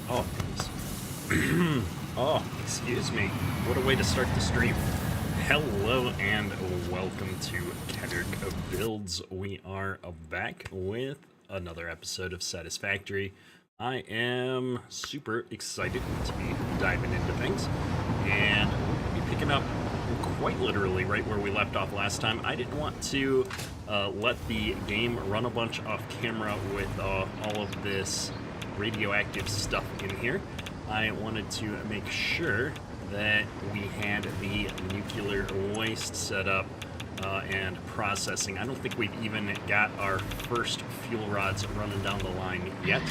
Oh, goodness. Oh, excuse me. What a way to start the stream. Hello and welcome to Kendrick Builds. We are back with another episode of Satisfactory. I am super excited to be diving into things, and we'll be picking up quite literally right where we left off last time. I didn't want to let the game run a bunch off camera with all of this radioactive stuff in here. I wanted to make sure that we had the nuclear waste set up and processing. I don't think we've even got our first fuel rods running down the line yet.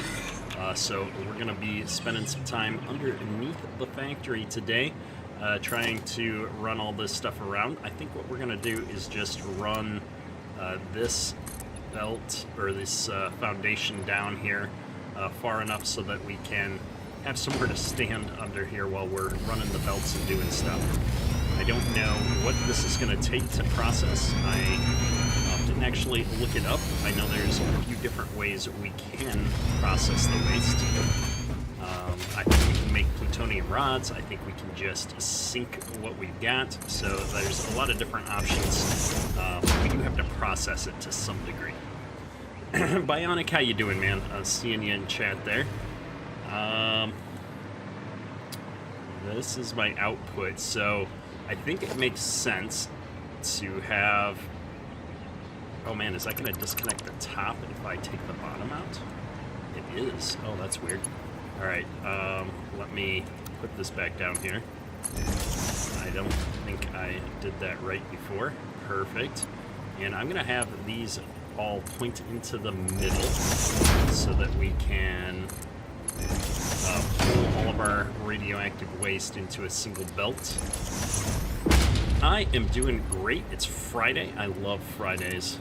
So we're going to be spending some time underneath the factory today, trying to run all this stuff around. I think what we're going to do is just run this belt or this foundation down here far enough so that we can have somewhere to stand under here while we're running the belts and doing stuff. I don't know what this is going to take to process. I didn't actually look it up. I know there's a few different ways we can process the waste. I think we can make plutonium rods. I think we can just sink what we've got. So there's a lot of different options. We do have to process it to some degree. Bionic, how you doing, man? Seeing you in chat there. This is my output, so I think it makes sense to have... Oh man, is that going to disconnect the top if I take the bottom out? It is. Oh, that's weird. Alright, let me put this back down here. I don't think I did that right before. Perfect. And I'm going to have these all point into the middle so that we can pull all of our radioactive waste into a single belt. I am doing great. It's Friday. I love Fridays.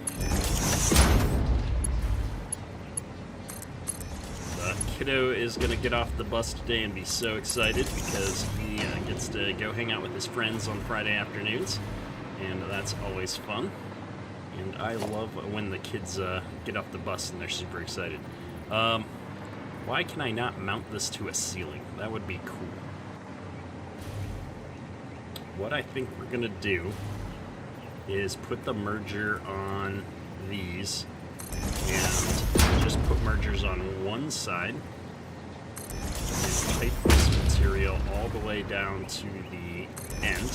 The kiddo is going to get off the bus today and be so excited because he gets to go hang out with his friends on Friday afternoons, and that's always fun. And I love when the kids get off the bus and they're super excited. Why can I not mount this to a ceiling? That would be cool. What I think we're going to do is put the merger on these and just put mergers on one side and pipe this material all the way down to the end.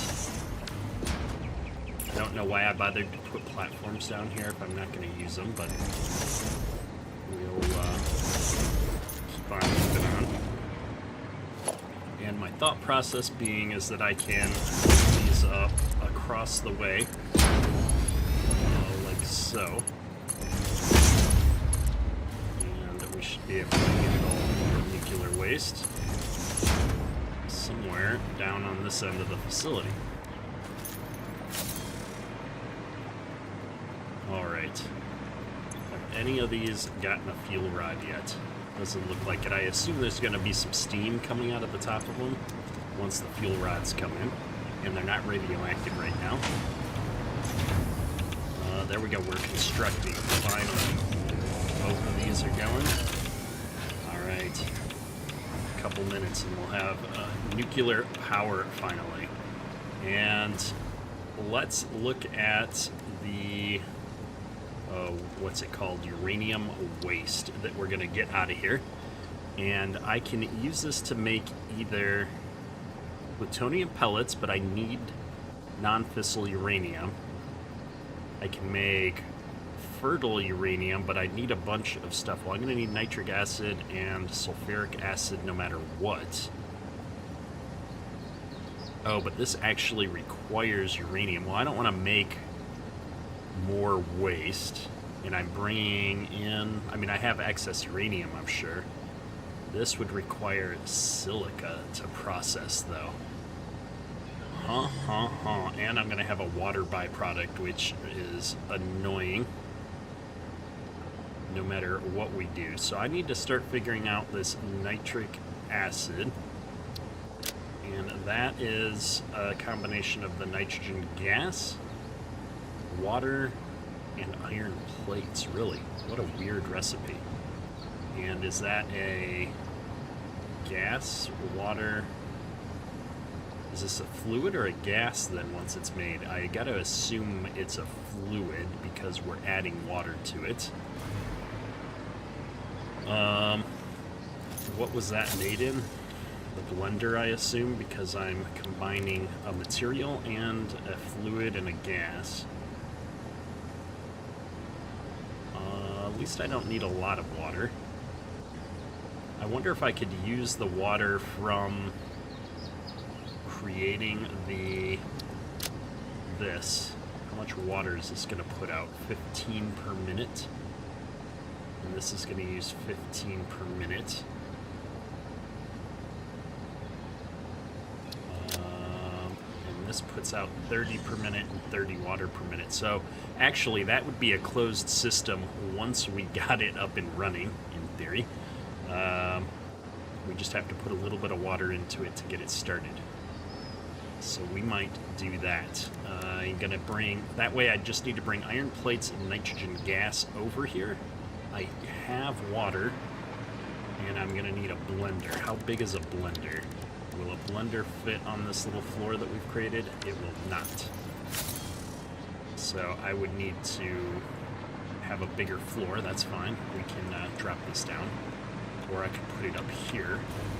I don't know why I bothered to put platforms down here if I'm not going to use them, but we'll keep on keeping on. And my thought process being is that I can put these up across the way, like so. And we should be able to get all our nuclear waste somewhere down on this end of the facility. Alright. Have any of these gotten a fuel rod yet? Doesn't look like it. I assume there's going to be some steam coming out of the top of them once the fuel rods come in. And they're not radioactive right now. There we go. We're constructing. Finally. Both of these are going. Alright. A couple minutes and we'll have nuclear power finally. And let's look at the... what's it called? Uranium waste that we're going to get out of here. And I can use this to make either plutonium pellets, but I need non-fissile uranium. I can make fertile uranium, but I need a bunch of stuff. Well, I'm going to need nitric acid and sulfuric acid no matter what. Oh, but this actually requires uranium. Well, I don't want to make more waste, and I'm bringing in, I mean, I have excess uranium, I'm sure. This would require silica to process, though. And I'm going to have a water byproduct, which is annoying no matter what we do. So I need to start figuring out this nitric acid. And that is a combination of the nitrogen gas, water, and iron plates. Really, what a weird recipe. And is that a gas, water. Is this a fluid or a gas then once it's made? I gotta assume it's a fluid because we're adding water to it. What was that made in? The blender, I assume, because I'm combining a material and a fluid and a gas. At least I don't need a lot of water. I wonder if I could use the water from creating this. How much water is this going to put out? 15 per minute. And this is going to use 15 per minute. And this puts out 30 per minute and 30 water per minute. So actually that would be a closed system once we got it up and running, in theory. We just have to put a little bit of water into it to get it started. So we might do that. I'm gonna bring, that way I just need to bring iron plates and nitrogen gas over here. I have water, and I'm gonna need a blender. How big is a blender? Will a blender fit on this little floor that we've created? It will not. So I would need to have a bigger floor, that's fine. We can drop this down. Or I could put it up here.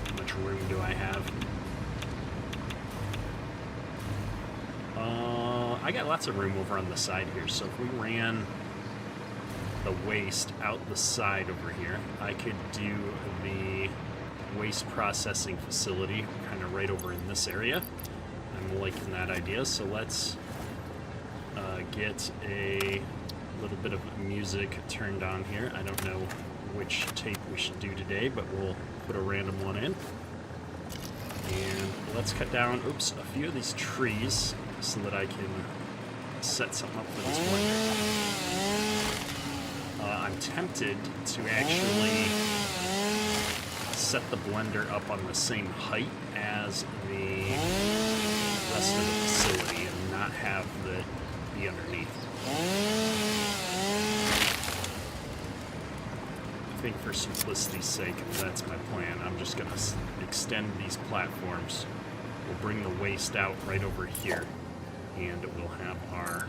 How much room do I have? I got lots of room over on the side here, so if we ran the waste out the side over here, I could do the waste processing facility kind of right over in this area. I'm liking that idea, so let's get a little bit of music turned on here. I don't know which tape we should do today, but we'll put a random one in. And let's cut down, oops, a few of these trees so that I can set something up for this blender. I'm tempted to actually set the blender up on the same height as the rest of the facility and not have the be underneath. I think for simplicity's sake, that's my plan. I'm just going to extend these platforms. We'll bring the waste out right over here, and we'll have our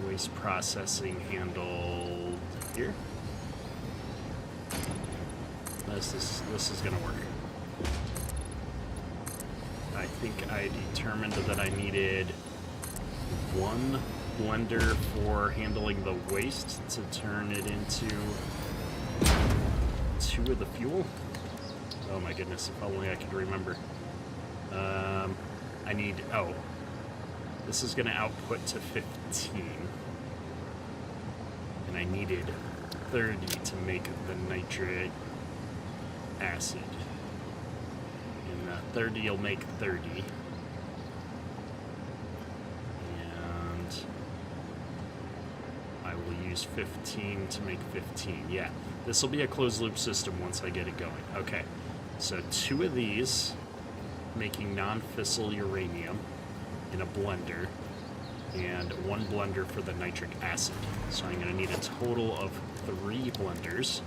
waste processing handled here. This is going to work. I think I determined that I needed one blender for handling the waste to turn it into 2 of the fuel. Oh my goodness, if only I could remember. I need, oh, this is going to output to 15. And I needed 30 to make the nitric acid. And 30 will make 30. And I will use 15 to make 15. Yeah, this will be a closed loop system once I get it going. Okay, so 2 of these making non-fissile uranium in a blender, and 1 blender for the nitric acid. So I'm going to need a total of 3 blenders.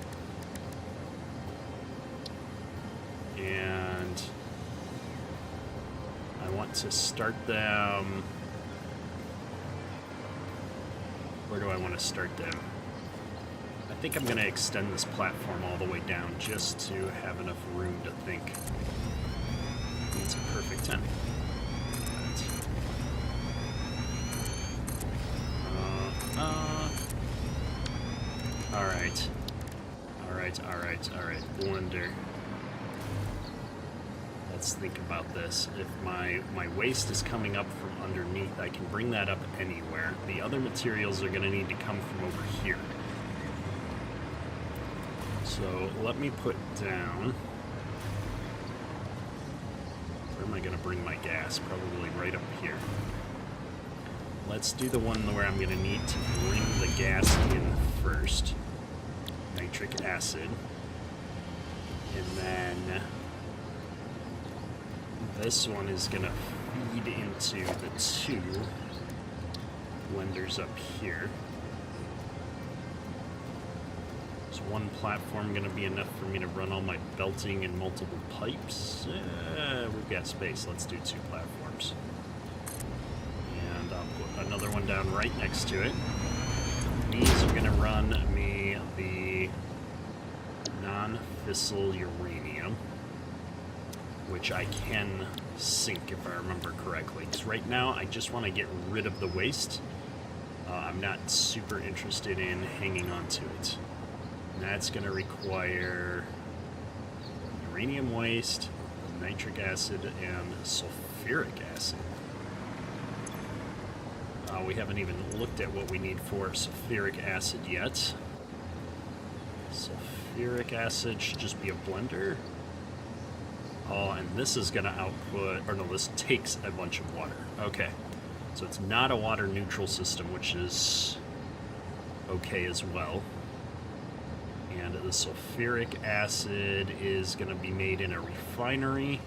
And I want to start them. Where do I want to start them? I think I'm going to extend this platform all the way down just to have enough room to think. It's a perfect 10. Alright, blender. Let's think about this. If my waste is coming up from underneath, I can bring that up anywhere. The other materials are going to need to come from over here. So let me put down... Where am I going to bring my gas? Probably right up here. Let's do the one where I'm going to need to bring the gas in first. Nitric acid. And then this one is going to feed into the 2 blenders up here. So one platform going to be enough for me to run all my belting and multiple pipes? We've got space. Let's do 2 platforms. And I'll put another one down right next to it. These are going to run me the non-fissile uranium, which I can sink if I remember correctly. Because right now I just want to get rid of the waste. I'm not super interested in hanging on to it. And that's going to require uranium waste, nitric acid, and sulfuric acid. We haven't even looked at what we need for sulfuric acid yet. Sulfuric acid should just be a blender. Oh, and this is going to output, or no, this takes a bunch of water. Okay. So it's not a water neutral system, which is okay as well. And the sulfuric acid is going to be made in a refinery.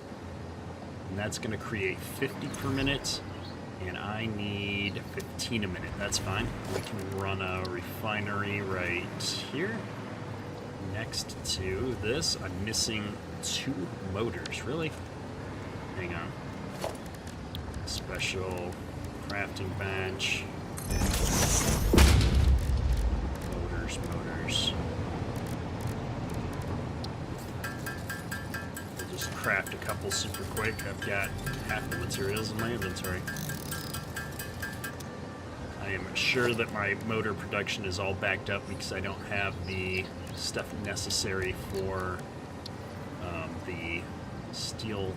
And that's going to create 50 per minute. And I need 15 a minute. That's fine. We can run a refinery right here. Next to this, I'm missing 2 motors. Really? Hang on. Special crafting bench. Motors. We'll just craft a couple super quick. I've got half the materials in my inventory. I am sure that my motor production is all backed up because I don't have the stuff necessary for the steel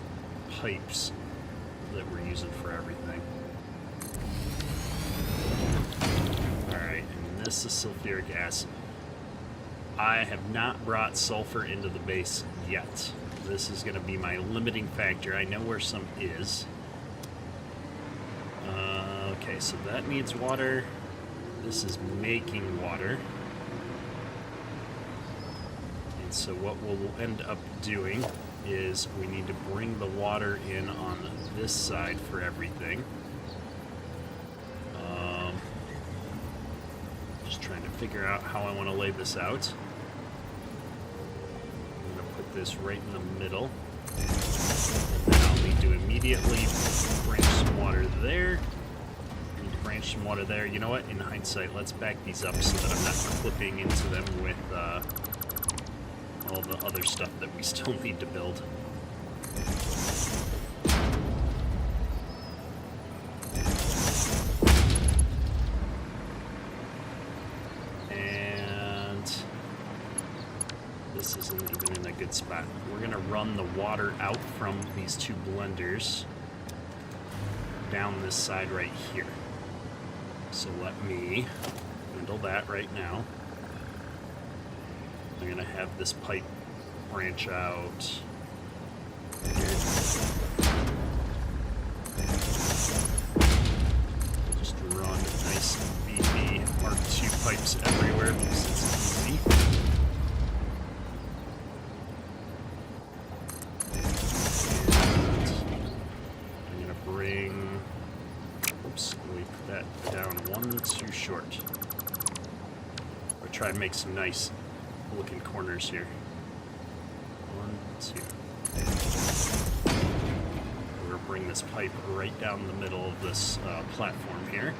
pipes that we're using for everything. Alright, and this is sulfuric acid. I have not brought sulfur into the base yet. This is going to be my limiting factor. I know where some is. Okay, so that needs water. This is making water. And so what we'll end up doing is we need to bring the water in on this side for everything. Just trying to figure out how I want to lay this out. I'm going to put this right in the middle. And then I'll need to immediately branch some water there. Need to branch some water there. You know what? In hindsight, let's back these up so that I'm not clipping into them with all the other stuff that we still need to build. And this isn't even in a good spot. We're going to run the water out from these 2 blenders down this side right here. So let me handle that right now. I'm going to have this pipe branch out here. Just run nice beefy Mark II pipes everywhere because it's easy. And I'm going to bring... Oops, we put that down 1 too short. Or try and make some nice looking corners here. 1, 2. We're going to bring this pipe right down the middle of this platform here.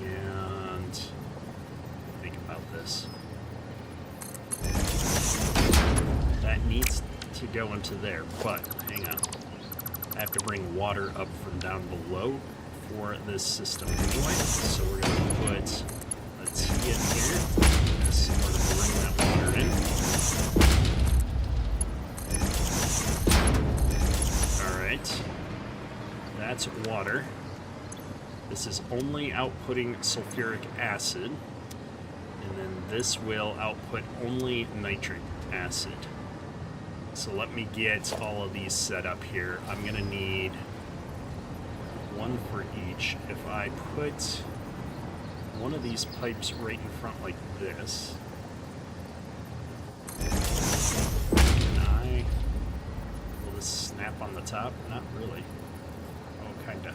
And think about this. That needs to go into there, but hang on. I have to bring water up from down below for this system anyway. So we're going to put a T in here somewhere to bring that water in. Alright. That's water. This is only outputting sulfuric acid. And then this will output only nitric acid. So let me get all of these set up here. I'm going to need 1 for each. If I put one of these pipes right in front like this, will this snap on the top? Not really. kinda.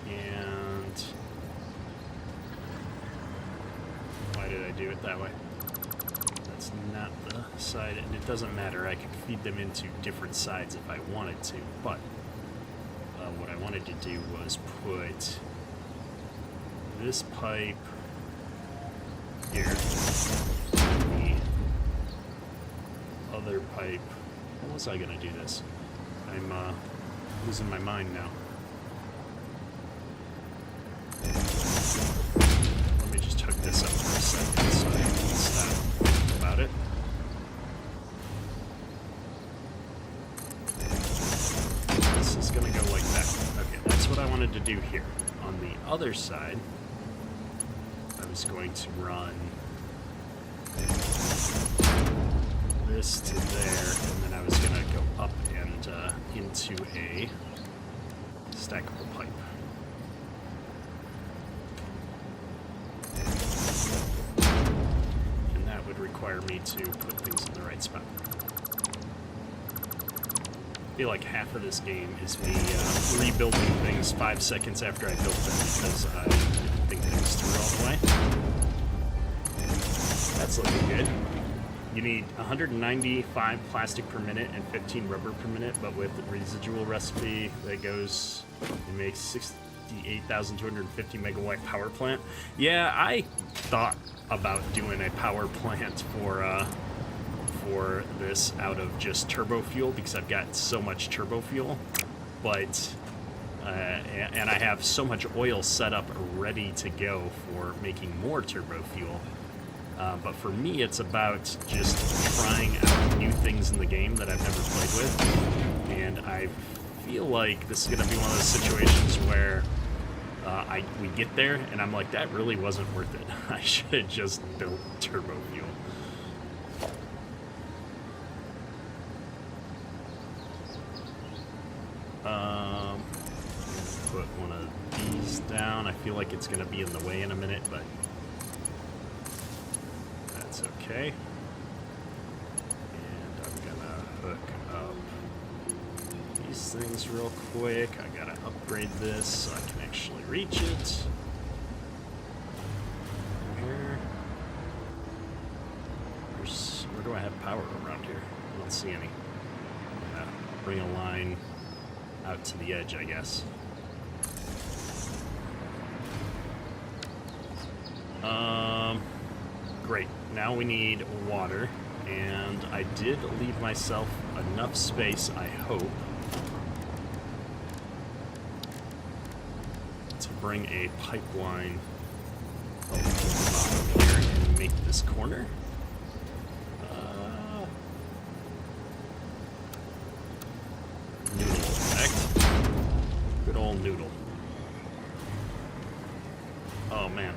And why did I do it that way? That's not the side, and it doesn't matter. I could feed them into different sides if I wanted to, but what I wanted to do was put this pipe here, the other pipe. How was I going to do this? I'm losing my mind now. Let me just hook this up for a second so I can stop about it. This is going to go like that. Okay, that's what I wanted to do here. On the other side, I was going to run this to there, and then I was going to go up and into a stackable pipe. And that would require me to put things in the right spot. I feel like half of this game is me rebuilding things 5 seconds after I built them because I didn't think things through all the way. That's looking good. You need 195 plastic per minute and 15 rubber per minute, but with the residual recipe that goes, it makes 68,250 megawatt power plant. Yeah, I thought about doing a power plant for this out of just turbo fuel because I've got so much turbo fuel, but and I have so much oil set up ready to go for making more turbo fuel. But for me, it's about just trying out new things in the game that I've never played with, and I feel like this is going to be one of those situations where we get there and I'm like, that really wasn't worth it. I should have just built turbo fuel. Put one of these down. I feel like it's going to be in the way in a minute, but that's okay. And I'm going to hook up these things real quick. I got to upgrade this so I can actually reach it. Here. Where do I have power around here? I don't see any. I'm going to bring a line out to the edge, I guess. Great. Now we need water, and I did leave myself enough space, I hope, to bring a pipeline up to the bottom here and make this corner. Noodle effect. Good old noodle. Oh man.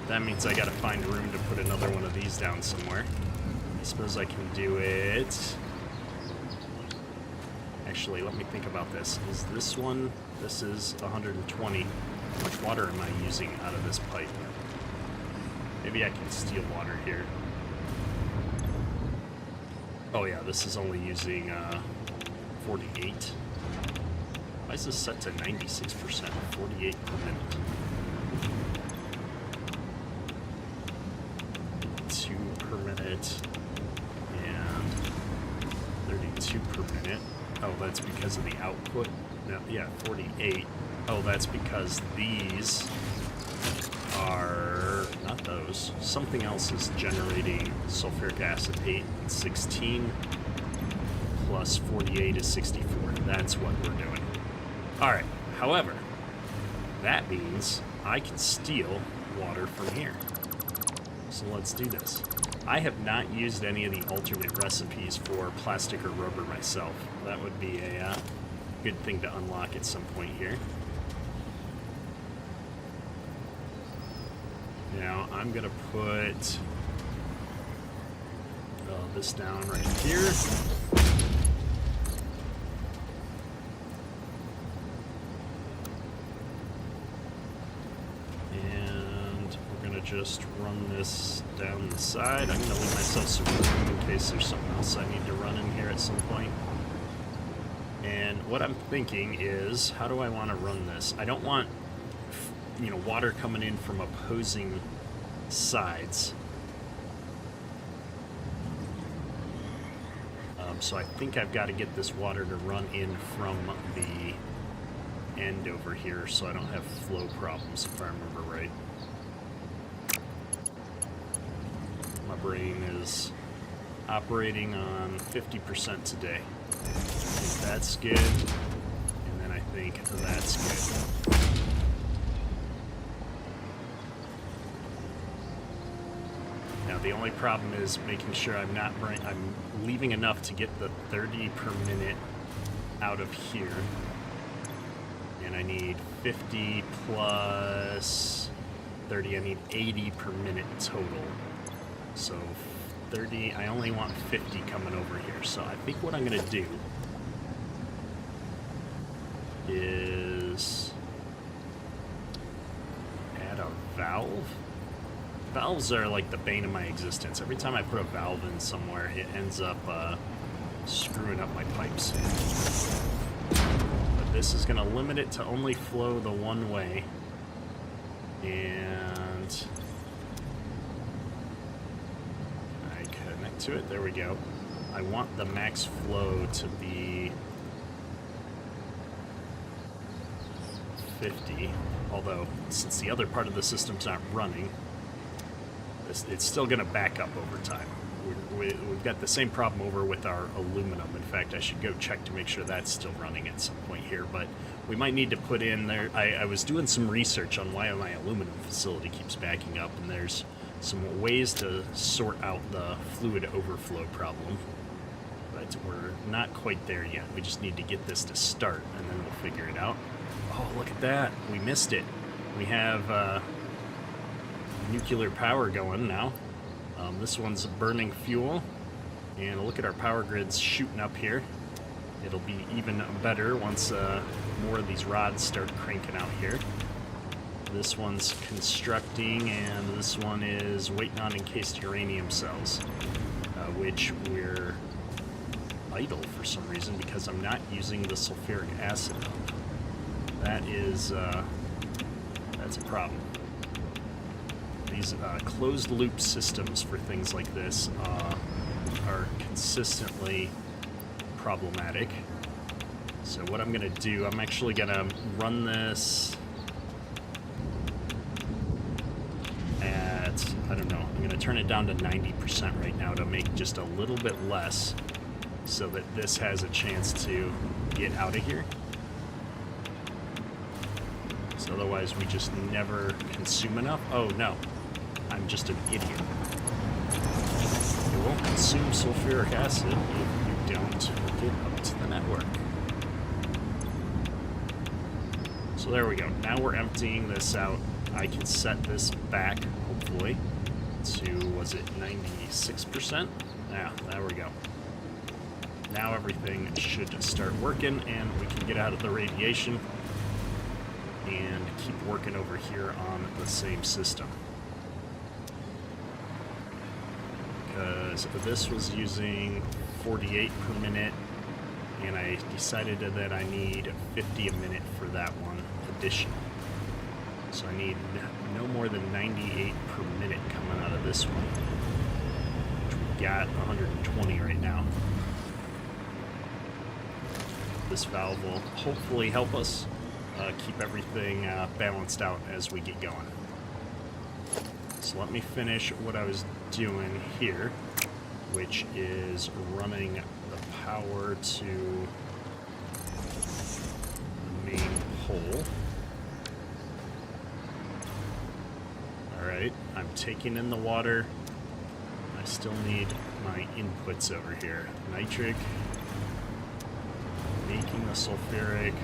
That means I gotta find room to put another one of these down somewhere. I suppose I can do it. Actually, let me think about this. Is this one? This is 120. How much water am I using out of this pipe? Maybe I can steal water here. Oh yeah, this is only using 48. Why is this set to 96%? 48 per minute. 2 per minute and 32 per minute. Oh, that's because of the output. No, yeah, 48. Oh, that's because these are not those. Something else is generating sulfuric acid 8 and 16 plus 48 is 64. That's what we're doing. All right. However, that means I can steal water from here. So let's do this. I have not used any of the alternate recipes for plastic or rubber myself. That would be a good thing to unlock at some point here. Now I'm gonna put this down right here. just run this down the side. I'm going to leave myself some room in case there's something else I need to run in here at some point. And what I'm thinking is, how do I want to run this? I don't want, you know, water coming in from opposing sides. So I think I've got to get this water to run in from the end over here so I don't have flow problems, if I remember right. My brain is operating on 50% today. I think that's good, and then I think that's good. Now the only problem is making sure I'm leaving enough to get the 30 per minute out of here. And I need 50 plus 30, I need 80 per minute total. So 30, I only want 50 coming over here. So I think what I'm gonna do is add a valve. Valves are like the bane of my existence. Every time I put a valve in somewhere, it ends up screwing up my pipes. But this is going to limit it to only flow the one way. And I connect to it. There we go. I want the max flow to be 50. Although, since the other part of the system's not running, it's still going to back up over time. We've got the same problem over with our aluminum. In fact, I should go check to make sure that's still running at some point here, but we might need to put in there. I was doing some research on why my aluminum facility keeps backing up, and there's some ways to sort out the fluid overflow problem, but we're not quite there yet. We just need to get this to start, and then we'll figure it out. Oh, look at that. We missed it. We have nuclear power going now. This one's burning fuel, and look at our power grids shooting up here. It'll be even better once more of these rods start cranking out here. This one's constructing, and this one is waiting on encased uranium cells, which we're idle for some reason because I'm not using the sulfuric acid. That is that's a problem. These closed loop systems for things like this are consistently problematic. So what I'm going to do, I'm actually going to run this at, I don't know, I'm going to turn it down to 90% right now to make just a little bit less so that this has a chance to get out of here. So otherwise we just never consume enough. Oh no. I'm just an idiot. It won't consume sulfuric acid if you don't get up to the network. So there we go. Now we're emptying this out. I can set this back, hopefully, to, was it 96%? Yeah, there we go. Now everything should start working, and we can get out of the radiation and keep working over here on the same system. Because this was using 48 per minute, and I decided that I need 50 a minute for that one addition. So I need no more than 98 per minute coming out of this one, which we got 120 right now. This valve will hopefully help us keep everything balanced out as we get going. So let me finish what I was doing here, which is running the power to the main pole. Alright, I'm taking in the water. I still need my inputs over here. Nitric, making the sulfuric,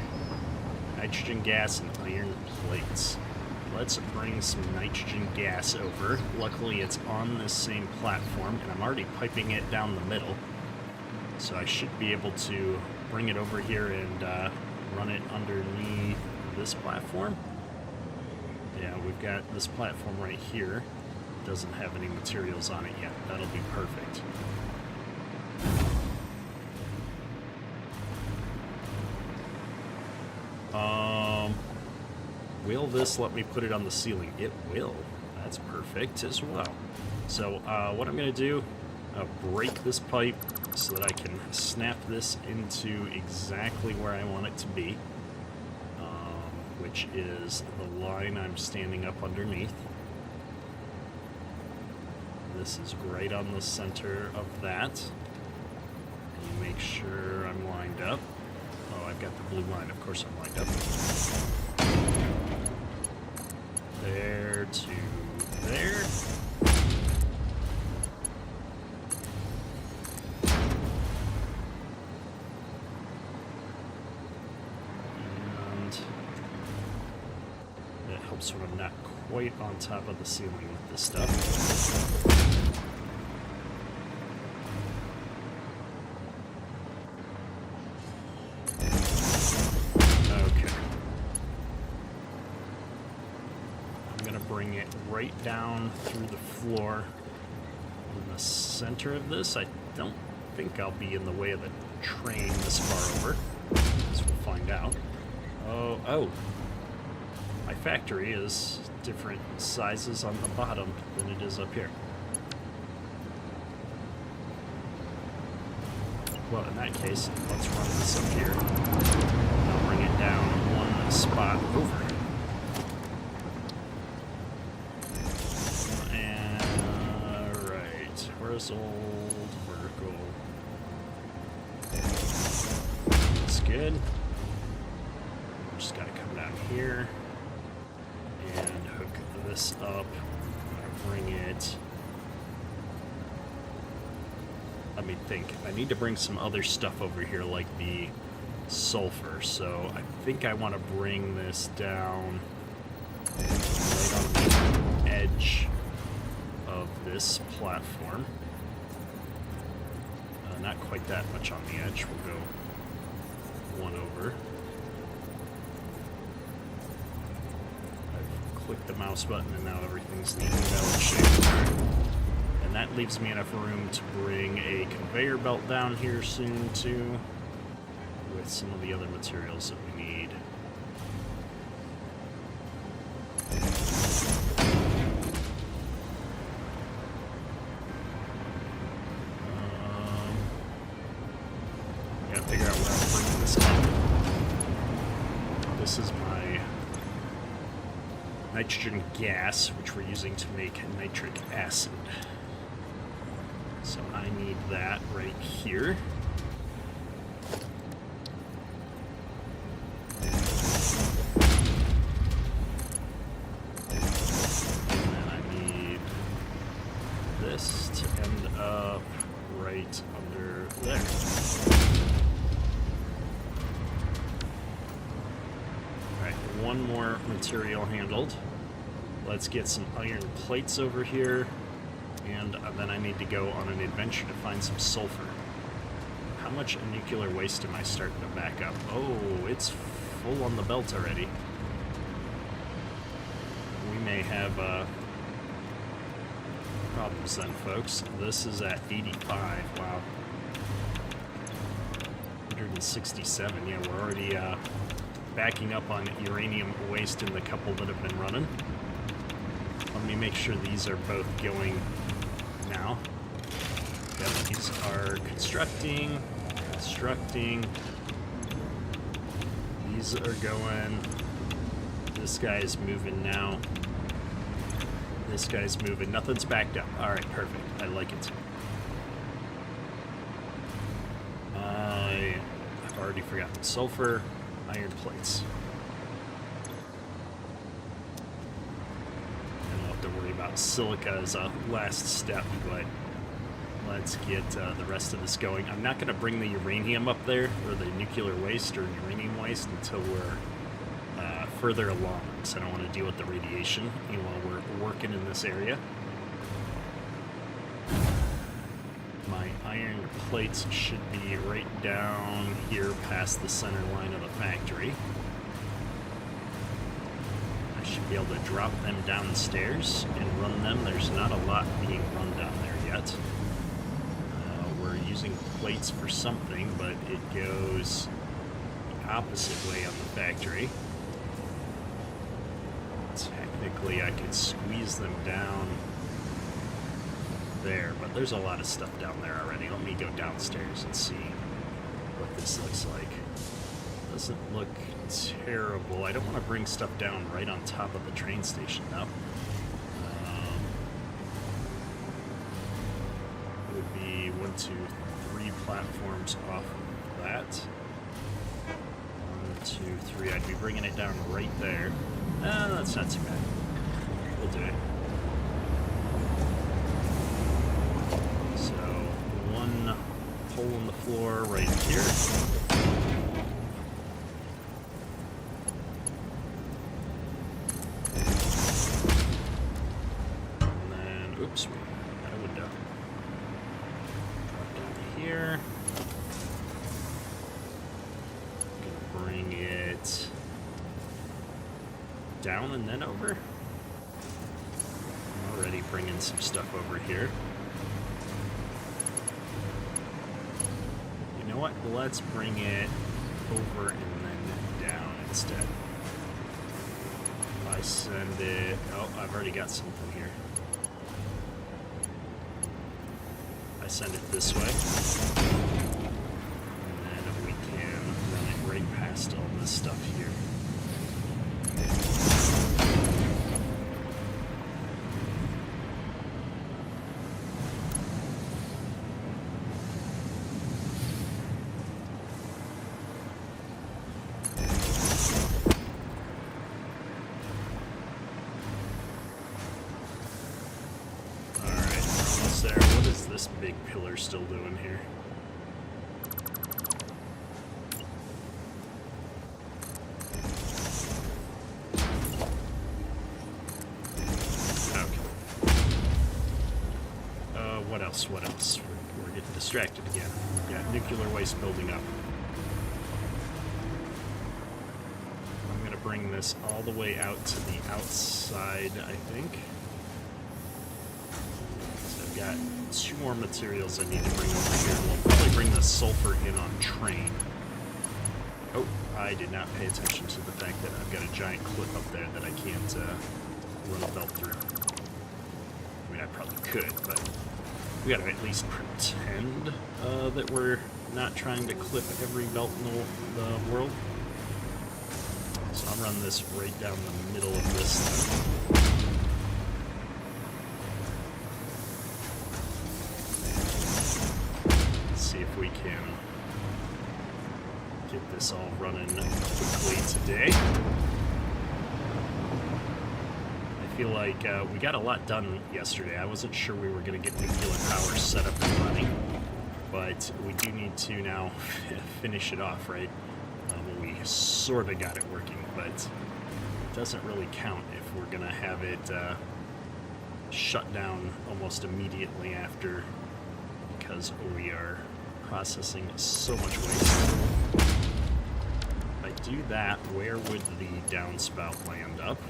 nitrogen gas, and iron plates. Let's bring some nitrogen gas over. Luckily it's on this same platform, and I'm already piping it down the middle. So I should be able to bring it over here and run it underneath this platform. Yeah, we've got this platform right here. Doesn't have any materials on it yet. That'll be perfect. Will this let me put it on the ceiling? It will. That's perfect as well. So what I'm going to do, break this pipe so that I can snap this into exactly where I want it to be, which is the line I'm standing up underneath. This is right on the center of that. And make sure I'm lined up. Oh, I've got the blue line. Of course I'm lined up. There to there. And it helps when I'm not quite on top of the ceiling with this stuff. Bring it right down through the floor in the center of this. I don't think I'll be in the way of the train this far over, as we'll find out. Oh, my factory is different sizes on the bottom than it is up here. Well, in that case, let's run this up here. I'll bring it down one spot over. Old vertical. That's good. Just gotta come down here and hook this up. Bring it. Let me think. I need to bring some other stuff over here, like the sulfur. So I think I want to bring this down right on the edge of this platform. Not quite that much on the edge. We'll go one over. I've clicked the mouse button and now everything's neat and valid shape. And that leaves me enough room to bring a conveyor belt down here soon too, with some of the other materials that we need. Figure out where I'm bringing this up. This is my nitrogen gas, which we're using to make nitric acid. So I need that right here. And then I need this to end up right under there. One more material handled. Let's get some iron plates over here, and then I need to go on an adventure to find some sulfur. How much nuclear waste am I starting to back up? Oh, it's full on the belt already. We may have problems then, folks. This is at 85. Wow. 167. Yeah, we're already backing up on uranium waste in the couple that have been running. Let me make sure these are both going now. Yep, these are constructing. These are going. This guy is moving now. This guy's moving. Nothing's backed up. Alright, perfect. I like it. I've already forgotten sulfur. Iron plates. I don't have to worry about silica as a last step, but let's get the rest of this going. I'm not going to bring the uranium up there, or the nuclear waste or uranium waste, until we're further along, because I don't want to deal with the radiation while we're working in this area. My iron plates should be right down here past the center line of the factory. I Should be able to drop them downstairs and run them. There's not a lot being run down there yet. We're using plates for something, but it goes the opposite way on the factory. Technically, I could squeeze them down there, but there's a lot of stuff down there already. Let me go downstairs and see what this looks like. Doesn't look terrible. I don't want to bring stuff down right on top of the train station, though. It would be 1, 2, 3 platforms off of that. 1, 2, 3. I'd be bringing it down right there. That's not too bad. We'll do it. So, 1 hole in the floor right here. Oops, we got a window. Drop down here. Gonna bring it down and then over. I'm already bringing some stuff over here. You know what? Let's bring it over and then down instead. I send it... Oh, I've already got something here. Send it this way, and then we can run it right past all this stuff here. This big pillar still doing here? Okay. What else? What else? We're getting distracted again. We've got nuclear waste building up. I'm gonna bring this all the way out to the outside, I think. Got 2 more materials I need to bring over here. We'll probably bring the sulfur in on train. Oh, I did not pay attention to the fact that I've got a giant clip up there that I can't run a belt through. I mean, I probably could, but we gotta at least pretend that we're not trying to clip every belt in the world. So I'll run this right down the middle of this thing. See if we can get this all running quickly today. I feel like we got a lot done yesterday. I wasn't sure we were going to get nuclear power set up and running, but we do need to now finish it off, right? We sort of got it working, but it doesn't really count if we're going to have it shut down almost immediately after, because we are processing so much waste. If I do that, where would the downspout land up?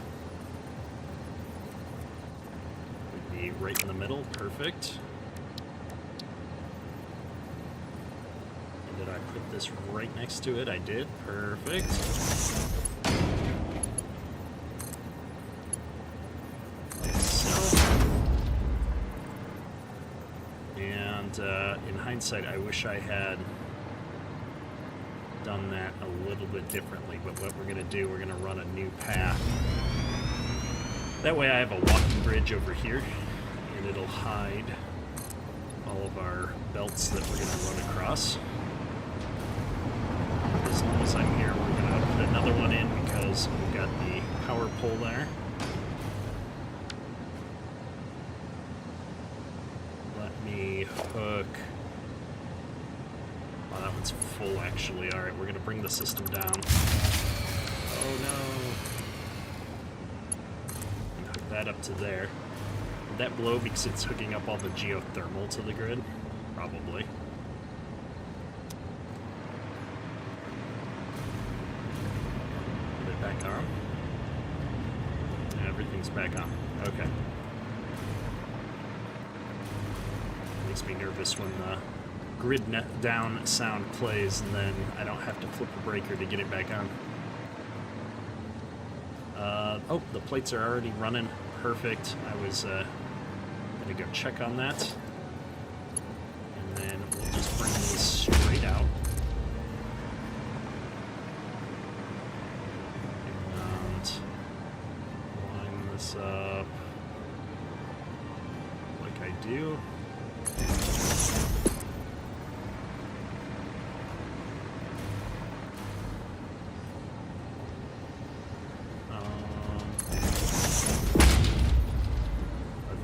Would be right in the middle. Perfect. And did I put this right next to it? I did. Perfect. In hindsight, I wish I had done that a little bit differently, but what we're going to do, we're going to run a new path. That way I have a walking bridge over here, and it'll hide all of our belts that we're going to run across. As long as I'm here, we're going to put another one in because we've got the power pole there. Hook. Oh, that one's full, actually. Alright, we're going to bring the system down. Oh, no. And hook that up to there. Did that blow because it's hooking up all the geothermal to the grid? Probably. Put it back on. Everything's back on. Okay. Makes me nervous when the grid down sound plays and then I don't have to flip a breaker to get it back on. Oh, the plates are already running. Perfect. I was going to go check on that. And then we'll just bring these straight out. And line this up like I do.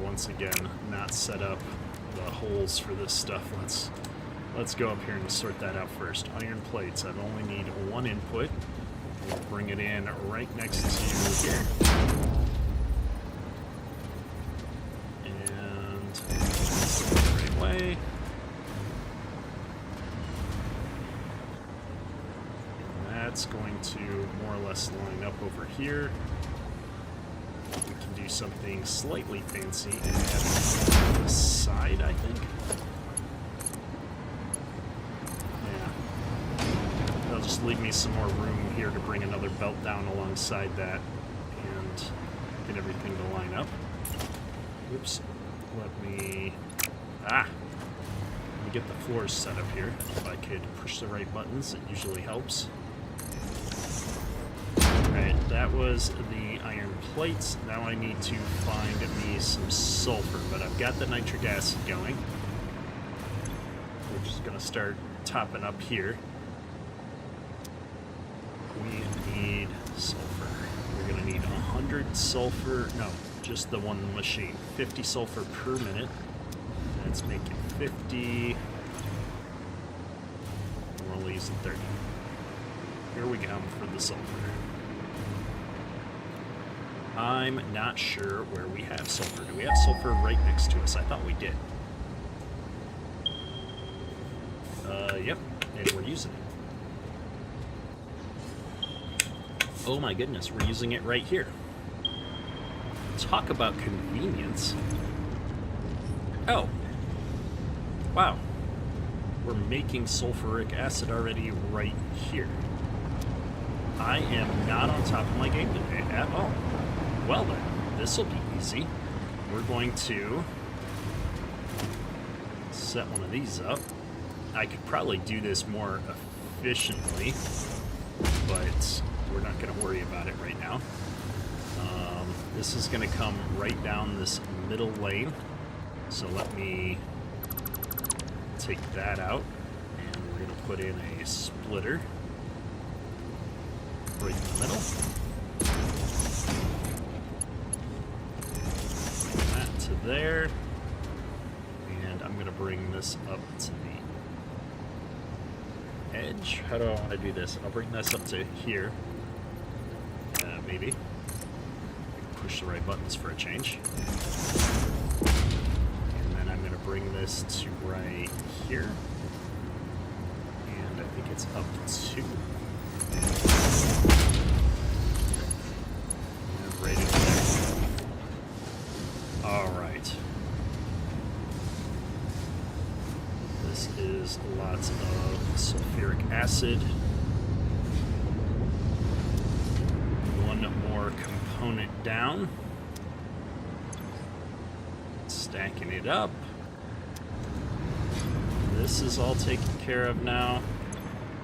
Once again, not set up the holes for this stuff. Let's go up here and sort that out first. Iron plates. I only need one input. We'll bring it in right next to here. And the right way. And that's going to more or less line up over here. We can do something slightly fancy and have it on the side, I think. Yeah. That'll just leave me some more room here to bring another belt down alongside that and get everything to line up. Oops. Let me get the floors set up here. If I could push the right buttons, it usually helps. Alright, that was the iron plates. Now I need to find me some sulfur, but I've got the nitric acid going. We're just going to start topping up here. We need sulfur. We're going to need 100 sulfur, no, just the one machine. 50 sulfur per minute. Let's make it 50. We're only using 30. Here we go for the sulfur. I'm not sure where we have sulfur. Do we have sulfur right next to us? I thought we did. Yep, and we're using it. Oh my goodness, we're using it right here. Talk about convenience. Oh. Wow. We're making sulfuric acid already right here. I am not on top of my game today at all. Well then, this will be easy. We're going to set one of these up. I could probably do this more efficiently, but we're not going to worry about it right now. This is going to come right down this middle lane. So let me take that out, and we're going to put in a splitter right in the middle. To there, and I'm going to bring this up to the edge. How do I want to do this? I'll bring this up to here. Maybe. Push the right buttons for a change. And then I'm going to bring this to right here. And I think it's up to. And right in there. Alright. This is lots of sulfuric acid. One more component down. Stacking it up. This is all taken care of now.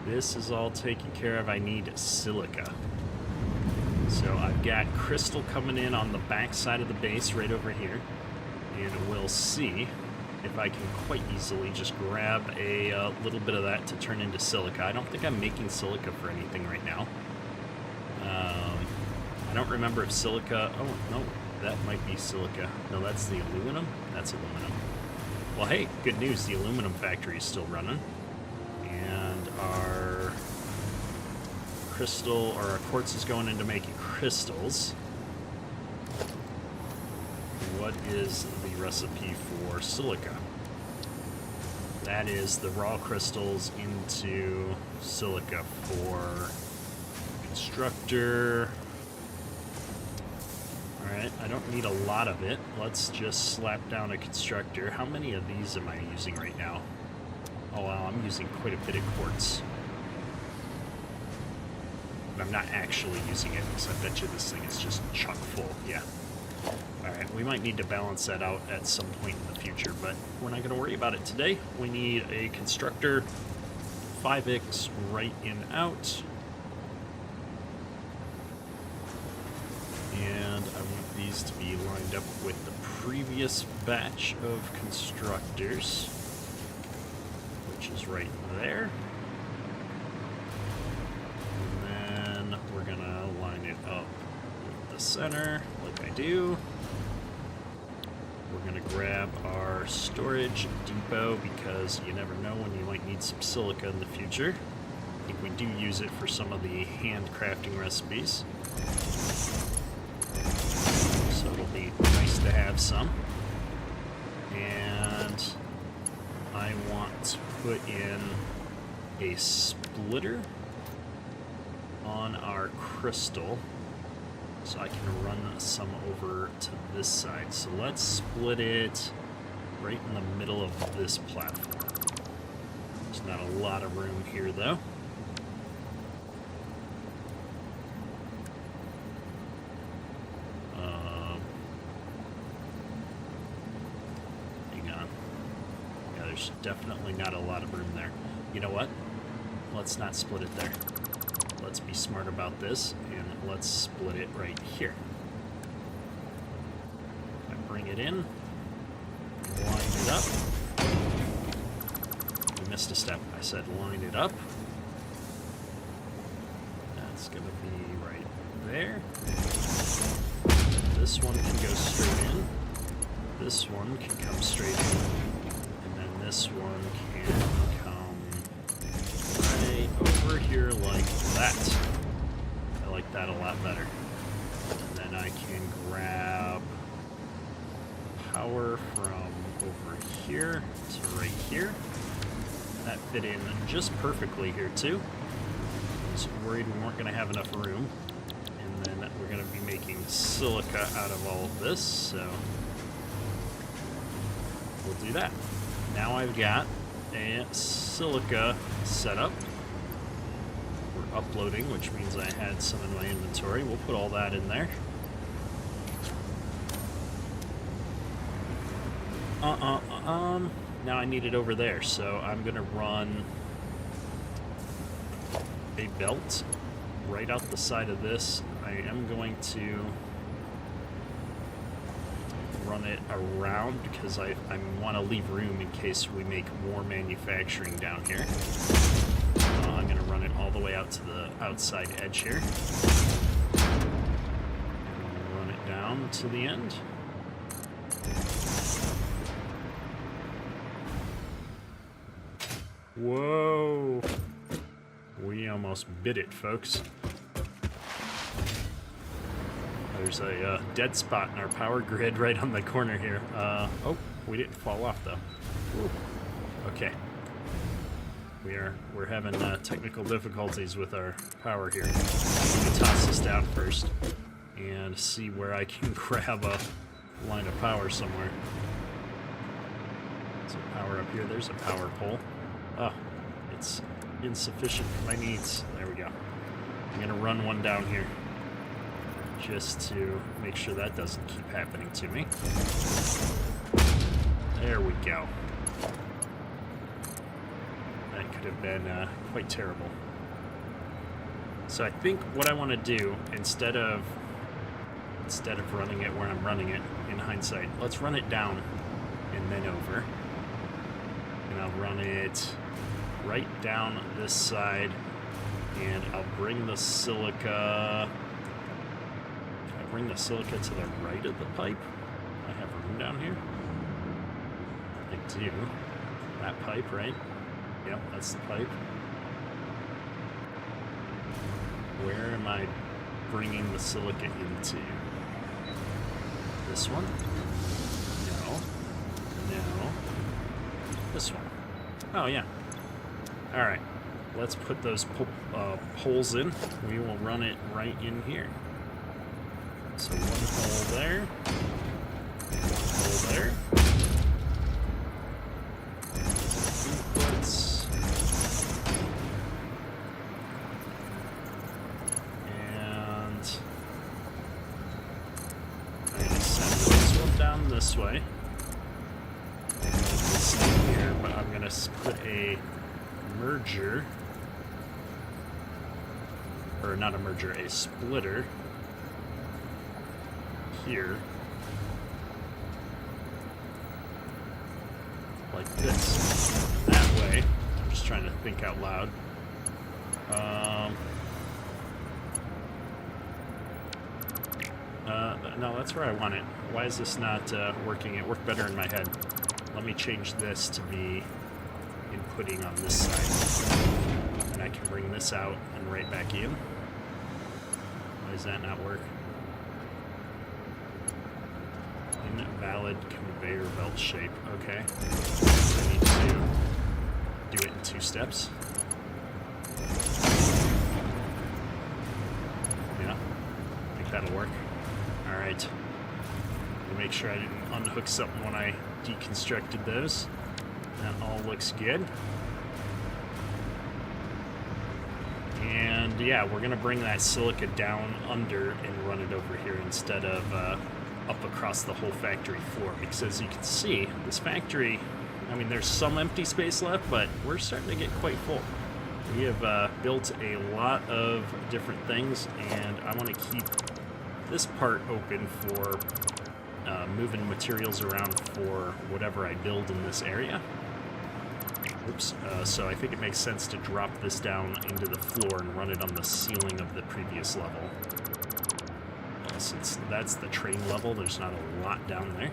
This is all taken care of. I need silica. So I've got crystal coming in on the back side of the base right over here, and we'll see if I can quite easily just grab a little bit of that to turn into silica. I don't think I'm making silica for anything right now. I don't remember if silica... Oh, no, that might be silica. No, that's the aluminum? That's aluminum. Well, hey, good news. The aluminum factory is still running. And our crystal, or our quartz is going into making crystals. What is the recipe for silica? That is the raw crystals into silica for constructor. Alright, I don't need a lot of it. Let's just slap down a constructor. How many of these am I using right now? Oh wow, I'm using quite a bit of quartz. But I'm not actually using it, because I bet you this thing is just chock full. Yeah. Alright, we might need to balance that out at some point in the future, but we're not going to worry about it today. We need a constructor, 5x right in out. And I want these to be lined up with the previous batch of constructors, which is right there. And then we're going to line it up with the center, like I do. We're going to grab our storage depot because you never know when you might need some silica in the future. I think we do use it for some of the handcrafting recipes. So it'll be nice to have some. And I want to put in a splitter on our crystal so I can run some over to this side. So let's split it right in the middle of this platform. There's not a lot of room here though. Hang on. Yeah, there's definitely not a lot of room there. You know what? Let's not split it there. Let's be smart about this, and let's split it right here. I bring it in, line it up. We missed a step. I said line it up. That's going to be right there. This one can go straight in. This one can come straight in. And then this one can come right over here like that. I like that a lot better. And then I can grab power from over here to right here. That fit in just perfectly here too. I was worried we weren't going to have enough room. And then we're going to be making silica out of all of this, so we'll do that. Now I've got a silica setup. We're uploading, which means I had some in my inventory. We'll put all that in there. Now I need it over there, so I'm gonna run a belt right out the side of this. I am going to run it around because I want to leave room in case we make more manufacturing down here. I'm going to run it all the way out to the outside edge here. And run it down to the end. Whoa! We almost bit it, folks. There's a dead spot in our power grid right on the corner here. Oh, we didn't fall off though. Ooh. Okay. We're having technical difficulties with our power here. Let me toss this down first and see where I can grab a line of power somewhere. There's a power up here. There's a power pole. Oh, it's insufficient for my needs. There we go. I'm gonna run one down here just to make sure that doesn't keep happening to me. There we go. That could have been quite terrible. So I think what I want to do, instead of running it where I'm running it, in hindsight, let's run it down and then over. And I'll run it right down this side, and I'll bring the silica. Can I bring the silica to the right of the pipe? I have room down here. I do. That pipe, right? Yep, that's the pipe. Where am I bringing the silica into? This one? No. No. This one. Oh, yeah. Alright. Let's put those poles in. We will run it right in here. So one hole there. One hole there. Inputs. And I'm going to send this one down this way. Here, but I'm going to put a merger, or not a merger, a splitter here, like this. That way, I'm just trying to think out loud. No, that's where I want it. Why is this not working? It worked better in my head. Let me change this to be inputting on this side. And I can bring this out and right back in. Why does that not work? Invalid conveyor belt shape. Okay. I need to do it in 2 steps. Yeah. I think that'll work. Alright. Make sure I didn't unhook something when I deconstructed those. That all looks good. And yeah, we're gonna bring that silica down under and run it over here instead of up across the whole factory floor, because as you can see, this factory, I mean, there's some empty space left, but we're starting to get quite full. We have built a lot of different things, and I want to keep this part open for moving materials around for whatever I build in this area. Oops. So I think it makes sense to drop this down into the floor and run it on the ceiling of the previous level. Since that's the train level, there's not a lot down there.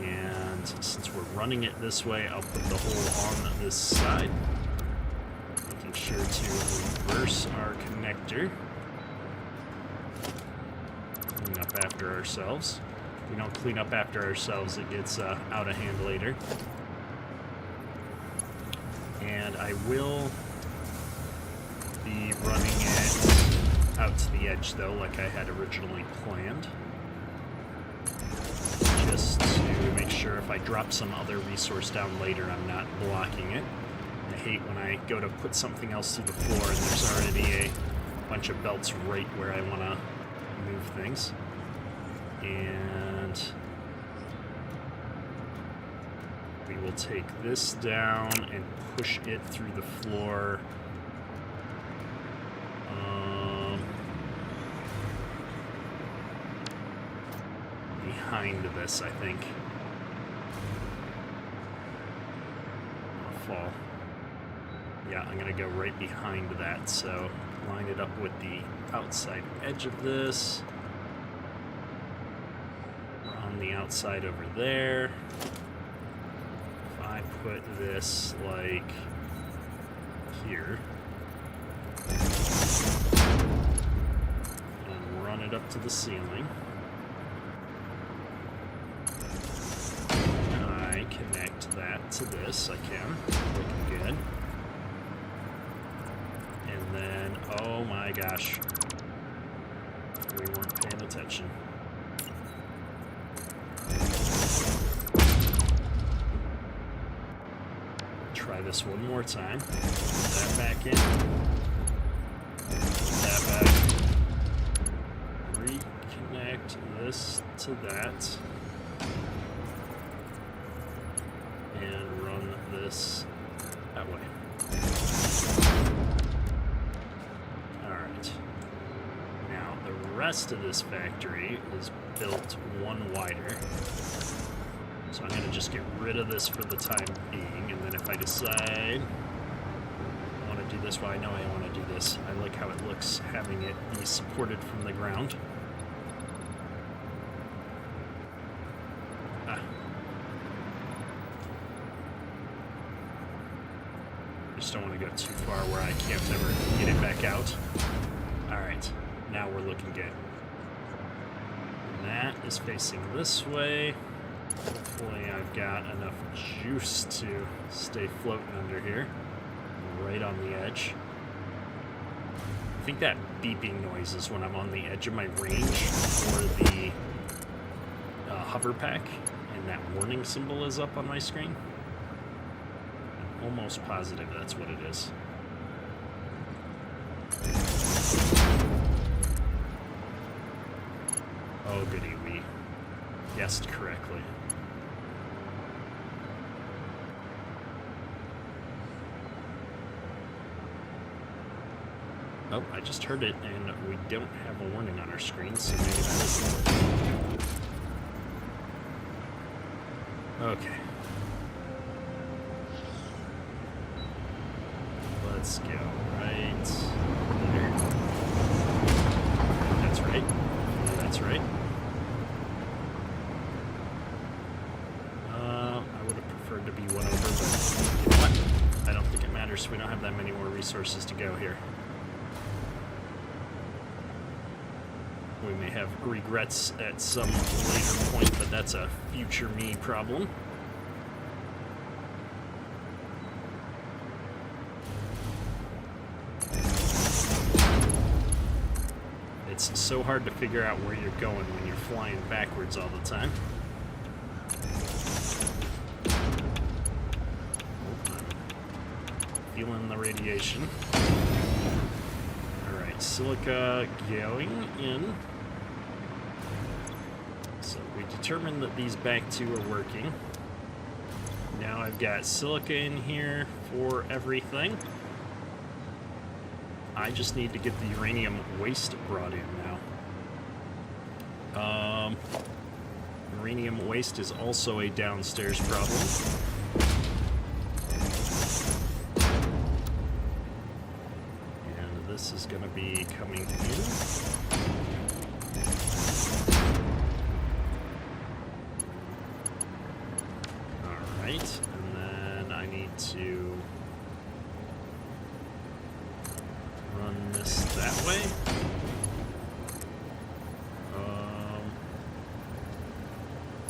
And since we're running it this way, I'll put the hole on this side. Making sure to reverse our connector. Clean up after ourselves. If we don't clean up after ourselves, it gets out of hand later. And I will be running it out to the edge, though, like I had originally planned. Just to make sure if I drop some other resource down later, I'm not blocking it. I hate when I go to put something else through the floor and there's already a bunch of belts right where I want to move things. And we will take this down and push it through the floor. Behind this, I think. I'll fall. Yeah, I'm gonna go right behind that, so line it up with the outside edge of this. We're on the outside over there. If I put this like here and run it up to the ceiling. Connect that to this, I can. Looking good. And then, oh my gosh. We weren't paying attention. Try this one more time. Put that back in. Put that back. Reconnect this to that. And run this that way. Alright. Now, the rest of this factory is built one wider. So I'm going to just get rid of this for the time being, and then if I decide I want to do this, well, I know I want to do this. I like how it looks, having it be supported from the ground. Don't want to go too far where I can't ever get it back out. Alright, now we're looking good. And that is facing this way. Hopefully I've got enough juice to stay floating under here. Right on the edge. think that beeping noise is when I'm on the edge of my range for the hover pack, and that warning symbol is up on my screen. I'm almost positive that's what it is. Oh, goody, we guessed correctly. Oh, I just heard it, and we don't have a warning on our screen, so maybe that isn't it. Okay. Let's go right there. That's right. That's right. I would have preferred to be one over, but you know what? I don't think it matters. We don't have that many more resources to go here. We may have regrets at some later point, but that's a future me problem. It's so hard to figure out where you're going when you're flying backwards all the time. I'm feeling the radiation. Alright, silica going in. So we determined that these back two are working. Now I've got silica in here for everything. I just need to get the uranium waste brought in now. Uranium waste is also a downstairs problem. And this is going to be coming in. Alright, and then I need to run this that way.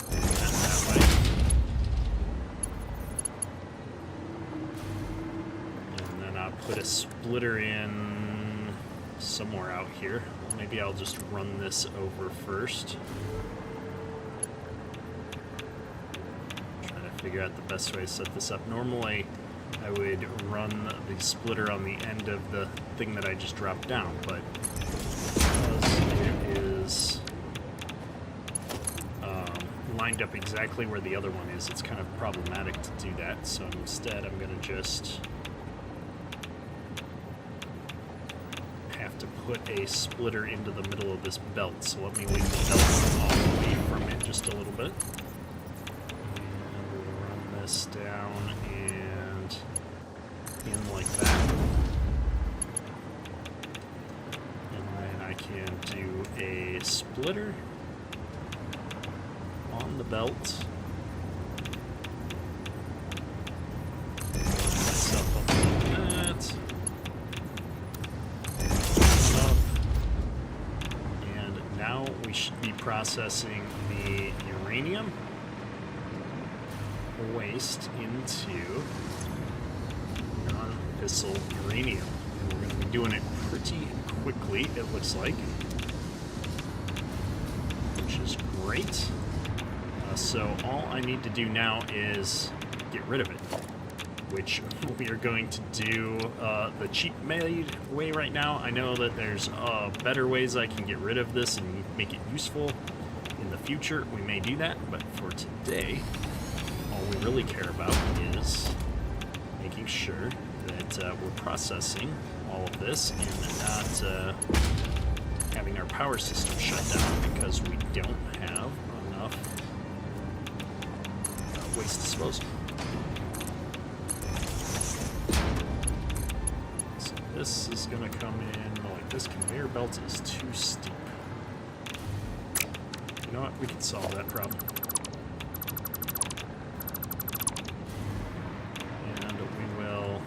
That way. And then I'll put a splitter in somewhere out here. Maybe I'll just run this over first. Trying to figure out the best way to set this up. Normally, I would run the splitter on the end of the thing that I just dropped down, but because it is lined up exactly where the other one is, it's kind of problematic to do that. So instead, I'm going to just have to put a splitter into the middle of this belt. So let me leave the belt away from it just a little bit. And we'll run this down and in like that. And then I can do a splitter on the belt. Myself up like that. Up. And now we should be processing the uranium waste into non-fissile uranium. And we're going to be doing it pretty quickly, it looks like, which is great. So all I need to do now is get rid of it, which we are going to do the cheap-made way right now. I know that there's better ways I can get rid of this and make it useful in the future. We may do that, but for today, all we really care about is making sure that we're processing all of this and not having our power system shut down because we don't have enough waste disposal. So this is going to come in, like this conveyor belt is too steep. You know what, we can solve that problem. And we will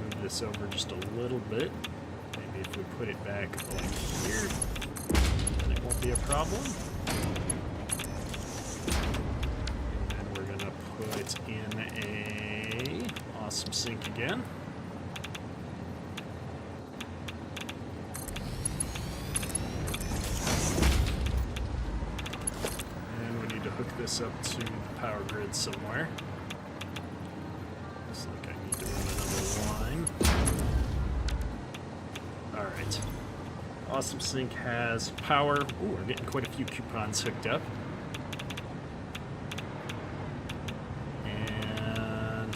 move this over just a little bit. Maybe if we put it back like here, then it won't be a problem. Put in a awesome sink again. this up to the power grid somewhere. Looks like I need to run another line. Alright. Awesome Sync has power. Ooh, we're getting quite a few coupons hooked up. And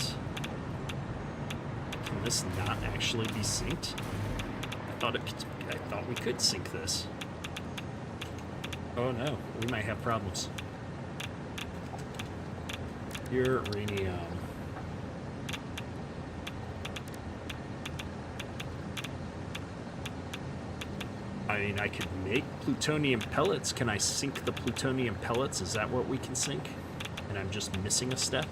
can this not actually be synced? I thought we could sync this. Oh no, we might have problems. Uranium. I mean, I could make plutonium pellets. Can I sync the plutonium pellets? Is that what we can sync? And I'm just missing a step?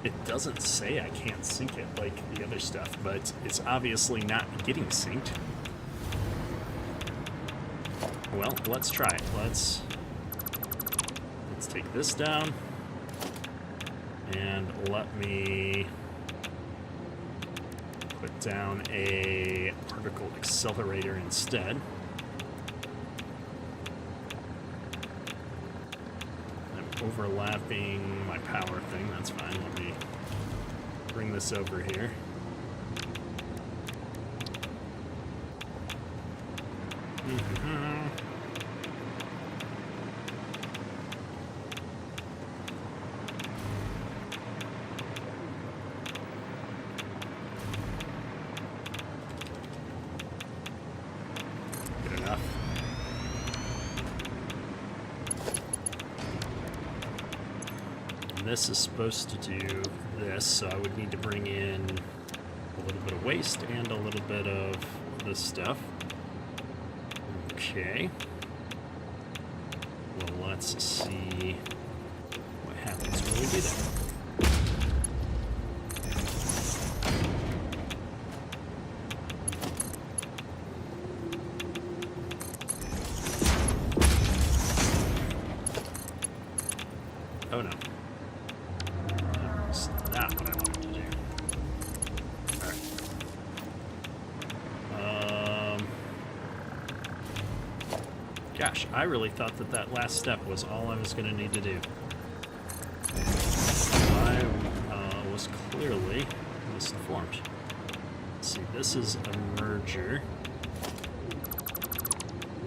It doesn't say I can't sync it like the other stuff, but it's obviously not getting synced. Well, let's try it. Let's take this down, and let me put down a particle accelerator instead. I'm overlapping my power thing, that's fine. Let me bring this over here. This is supposed to do this, so I would need to bring in a little bit of waste and a little bit of this stuff. Okay. Well, let's see what happens when we do that. Oh no. That's not what I wanted to do. Alright. Gosh, I really thought that that last step was all I was going to need to do. I was clearly misinformed. Let's see, this is a merger.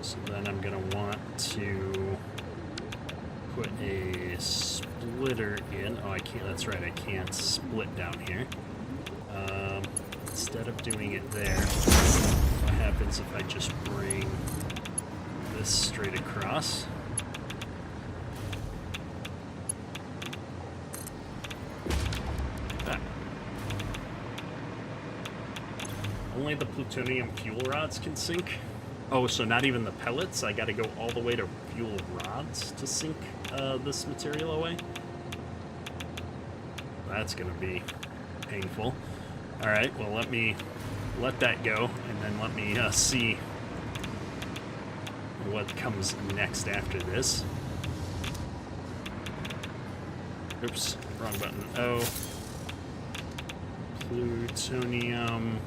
So then I'm going to want to put a splitter in. Oh, I can't. That's right. I can't split down here. Instead of doing it there, what happens if I just bring this straight across? Ah. Only the plutonium fuel rods can sync. Oh, so not even the pellets? I gotta go all the way to fuel rods to sink this material away? That's gonna be painful. Alright, well let me let that go, and then let me see what comes next after this. Oops, wrong button. Oh. Plutonium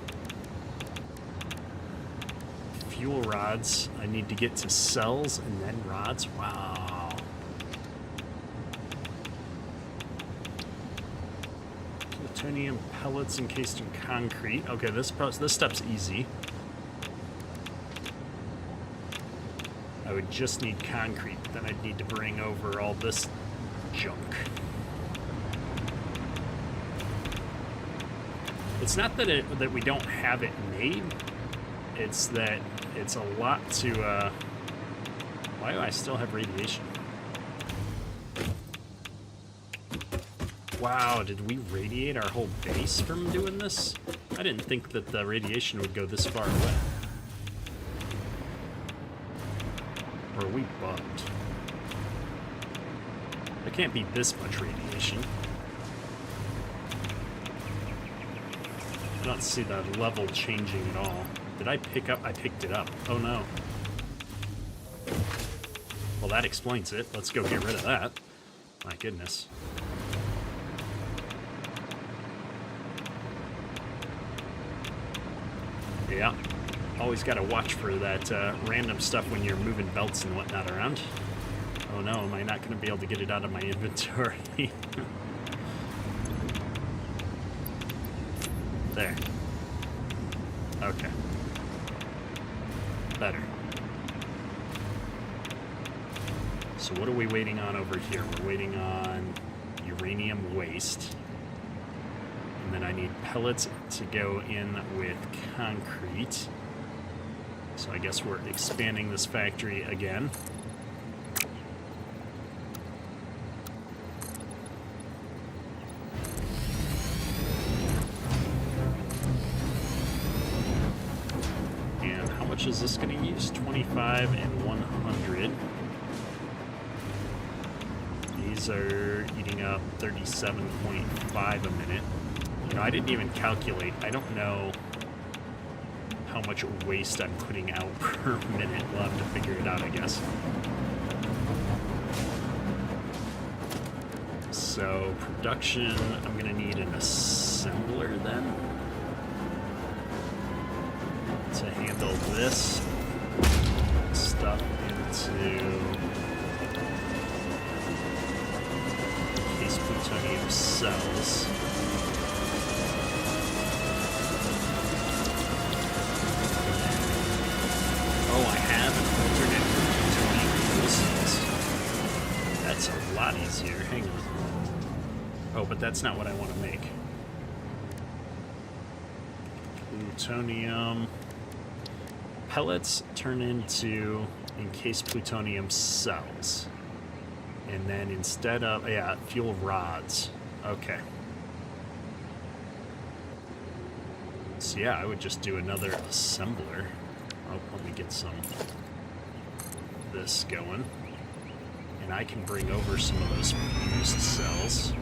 fuel rods. I need to get to cells and then rods. Wow. Plutonium pellets encased in concrete. Okay, this step's easy. I would just need concrete. Then I'd need to bring over all this junk. It's not that we don't have it made. It's that it's a lot to, why do I still have radiation? Wow, did we radiate our whole base from doing this? I didn't think that the radiation would go this far away. Or are we bugged? There can't be this much radiation. I don't see the level changing at all. Did I pick up? I picked it up. Oh no. Well, that explains it. Let's go get rid of that. My goodness. Yeah. Always got to watch for that random stuff when you're moving belts and whatnot around. Oh no, am I not going to be able to get it out of my inventory? There. Okay. Better. So what are we waiting on over here? We're waiting on uranium waste. And then I need pellets to go in with concrete. So I guess we're expanding this factory again. And how much is this going to use? 25 and 100. These are eating up 37.5 a minute. You know, I didn't even calculate. I don't know how much waste I'm putting out per minute. We'll have to figure it out, I guess. So, production, I'm going to need an assembler then to handle this stuff into case plutonium cells. Oh, I have an alternate plutonium fuel cells. That's a lot easier. Hang on. Oh, but that's not what I want to make. Plutonium pellets turn into encased plutonium cells. And then instead of, yeah, fuel rods. Okay. So yeah, I would just do another assembler. Oh, let me get some of this going. And I can bring over some of those fused cells.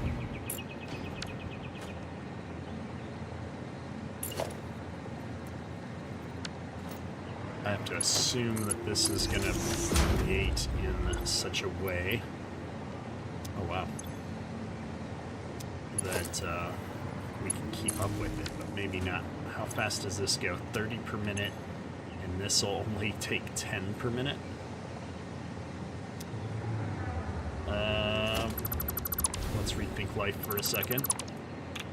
I have to assume that this is going to create in such a way. Oh, wow. That we can keep up with it, but maybe not. How fast does this go? 30 per minute, and this will only take 10 per minute? Let's rethink life for a second.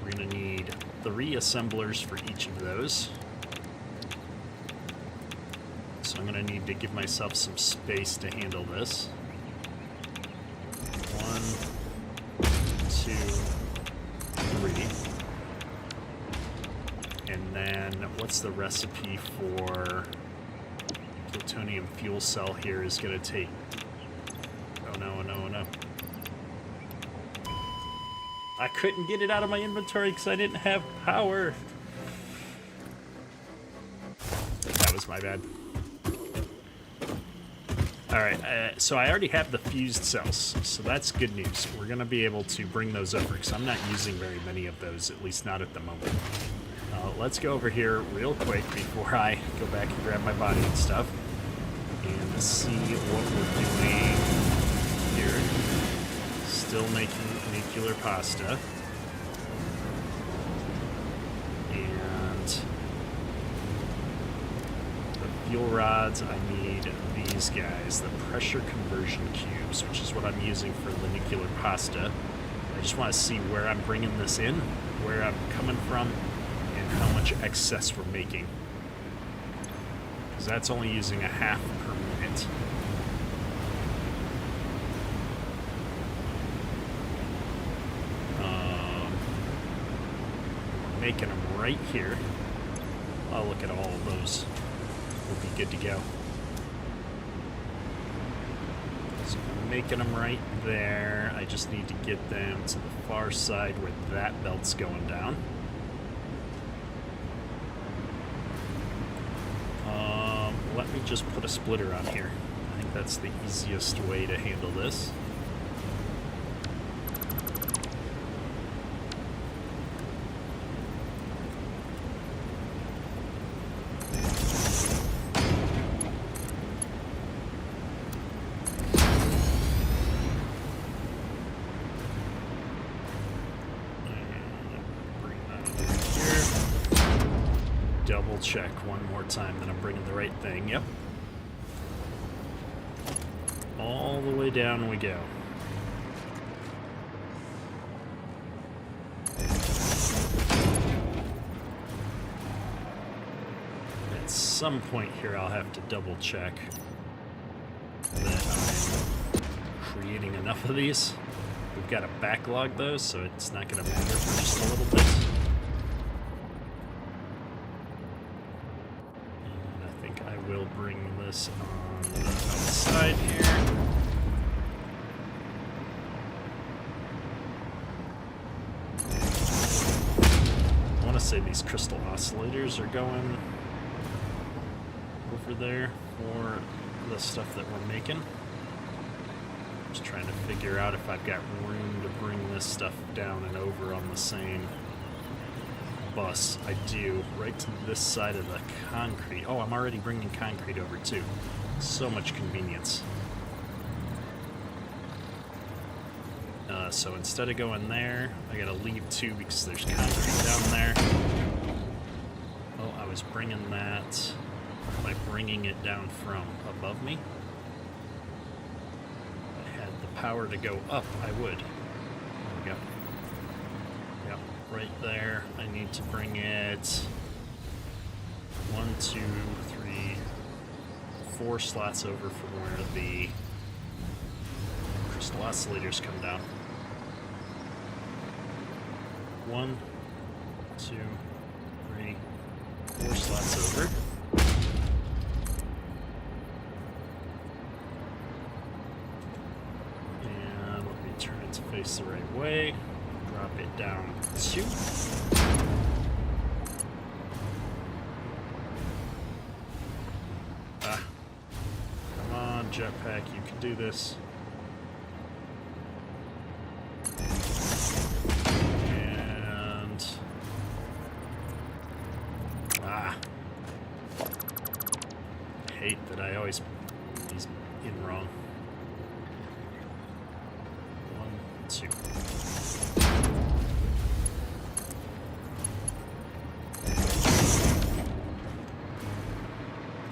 We're going to need 3 assemblers for each of those. So I'm going to need to give myself some space to handle this. 1, 2, 3. And then what's the recipe for plutonium fuel cell here is going to take... Oh no, oh no, oh no. I couldn't get it out of my inventory because I didn't have power. That was my bad. Alright, so I already have the fused cells, so that's good news. We're going to be able to bring those over because I'm not using very many of those, at least not at the moment. Let's go over here real quick before I go back and grab my body and stuff and see what we're doing here. Still making nuclear pasta. And the fuel rods, I need these guys, the pressure conversion cubes, which is what I'm using for the nuclear pasta. I just want to see where I'm bringing this in, where I'm coming from, and how much excess we're making. Because that's only using a half per minute. Making them right here. I'll look at all of those. We'll be good to go. So I'm making them right there. I just need to get them to the far side where that belt's going down. Let me just put a splitter on here. I think that's the easiest way to handle this. check one more time that I'm bringing the right thing. Yep. All the way down we go. At some point here I'll have to double check that I'm creating enough of these. We've got a backlog though, so it's not going to matter for just a little bit. And I think I will bring this on the outside here. I want to say these crystal oscillators are going over there for the stuff that we're making. Just trying to figure out if I've got room to bring this stuff down and over on the same bus. I do, right to this side of the concrete. Oh, I'm already bringing concrete over too. So much convenience. So instead of going there, I gotta leave two because there's concrete down there. Oh, I was bringing that by bringing it down from above me. If I had the power to go up, I would. There we go. Yep, right there. I need to bring it 1, 2, 3, 4 slots over from where the crystal oscillators come down. 1, 2, 3, 4 slots over. And let me turn it to face the right way. Drop it down 2. Ah. Come on, jetpack, you can do this. That I always he's in wrong. 1, 2.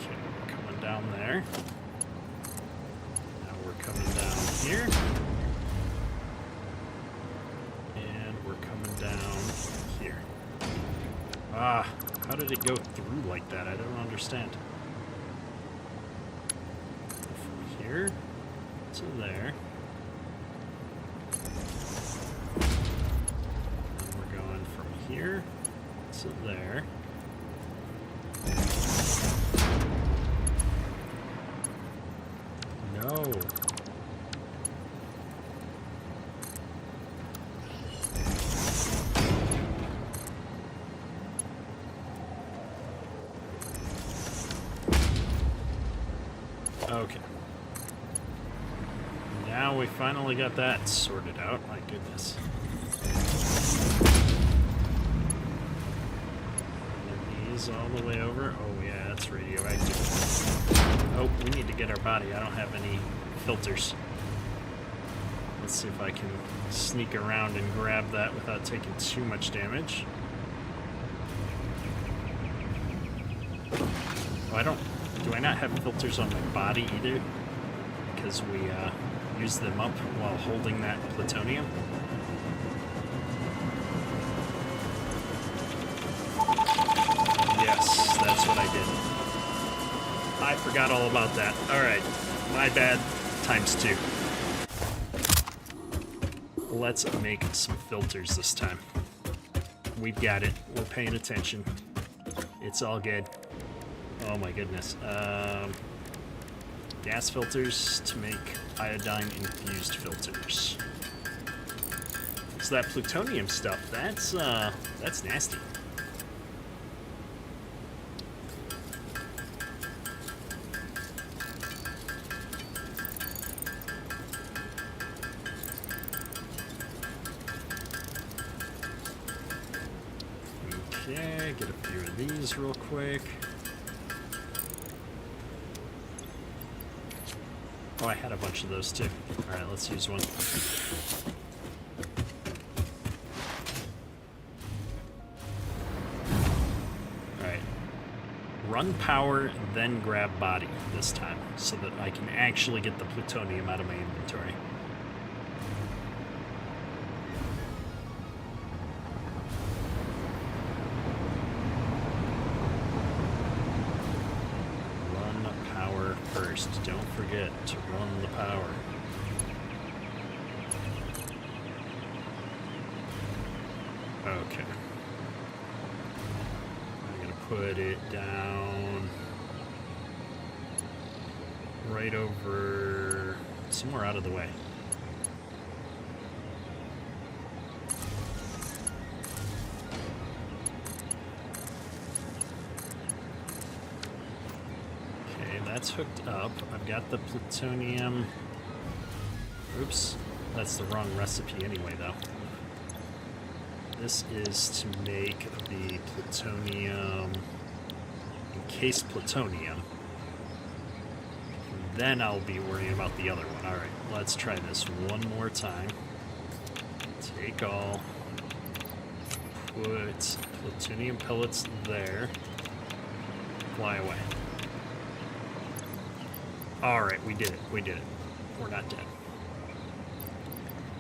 Okay, we're coming down there. Now we're coming down here. And we're coming down here. Ah, how did it go through like that? I don't understand. Here to there. And we're going from here to there. No. Okay. Now we finally got that sorted out. My goodness. And these all the way over. Oh yeah, that's radioactive. Oh, we need to get our body. I don't have any filters. Let's see if I can sneak around and grab that without taking too much damage. Oh, do I not have filters on my body either? Because we use them up while holding that plutonium. Yes, that's what I did. I forgot all about that. Alright, my bad, ×2. Let's make some filters this time. We've got it. We're paying attention. It's all good. Oh my goodness. Gas filters to make iodine-infused filters. So that plutonium stuff, that's nasty. Okay, get a few of these real quick. Oh, I had a bunch of those too. Alright, let's use one. Alright. run power, then grab body this time, so that I can actually get the plutonium out of my inventory. Run power first. Don't forget to run the power. Okay. Put it down right over somewhere out of the way. Okay, that's hooked up. I've got the plutonium. Oops, that's the wrong recipe anyway, though. This is to make the plutonium, encased plutonium. Then I'll be worrying about the other one. Alright, let's try this one more time. Take all. Put plutonium pellets there. Fly away. Alright, we did it. We did it. We're not dead.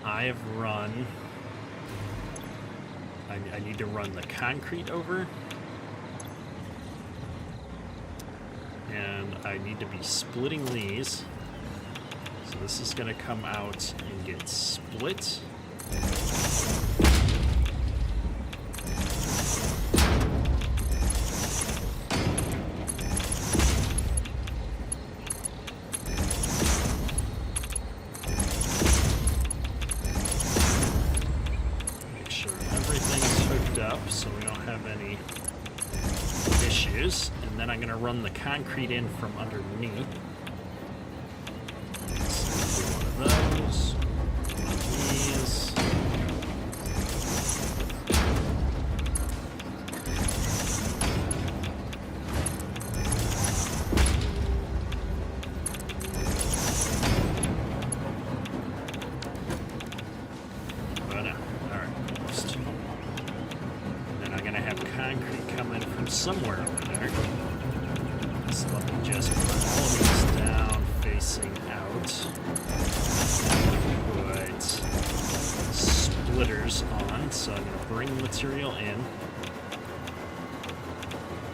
I have run... I need to run the concrete over, and I need to be splitting these, so this is going to come out and get split. So we don't have any issues, and then I'm going to run the concrete in from underneath. One of those, one of these. Oh no, alright, almost. Concrete coming from somewhere over there. So let me just put all of these down, facing out. Put splitters on, so I'm going to bring material in.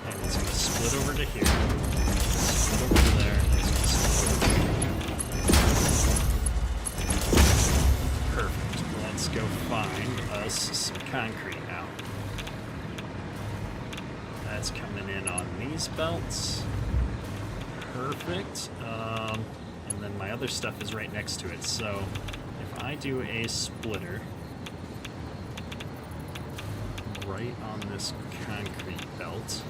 And it's going to split over to here. Split over to there. And it's going to split over here. Perfect. Let's go find us some concrete now. That's coming in on these belts. Perfect. And then my other stuff is right next to it. So if I do a splitter right on this concrete belt,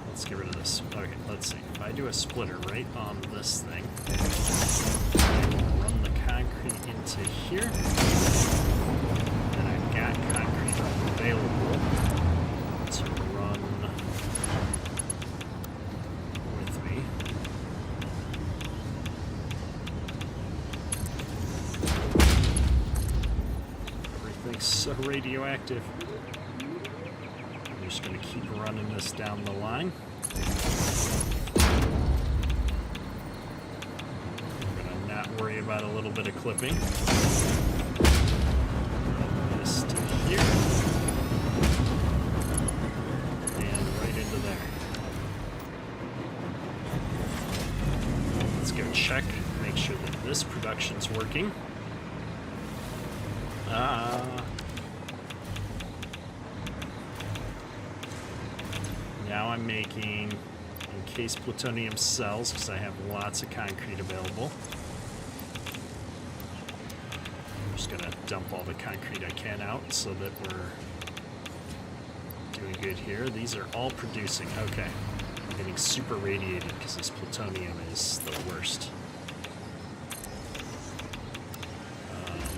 let's get rid of this. Okay, let's see. If I do a splitter right on this thing, I can run the concrete into here. Got concrete available to run with me. Everything's so radioactive. I'm just going to keep running this down the line. I'm going to not worry about a little bit of clipping. To here and right into there. Let's go check, make sure that this production's working. Now I'm making encased plutonium cells because I have lots of concrete available. Just gonna dump all the concrete I can out so that we're doing good here. These are all producing. Okay, I'm getting super radiated because this plutonium is the worst.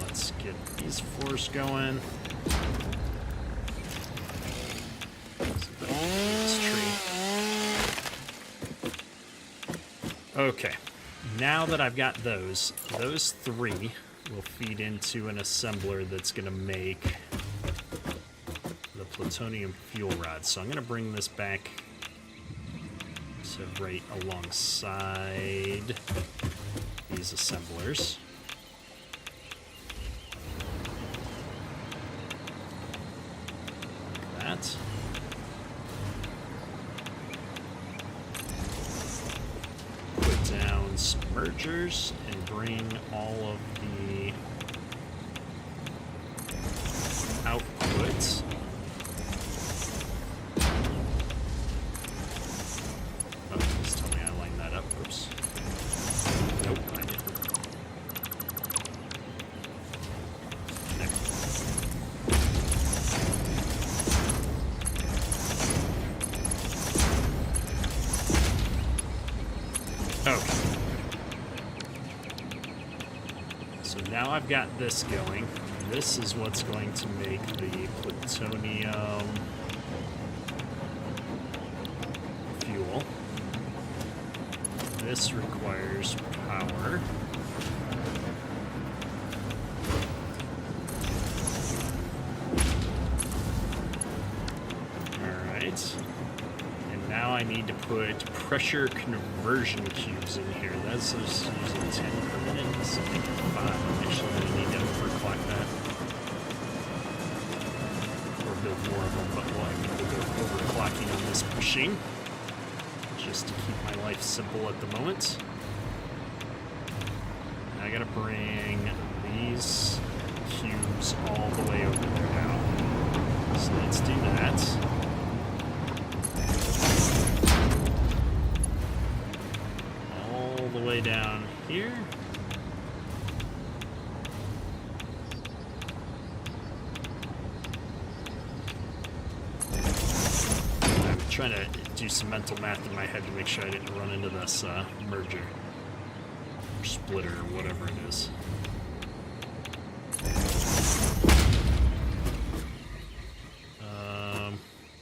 Let's get these fours going. This tree. Okay, now that I've got those three will feed into an assembler that's going to make plutonium fuel rod. So I'm going to bring this back to right alongside these assemblers. Like that. Put down submergers and bring all of the outputs. Oh, just tell me I lined that up. Oops. Nope, I didn't. There. Okay. So now I've got this going. This is what's going to make the plutonium fuel. This requires power. Alright. And now I need to put pressure conversion cubes in here. That's just using 10 per minute. This is 5. Actually, I need to overclock that. Or build more of them, but we'll go overclocking on this machine. Just to keep my life simple at the moment. And I gotta bring these cubes all the way over there now. So let's do that. All the way down here. I'm trying to do some mental math in my head to make sure I didn't run into this merger or splitter or whatever it is.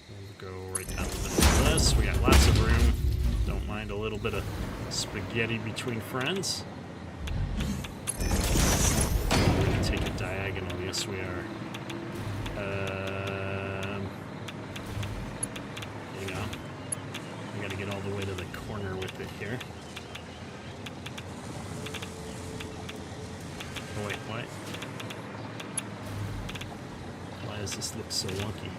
We'll go right down the middle of this. We got lots of room. Don't mind a little bit of spaghetti between friends. We're gonna take it diagonal. Yes, we are. Hang on. I gotta get all the way to the corner with it here. Oh wait, what? Why does this look so wonky?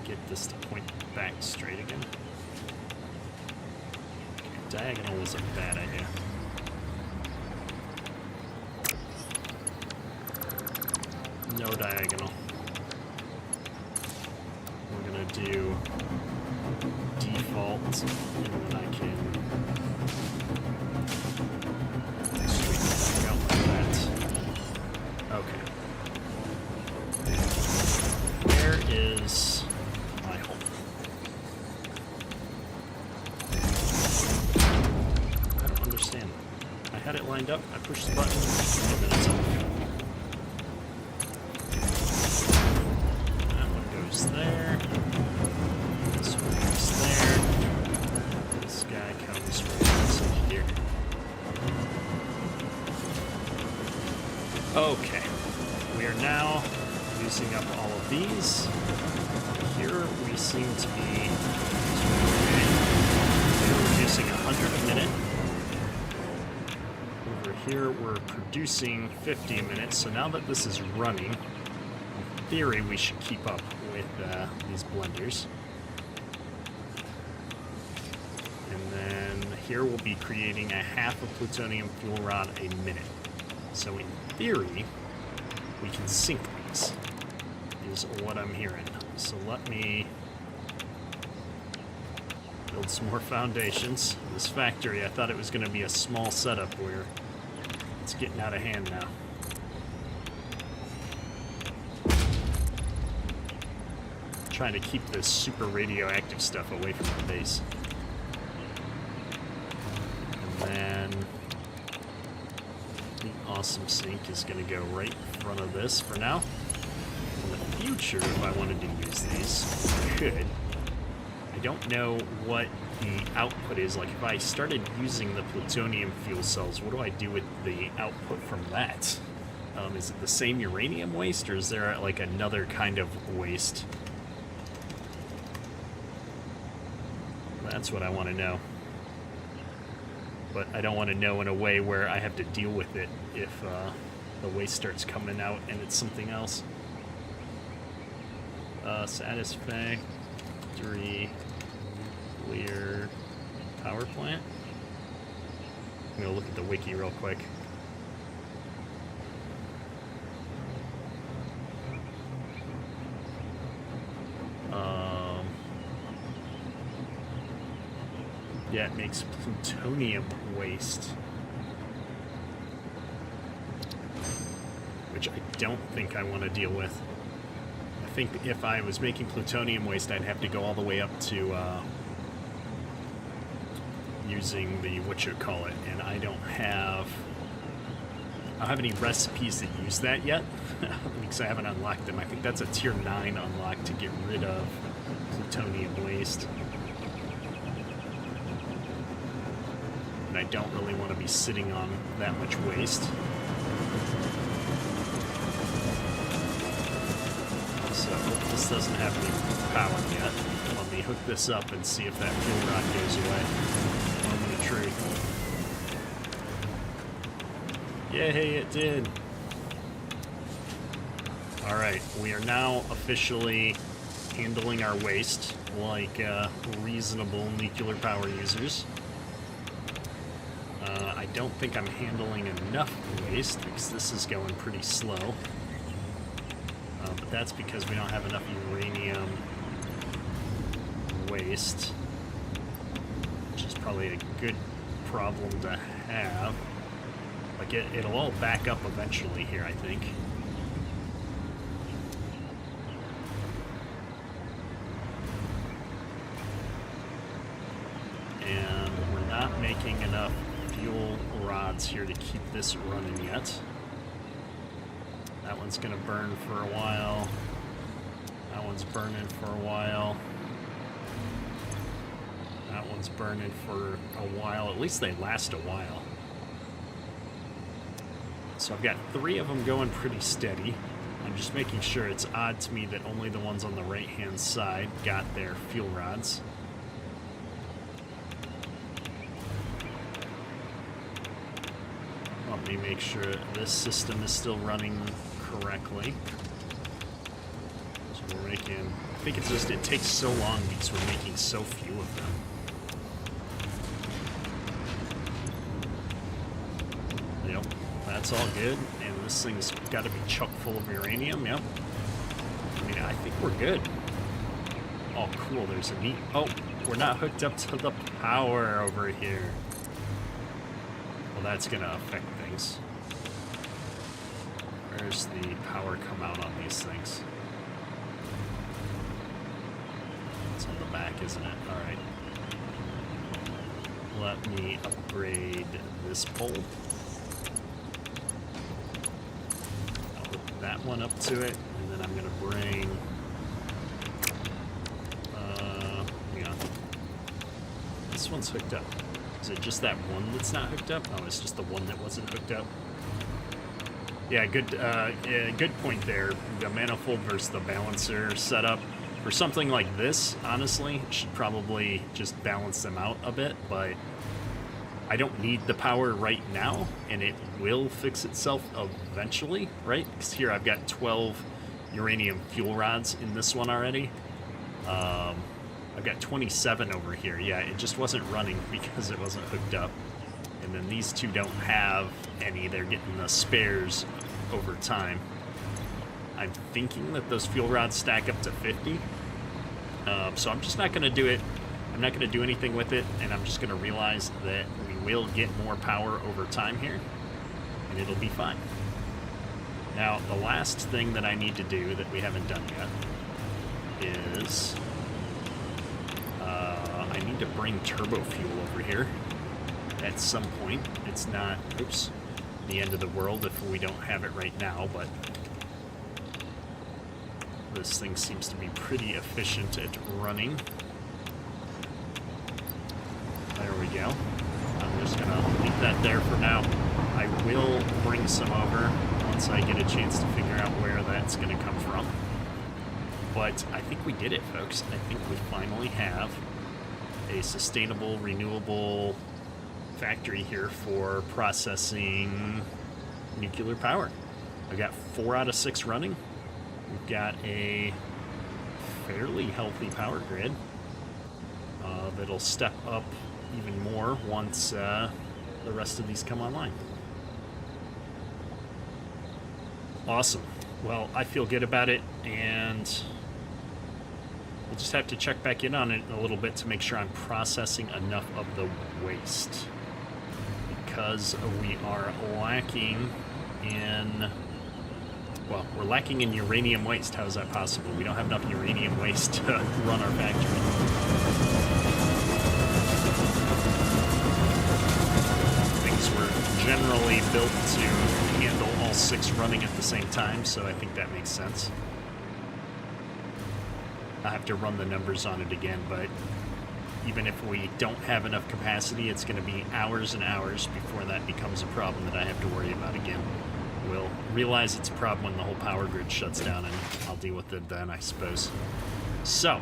Get this to point back straight again. Okay, diagonal is a bad idea. No diagonal. We're gonna do default, and then I can straighten it back out like that. Okay. Where is my hole? I don't understand. I had it lined up, I pushed the button, and then it's off. That one goes there. This one goes there. This guy comes right here. Okay. We are now using up all of these. Here we seem to be producing 100 a minute. Over here we're producing 50 a minute. So now that this is running, in theory we should keep up with these blenders. And then here we'll be creating a half a plutonium fuel rod a minute. So in theory, we can sync these, is what I'm hearing. So let me build some more foundations. This factory, I thought it was going to be a small setup where it's getting out of hand now. Trying to keep this super radioactive stuff away from the base. And then the awesome sink is going to go right in front of this for now. In the sure if I wanted to use these, I could. I don't know what the output is. Like, if I started using the plutonium fuel cells, what do I do with the output from that? Is it the same uranium waste, or is there, like, another kind of waste? That's what I want to know. But I don't want to know in a way where I have to deal with it if the waste starts coming out and it's something else. Satisfactory nuclear power plant. I'm going to look at the wiki real quick. Yeah, it makes plutonium waste. Which I don't think I want to deal with. I think if I was making plutonium waste, I'd have to go all the way up to using the whatchamacallit, and I don't have any recipes that use that yet because I haven't unlocked them. I think that's a tier 9 unlock to get rid of plutonium waste. And I don't really want to be sitting on that much waste. So this doesn't have any power yet. Let me hook this up and see if that fuel rod goes away. Moment of truth. Yay, it did. Alright, we are now officially handling our waste like reasonable nuclear power users. I don't think I'm handling enough waste because this is going pretty slow. But that's because we don't have enough uranium waste, which is probably a good problem to have. Like, it'll all back up eventually here, I think. And we're not making enough fuel rods here to keep this running yet. That one's gonna burn for a while. That one's burning for a while. That one's burning for a while. At least they last a while. So I've got 3 of them going pretty steady. I'm just making sure. It's odd to me that only the ones on the right-hand side got their fuel rods. Let me make sure this system is still running correctly. So we're making... I think it's just, it takes so long because we're making so few of them. Yep, that's all good. And this thing's got to be chock full of uranium, yep. I mean, I think we're good. Oh, cool, there's a neat... Oh, we're not hooked up to the power over here. Well, that's going to affect things. Where's the power come out on these things? It's on the back, isn't it? Alright. Let me upgrade this pole. I'll hook that one up to it, and then I'm going to bring... hang on. This one's hooked up. Is it just that one that's not hooked up? Oh, it's just the one that wasn't hooked up. Yeah, good point there. The manifold versus the balancer setup. For something like this, honestly, it should probably just balance them out a bit, but I don't need the power right now, and it will fix itself eventually, right? Because here I've got 12 uranium fuel rods in this one already. I've got 27 over here. Yeah, it just wasn't running because it wasn't hooked up. And then these two don't have any. They're getting the spares over time. I'm thinking that those fuel rods stack up to 50. So I'm just not going to do it. I'm not going to do anything with it, and I'm just going to realize that we will get more power over time here, and it'll be fine. Now, the last thing that I need to do that we haven't done yet is... I need to bring turbo fuel over here at some point. It's not, oops, the end of the world if we don't have it right now, but This thing seems to be pretty efficient at running. There we go. I'm just gonna leave that there for now. I will bring some over once I get a chance to figure out where that's gonna come from. But I think we did it, folks. I think we finally have a sustainable, renewable factory here for processing nuclear power. I've got 4 out of 6 running. We've got a fairly healthy power grid that'll step up even more once the rest of these come online. Awesome. Well, I feel good about it, and we'll just have to check back in on it a little bit to make sure I'm processing enough of the waste, because we are lacking in, well, we're lacking in uranium waste. How is that possible? We don't have enough uranium waste to run our factory. Things were generally built to handle all 6 running at the same time, so I think that makes sense. I have to run the numbers on it again, but even if we don't have enough capacity, it's going to be hours and hours before that becomes a problem that I have to worry about again. We'll realize it's a problem when the whole power grid shuts down, and I'll deal with it then, I suppose. So,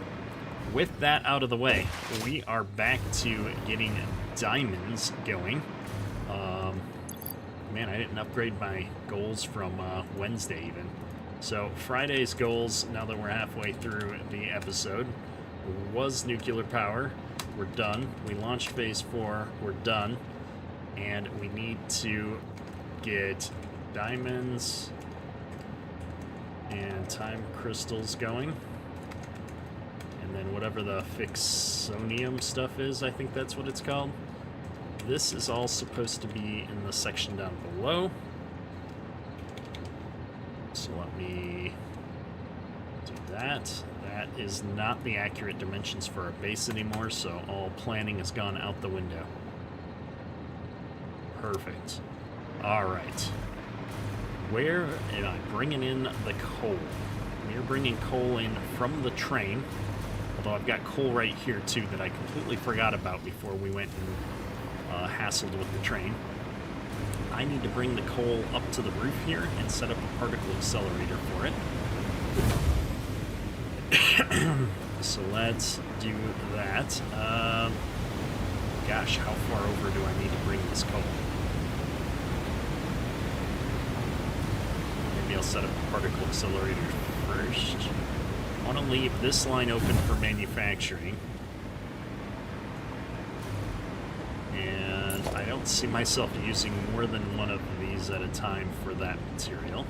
with that out of the way, we are back to getting diamonds going. Man, I didn't upgrade my goals from Wednesday even. So Friday's goals, now that we're halfway through the episode, was nuclear power. We're done. We launched phase 4. We're done. And we need to get diamonds and time crystals going. And then whatever the fixonium stuff is, I think that's what it's called. This is all supposed to be in the section down below. So let me do that. That is not the accurate dimensions for our base anymore, so all planning has gone out the window. Perfect. All right. Where am I bringing in the coal? We're bringing coal in from the train, although I've got coal right here too that I completely forgot about before we went and hassled with the train. I need to bring the coal up to the roof here and set up a particle accelerator for it. So let's do that. Gosh, how far over do I need to bring this coal? Maybe I'll set up a particle accelerator first. I want to leave this line open for manufacturing. And I don't see myself using more than one of these at a time for that material.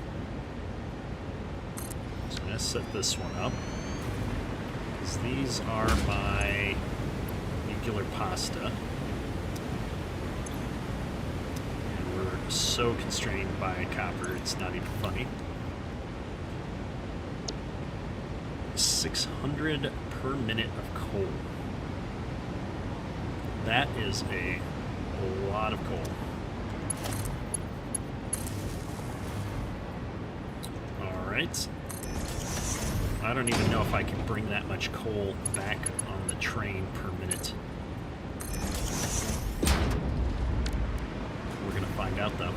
So I'm going to set this one up, because these are my nuclear pasta. And we're so constrained by copper, it's not even funny. 600 per minute of coal. That is a lot of coal. Alright. I don't even know if I can bring that much coal back on the train per minute. We're gonna find out though.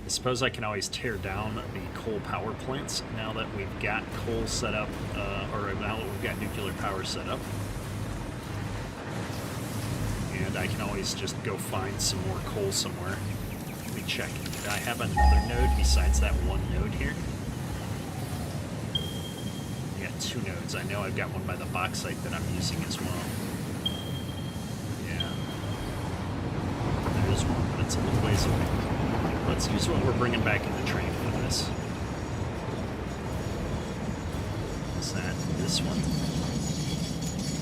I suppose I can always tear down the coal power plants now that we've got coal set up, or now that we've got nuclear power set up. And I can always just go find some more coal somewhere. Let me check. Do I have another node besides that one node here? I got 2 nodes. I know I've got one by the bauxite that I'm using as well. Yeah. There's one, but it's a little ways away. Let's use what we're bringing back in the train for this. Is that this one?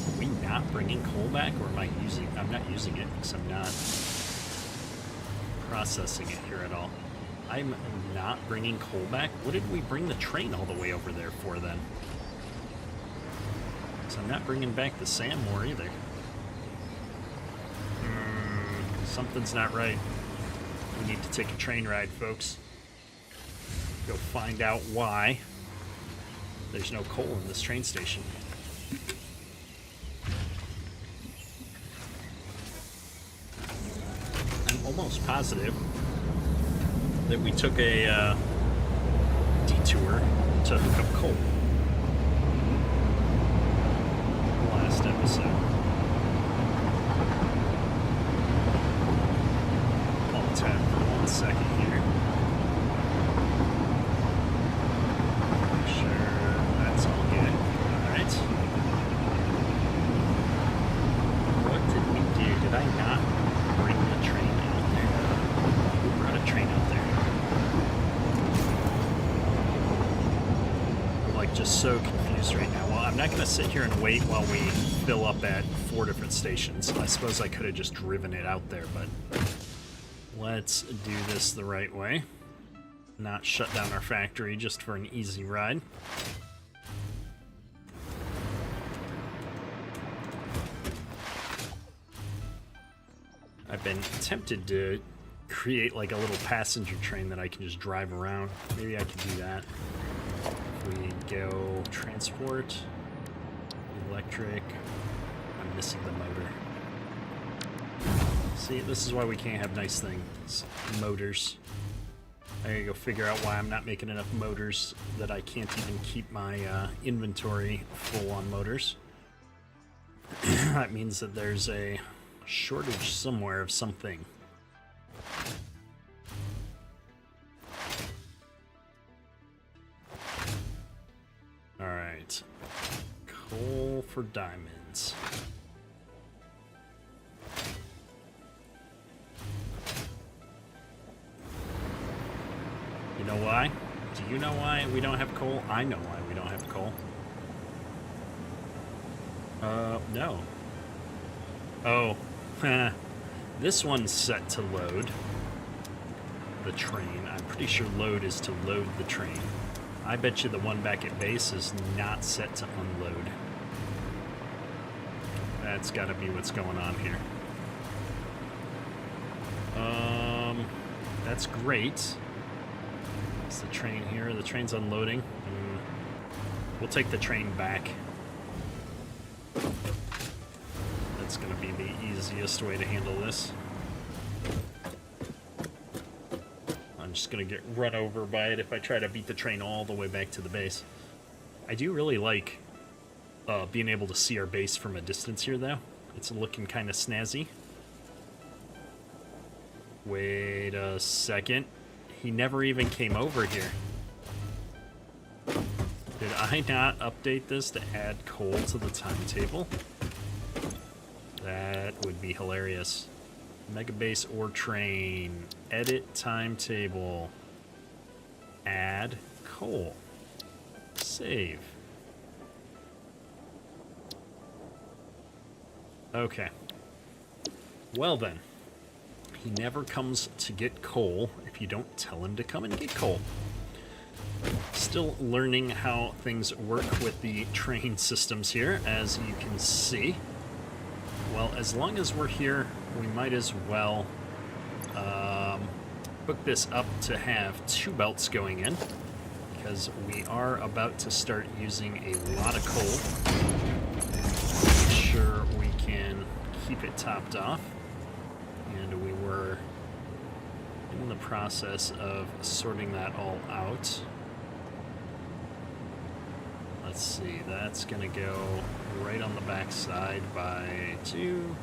Are we not bringing coal back, or am I using? I'm not using it because I'm not processing it here at all. I'm not bringing coal back. What did we bring the train all the way over there for then? So I'm not bringing back the sand more either. Something's not right. We need to take a train ride, folks. Go find out why there's no coal in this train station. I'm almost positive that we took a detour to hook up coal last episode. I'll tap for 1 second here. Make sure that's all good. Alright. What did we do? Did I not bring the train out there? Who brought a train out there? I'm like just so confused right now. Well, I'm not going to sit here and wait while we fill up at 4 different stations. I suppose I could have just driven it out there, but let's do this the right way. Not shut down our factory just for an easy ride. I've been tempted to create like a little passenger train that I can just drive around. Maybe I could do that. If we go transport, electric, I'm missing the motor. See, this is why we can't have nice things. Motors. I gotta go figure out why I'm not making enough motors that I can't even keep my inventory full on motors. That means that there's a shortage somewhere of something. Alright. Coal for diamonds. You know why? Do you know why we don't have coal? I know why we don't have coal. No. Oh, this one's set to load the train. I'm pretty sure load is to load the train. I bet you the one back at base is not set to unload. That's gotta be what's going on here. That's great. Is the train here? The train's unloading. We'll take the train back. That's gonna be the easiest way to handle this. I'm just gonna get run over by it if I try to beat the train all the way back to the base. I do really like being able to see our base from a distance here, though. It's looking kind of snazzy. Wait a second. He never even came over here. Did I not update this to add coal to the timetable? That would be hilarious. Mega base or train. Edit timetable. Add coal. Save. Okay. Well then. He never comes to get coal if you don't tell him to come and get coal. Still learning how things work with the train systems here, as you can see. Well, as long as we're here, we might as well hook this up to have 2 belts going in, because we are about to start using a lot of coal. Make sure we can keep it topped off. And we were in the process of sorting that all out. Let's see, that's gonna go right on the back side by 2.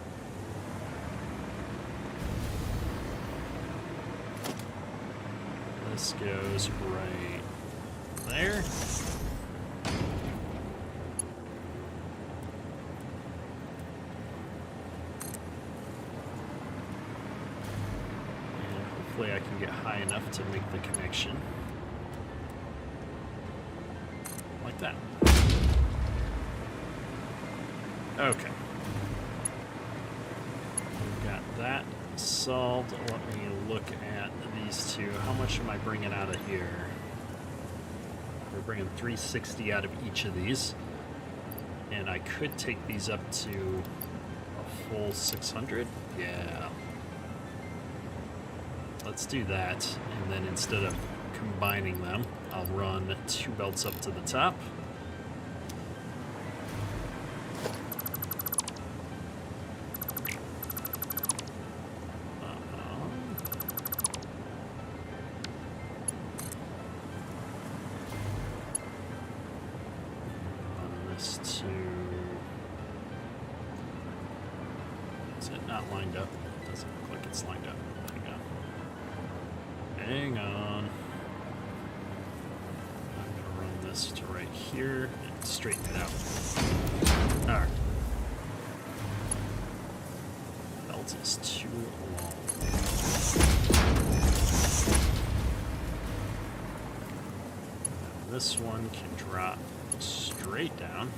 This goes right there. Hopefully I can get high enough to make the connection. Like that. Okay. We've got that solved. Let me look at these two. How much am I bringing out of here? We're bringing 360 out of each of these. And I could take these up to a full 600. Yeah. Let's do that, and then instead of combining them. I'll run 2 belts up to the top. Run this to... Is it not lined up? It doesn't look like it's lined up. Hang on. I'm gonna run this to right here and straighten it out. Alright. Belt is too long. Now this one can drop straight down.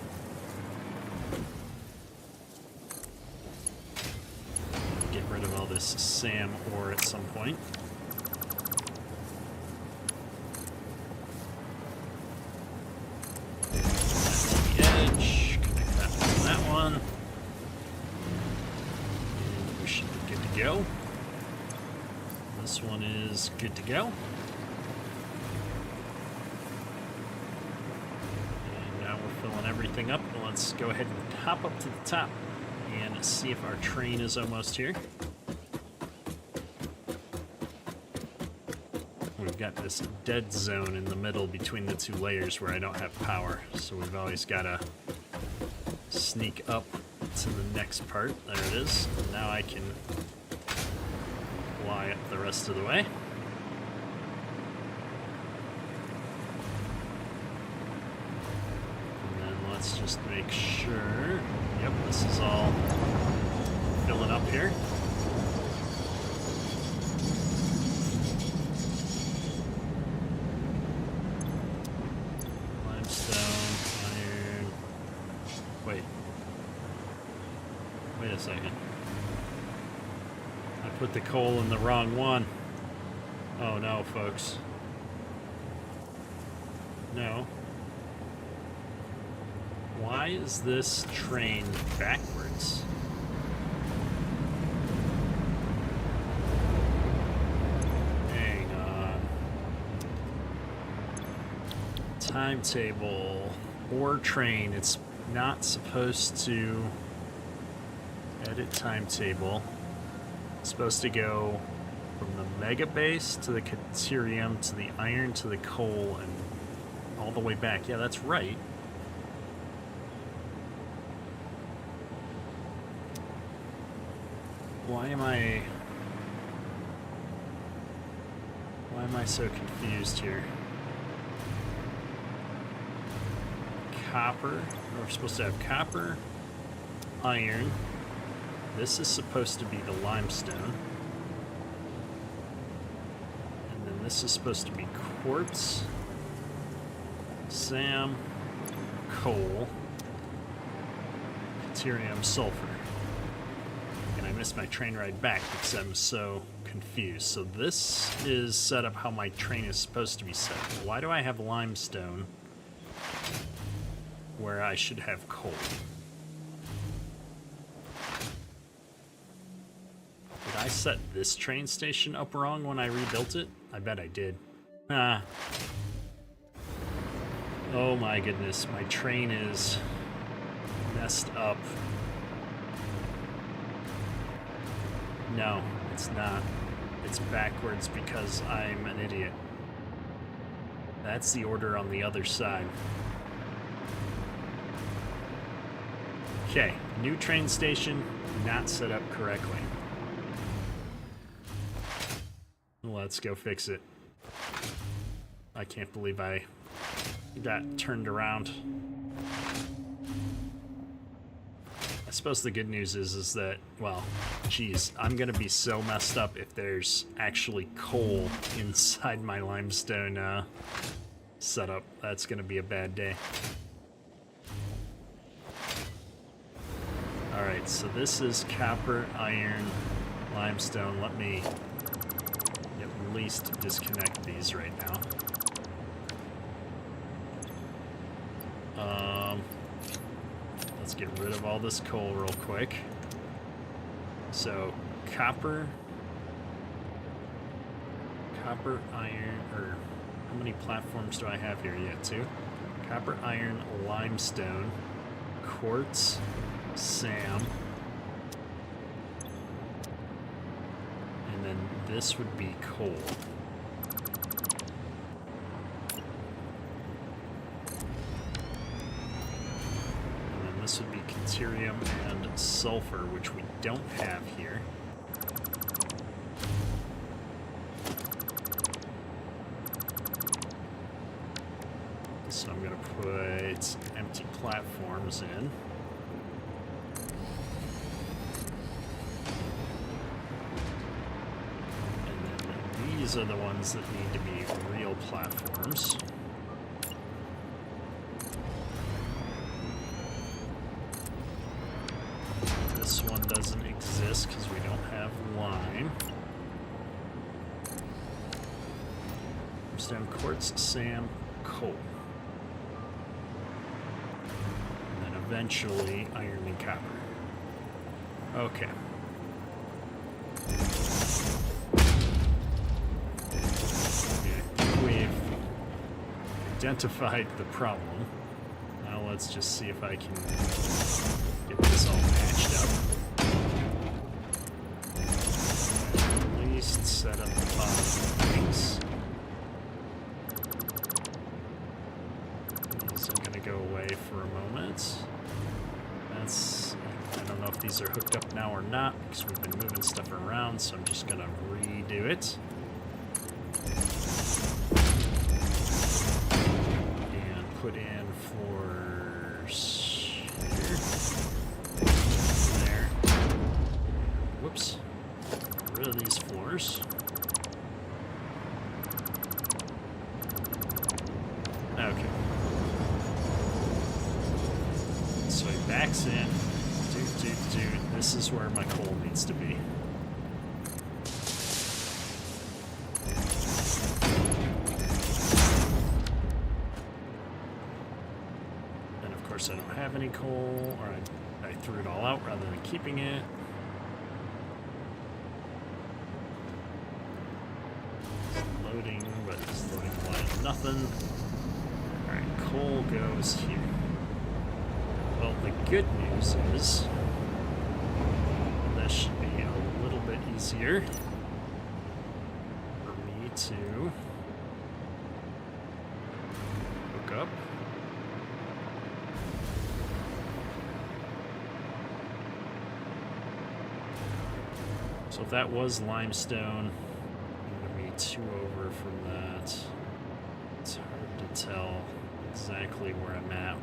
Get rid of all this SAM ore at some point. Go. This one is good to go. And now we're filling everything up. Let's go ahead and hop up to the top and see if our train is almost here. We've got this dead zone in the middle between the 2 layers where I don't have power, so we've always got to sneak up to the next part. There it is. Now I can fly up the rest of the way. And then let's just make sure, yep, this is all filling up here. Limestone, iron, wait a second. Put the coal in the wrong one. Oh no, folks. No. Why is this train backwards? Hang on. Timetable. Or train. It's not supposed to... Edit timetable. It's supposed to go from the mega base to the caterium to the iron to the coal and all the way back. Yeah, that's right. Why am I so confused here? Copper. We're supposed to have copper, iron. This is supposed to be the limestone. And then this is supposed to be quartz, SAM, coal, deuterium, sulfur. And I missed my train ride back because I'm so confused. So this is set up how my train is supposed to be set. Why do I have limestone where I should have coal? Did I set this train station up wrong when I rebuilt it? I bet I did. Ah. Oh my goodness, my train is messed up. No, it's not. It's backwards because I'm an idiot. That's the order on the other side. Okay, new train station, not set up correctly. Let's go fix it. I can't believe I got turned around. I suppose the good news is that, well, geez, I'm gonna be so messed up if there's actually coal inside my limestone setup. That's gonna be a bad day. Alright, so this is copper, iron, limestone. Let me at least disconnect these right now. Let's get rid of all this coal real quick. So, copper, iron, or How many platforms do I have here? Yeah, 2. Copper, iron, limestone, quartz, Sam. And then this would be coal. And then this would be deuterium and sulfur, which we don't have here. So I'm going to put empty platforms in. And then these are the ones that need to be real platforms. This one doesn't exist because we don't have lime. Limestone, quartz, Sam, coal. Eventually, iron and copper. Okay. We've identified the problem. Now let's just see if I can get this all matched up. At least set up the bottom things. These are going to go away for a moment. I don't know if these are hooked up now or not because we've been moving stuff around, so I'm just gonna redo it. And put in floors here. There. Whoops. Get rid of these floors. Okay. So he backs in. This is where my coal needs to be. And of course I don't have any coal, or I threw it all out rather than keeping it. Loading, but it's loading like nothing. Alright, coal goes here. Well, the good news is this should be a little bit easier for me to hook up. So if that was limestone, I'm going to be 2 over from that. It's hard to tell exactly where I'm at.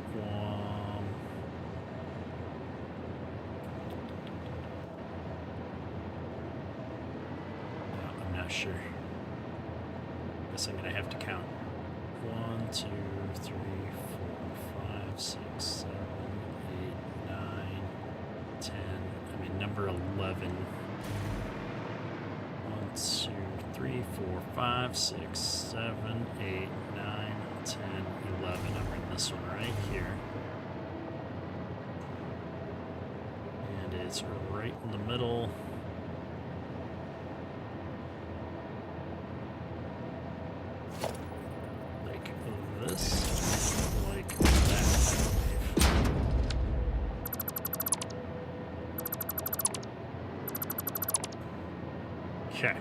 Sure. Guess I'm gonna have to count. 1, 2, 3, 4, 5, 6, 7, 8, 9, 10. I mean, number 11. 1, 2, 3, 4, 5, 6, 7, 8, 9, 10, 11. I'm in this one right here. And it's right in the middle. Like that, I believe. Okay.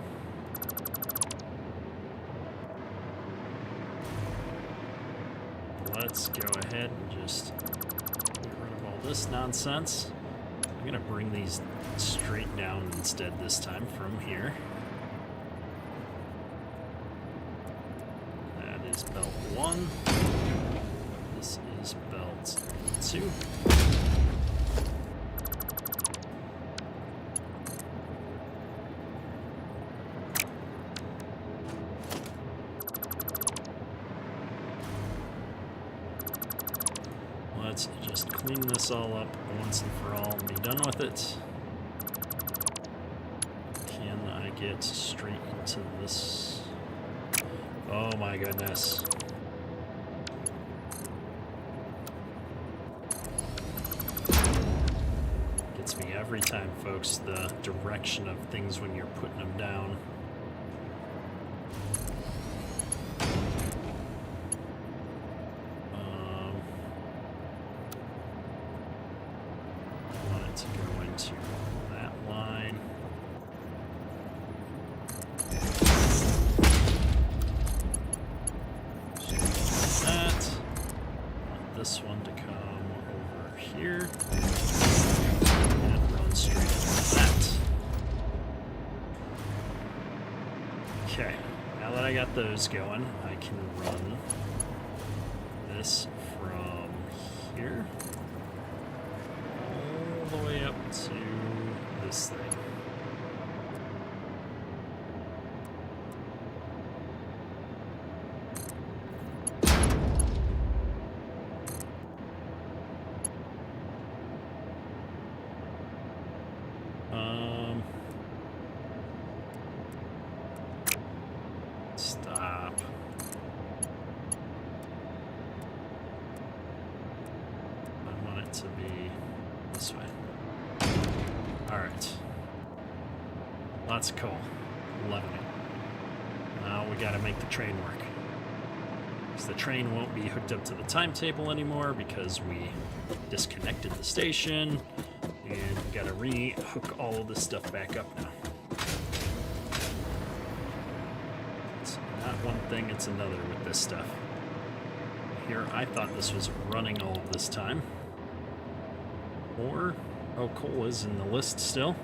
Let's go ahead and just get rid of all this nonsense. I'm gonna bring these straight down instead this time from here. That is belt 1. This is belt 2. Let's just clean this all up once and for all and be done with it. Can I get straight into this? Oh my goodness. Gets me every time, folks, the direction of things when you're putting them down. to go into that line. That. Want this one to come over here and run straight into that. Okay, now that I got those going, I can run this from here all the way up to this thing. Stop. I want it to be this way. Alright. Lots of coal. Loving it. Now we gotta make the train work. Because the train won't be hooked up to the timetable anymore because we disconnected the station. And we gotta re-hook all of this stuff back up now. It's not one thing, it's another with this stuff. Here, I thought this was running all of this time. Or, oh, coal is in the list still.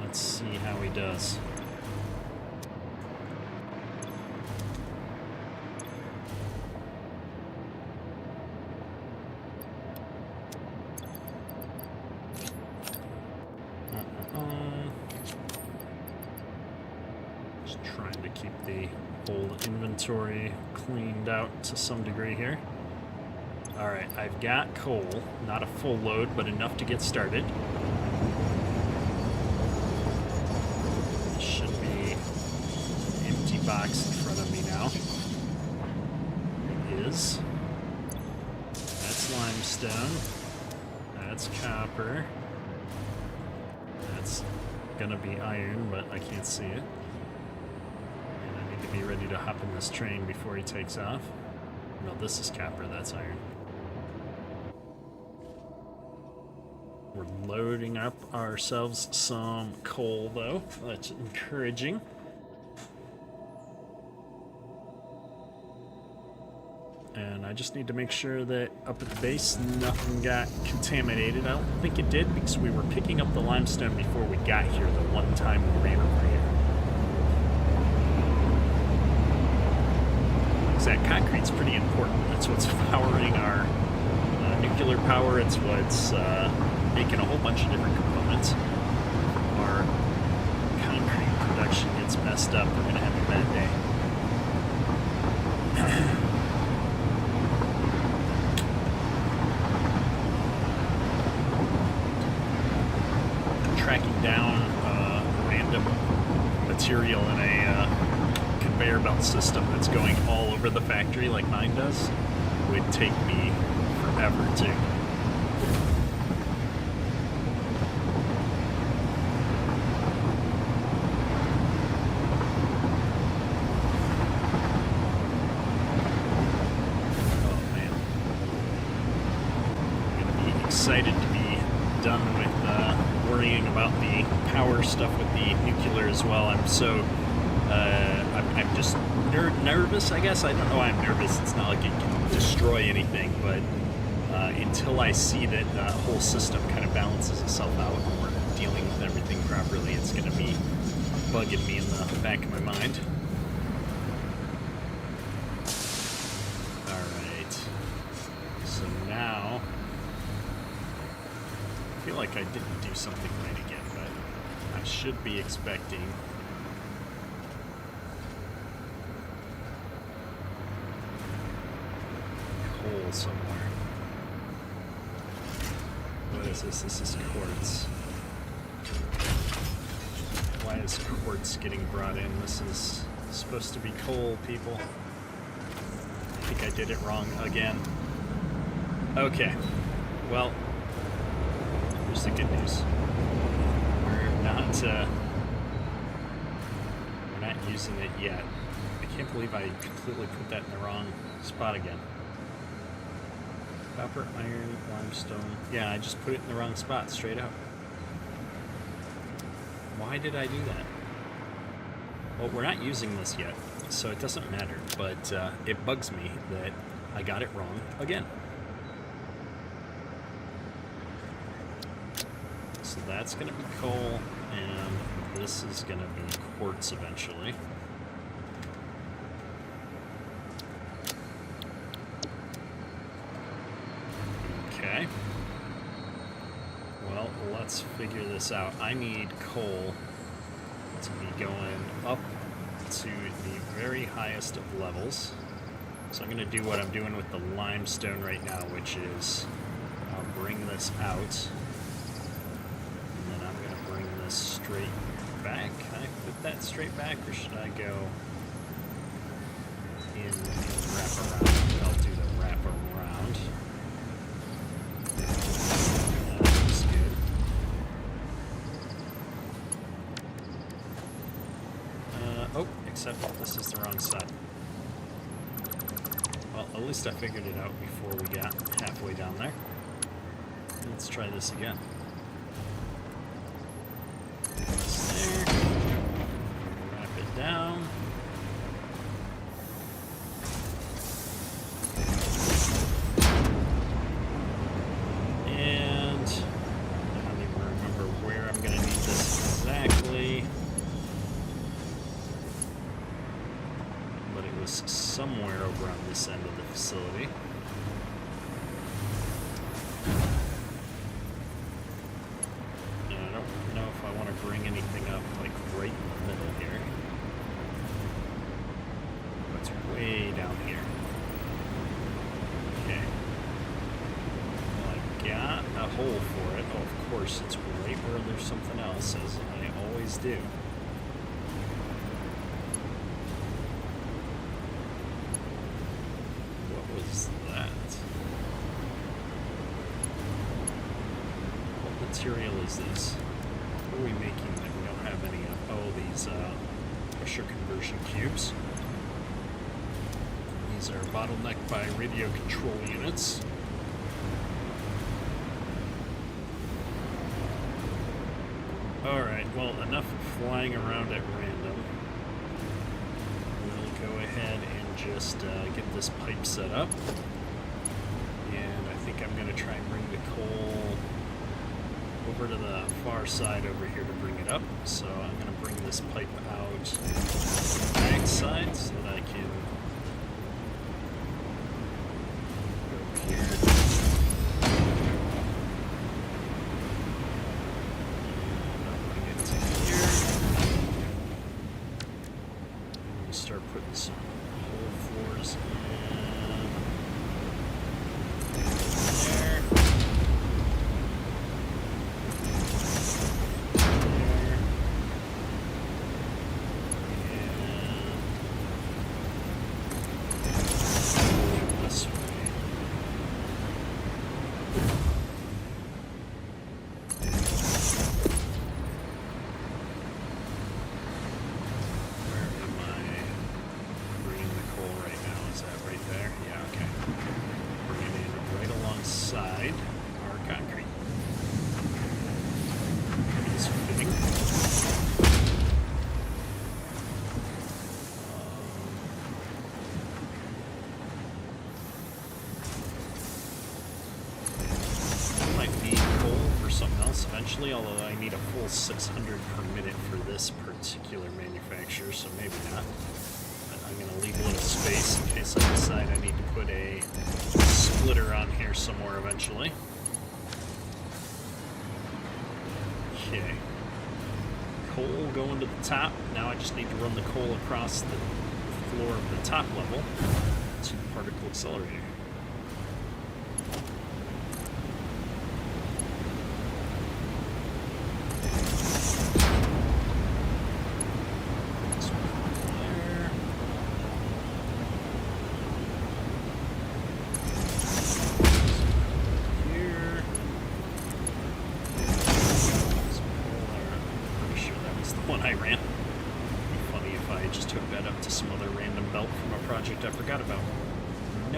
Let's see how he does. Just trying to keep the whole inventory cleaned out to some degree here. Alright, I've got coal. Not a full load, but enough to get started. This should be an empty box in front of me now. It is. That's limestone. That's copper. That's gonna be iron, but I can't see it. And I need to be ready to hop in this train before he takes off. No, this is copper, that's iron. We're loading up ourselves some coal, though. That's encouraging. And I just need to make sure that up at the base nothing got contaminated. I don't think it did because we were picking up the limestone before we got here the one time we ran over here. Because that concrete's pretty important. That's what's powering our nuclear power. It's what's making a whole bunch of different components. Our concrete production gets messed up, we're going to have a bad day. Tracking down random material in a conveyor belt system that's going all over the factory like mine does would take me forever too. Excited to be done with worrying about the power stuff with the nuclear as well. I'm so I'm just nervous, I guess. I don't know why I'm nervous. It's not like it can destroy anything, but until I see that the whole system kind of balances itself out and we're dealing with everything properly, it's going to be bugging me in the back of my mind. Alright. So now I feel like I didn't do something right again, but I should be expecting coal somewhere. What is this? This is quartz. Why is quartz getting brought in? This is supposed to be coal, people. I think I did it wrong again. Okay. Well, here's the good news. We're not using it yet. I can't believe I completely put that in the wrong spot again. Copper, iron, limestone. Yeah, I just put it in the wrong spot, straight up. Why did I do that? Well, we're not using this yet, so it doesn't matter, but it bugs me that I got it wrong again. So that's going to be coal, and this is going to be quartz eventually. Okay. Well, let's figure this out. I need coal to be going up to the very highest of levels. So I'm going to do what I'm doing with the limestone right now, which is I'll bring this out. And then I'm going to bring this straight back. Can I put that straight back, or should I go in and wrap around? I'll do the wrap around. That looks good. Oh, except this is the wrong side. Well, at least I figured it out before we got halfway down there. Let's try this again. There. Wrap it down. And I don't even remember where I'm going to need this exactly. But it was somewhere over on this end of the facility. And I don't know if I want to bring anything up like right in the middle here. But it's way down here. Okay. Well, I got a hole for it. Oh, of course, it's right where there's something else, as I always do. That. What material is this? What are we making that we don't have any of? Oh, these pressure conversion cubes. These are bottlenecked by radio control units. Alright, well, enough flying around at random. We'll go ahead and just get this pipe set up. And I think I'm going to try and bring the coal over to the far side over here to bring it up. So I'm going to bring this pipe out the back side so that I can go here. And bring it to here. And we'll start putting some whole floors in. Eventually, although I need a full 600 per minute for this particular manufacturer, so maybe not. But I'm going to leave a little space in case I decide I need to put a splitter on here somewhere eventually. Okay. Coal going to the top. Now I just need to run the coal across the floor of the top level to the particle accelerator.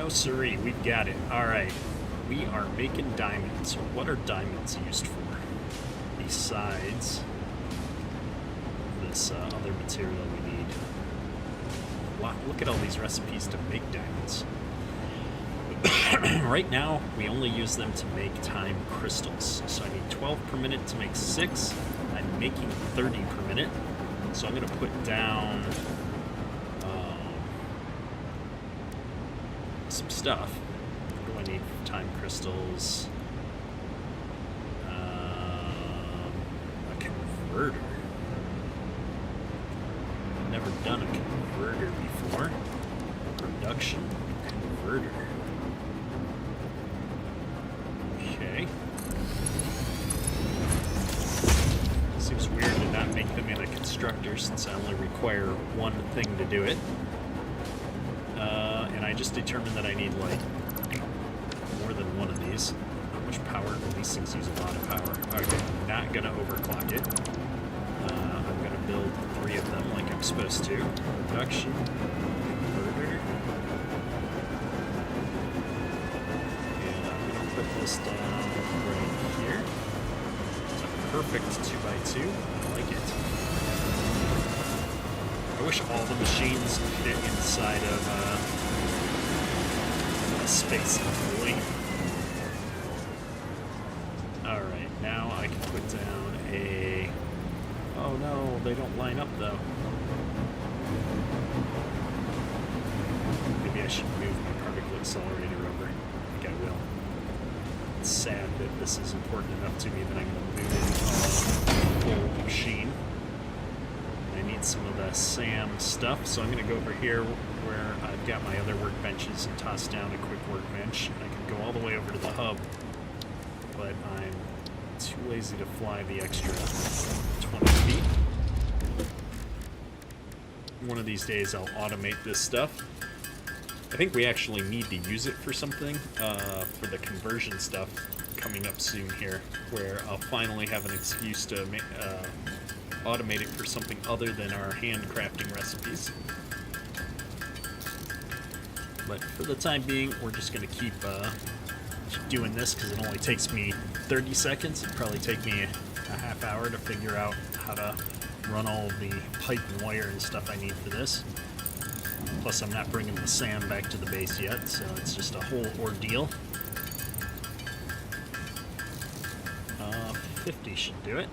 Siree, we've got it. Alright. we are making diamonds. What are diamonds used for? Besides this other material we need. Wow, look at all these recipes to make diamonds. Right now, we only use them to make time crystals. So I need 12 per minute to make 6. I'm making 30 per minute. So I'm going to put down some stuff. What do I need for time crystals? A converter. I've never done a converter before. Production converter. Okay. Seems weird to not make them in a constructor since I only require one thing to do it. And I just determined that I need like more than one of these. How much power? These things use a lot of power. Okay, not gonna overclock it. I'm gonna build 3 of them like I'm supposed to. Production converter. And I'm gonna put this down right here. It's a perfect 2x2. I like it. I wish all the machines fit inside of a space fully. Alright, now I can put down a... Oh no, they don't line up though. Maybe I should move my particle accelerator over. I think I will. It's sad that this is important enough to me that I'm going to move a full machine. I need some of the SAM stuff, so I'm going to go over here where I've got my other workbenches and toss down a quick workbench. I can go all the way over to the hub, but I'm too lazy to fly the extra 20 feet. One of these days I'll automate this stuff. I think we actually need to use it for something, for the conversion stuff coming up soon here, where I'll finally have an excuse to automate it for something other than our handcrafting recipes. But for the time being, we're just going to keep doing this because it only takes me 30 seconds. It'd probably take me a half hour to figure out how to run all of the pipe and wire and stuff I need for this. Plus, I'm not bringing the SAM back to the base yet, so it's just a whole ordeal. 50 should do it.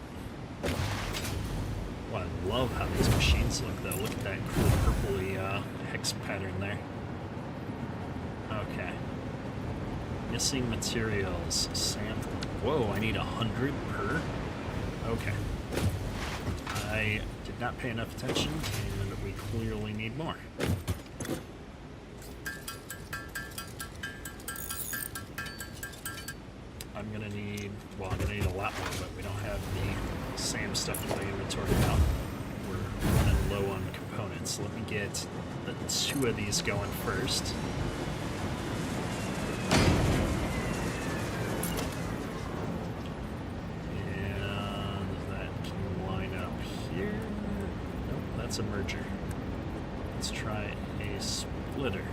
Well, I love how these machines look, though. Look at that cool purpley hex pattern there. Okay. Missing materials. Sample. Whoa, I need 100 per? Okay. I did not pay enough attention, and we clearly need more. I'm gonna need a lot more, but we don't have the SAM stuff in the inventory now. We're running low on components. Let me get the 2 of these going first. And that can line up here. Nope, that's a merger. Let's try a splitter.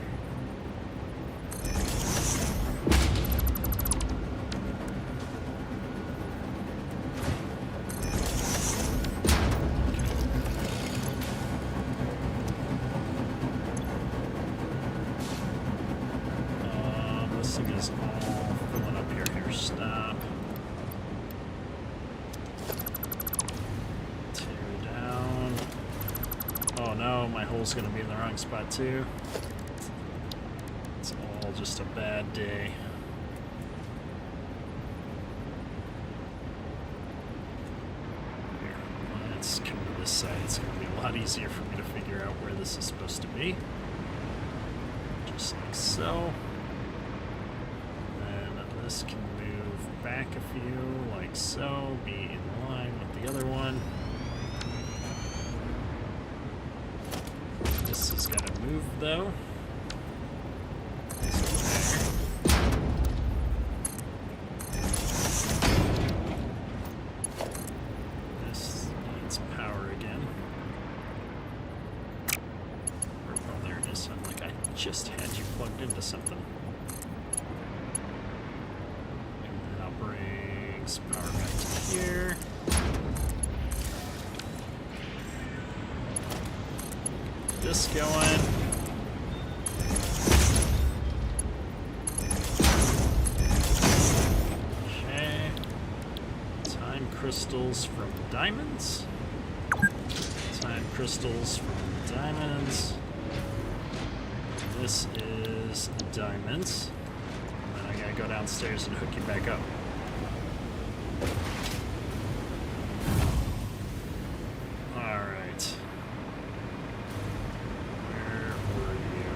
This thing is all filling up here. Here, stop. Tear down. Oh no, my hole's gonna be in the wrong spot too. It's all just a bad day. Here, let's come to this side. It's gonna be a lot easier for me to figure out where this is supposed to be. Just like so. This can move back a few, like so, be in line with the other one. This has got to move, though. This needs power again. Oh, there it is. I'm like, I just had you plugged into something. Power back to here. This going. Okay. Time crystals from diamonds. Time crystals from diamonds. This is diamonds. And then I gotta go downstairs and hook you back up. Alright. Where were you?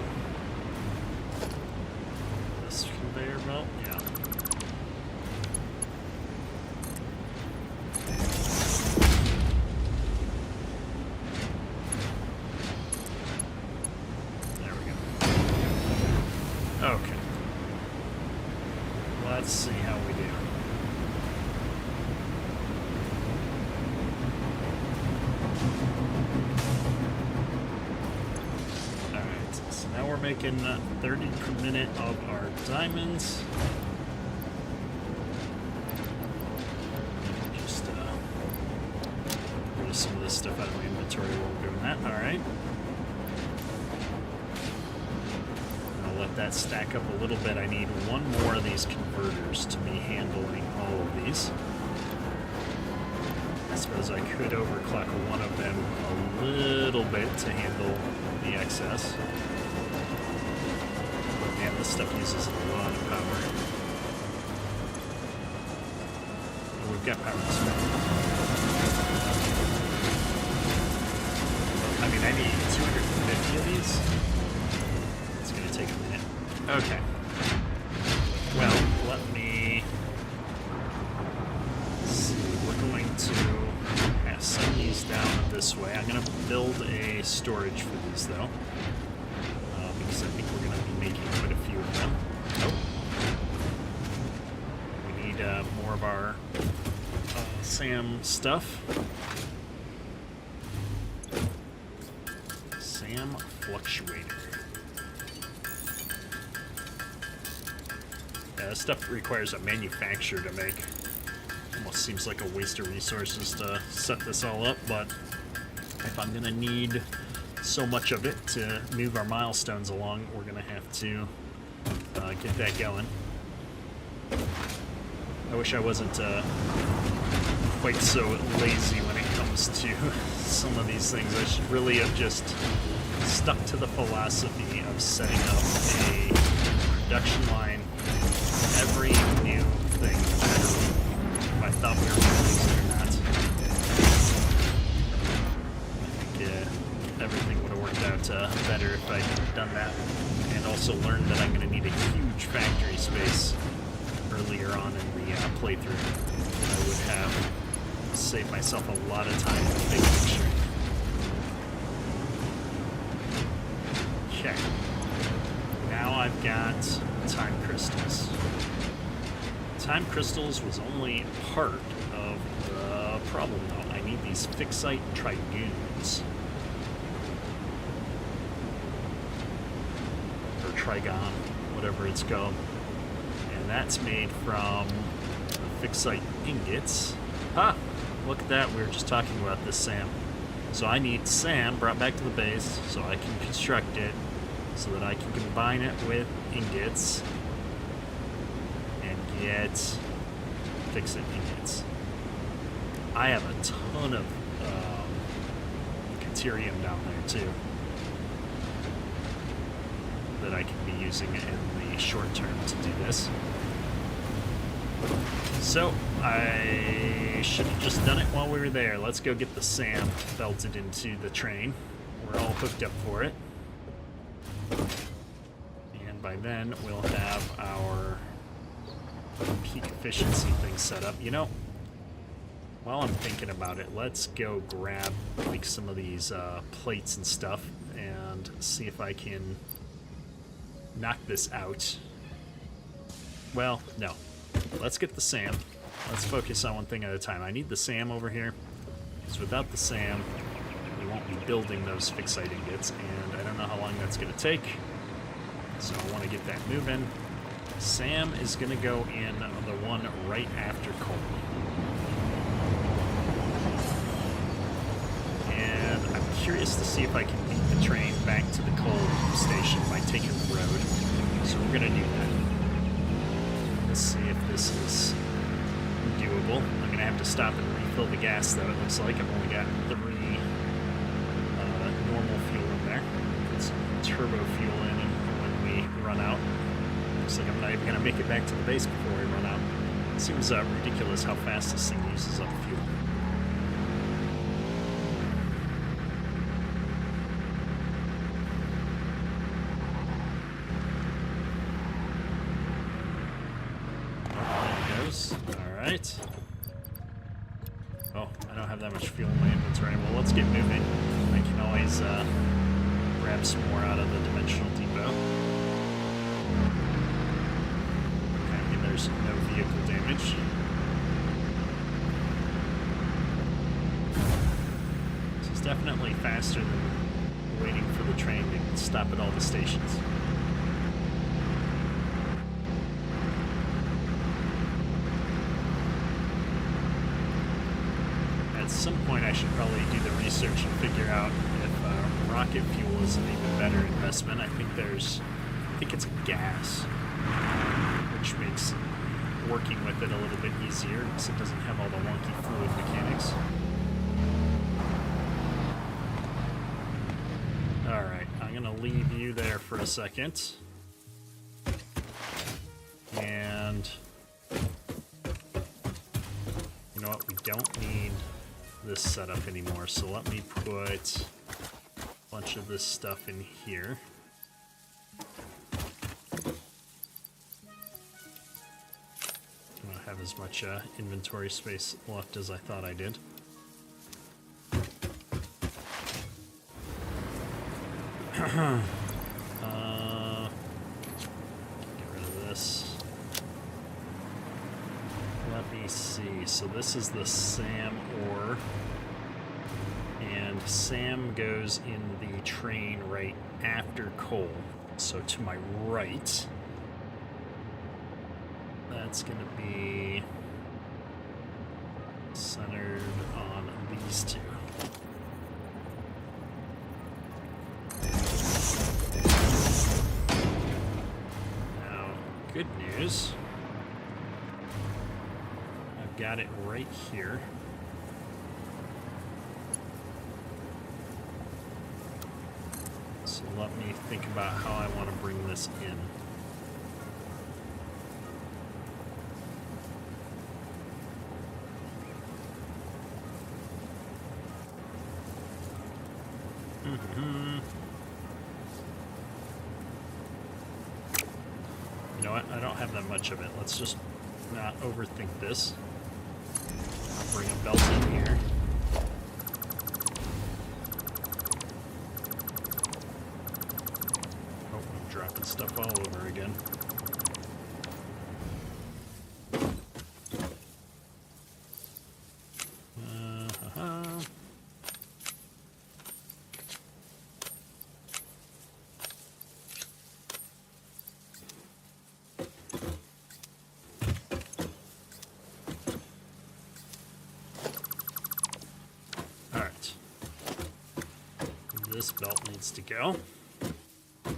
This conveyor belt? Yeah. Okay. Let's see how we do. Alright, so now we're making 30 per minute of our diamonds. Just rid of some of this stuff out of my inventory while we're doing that. Alright. Let that stack up a little bit. I need one more of these converters to be handling all of these. I suppose I could overclock one of them a little bit to handle the excess. But man, this stuff uses a lot of power. And we've got power to spare. I mean, I need 250 of these. Take a minute. Okay. Well, let me see. We're going to send these down this way. I'm going to build a storage for these, though, because I think we're going to be making quite a few of them. Oh. We need more of our SAM stuff. SAM fluctuator. This stuff requires a manufacturer to make. Almost seems like a waste of resources to set this all up, but if I'm going to need so much of it to move our milestones along, we're going to have to get that going. I wish I wasn't quite so lazy when it comes to some of these things. I should really have just stuck to the philosophy of setting up a production line every new thing, no matter if I thought we were going to use it or not. I think everything would have worked out better if I'd done that, and also learned that I'm going to need a huge factory space earlier on in the playthrough. I would have saved myself a lot of time in the big picture. Okay. Now I've got time crystals. Time crystals was only part of the problem, though. I need these fixite trigoons. Or trigon, whatever it's called. And that's made from fixite ingots. Ah! Look at that, we were just talking about this SAM. So I need SAM brought back to the base so I can construct it, so that I can combine it with ingots and get fixit ingots. I have a ton of Caterium down there too that I can be using in the short term to do this. So I should have just done it while we were there. Let's go get the SAM belted into the train. We're all hooked up for it. And by then, we'll have our peak efficiency thing set up. You know, while I'm thinking about it, let's go grab like some of these plates and stuff and see if I can knock this out. Well, no. Let's get the SAM. Let's focus on one thing at a time. I need the SAM over here, because without the SAM, we won't be building those fixite ingots, and I don't know how long that's going to take, so I want to get that moving. SAM is going to go in the one right after coal. curious to see if I can beat the train back to the coal station by taking the road. So we're gonna do that. Let's see if this is doable. I'm gonna have to stop and refill the gas though. It looks like I've only got 3 normal fuel in there. Put some turbo fuel in and when we run out. Looks like I'm not even gonna make it back to the base before we run out. It seems ridiculous how fast this thing uses up fuel. Alright. Oh, I don't have that much fuel in my inventory. Well, let's get moving. I can always grab some more out of the dimensional depot. Okay, there's no vehicle damage. This is definitely faster than waiting for the train to stop at all the stations. At some point I should probably do the research and figure out if rocket fuel is an even better investment. I think it's a gas, which makes working with it a little bit easier because it doesn't have all the wonky fluid mechanics. Alright, I'm gonna leave you there for a second. And you know what, we don't need this setup anymore, so let me put a bunch of this stuff in here. I don't have as much inventory space left as I thought I did. Get rid of this. Let me see. So this is the SAM ore. And SAM goes in the train right after coal. So to my right, that's going to be centered on these two. Now, good news. I've got it right here. So let me think about how I want to bring this in. You know what? I don't have that much of it. Let's just not overthink this. I'll bring a belt in here. Oh, I'm dropping stuff all over again. This belt needs to go. And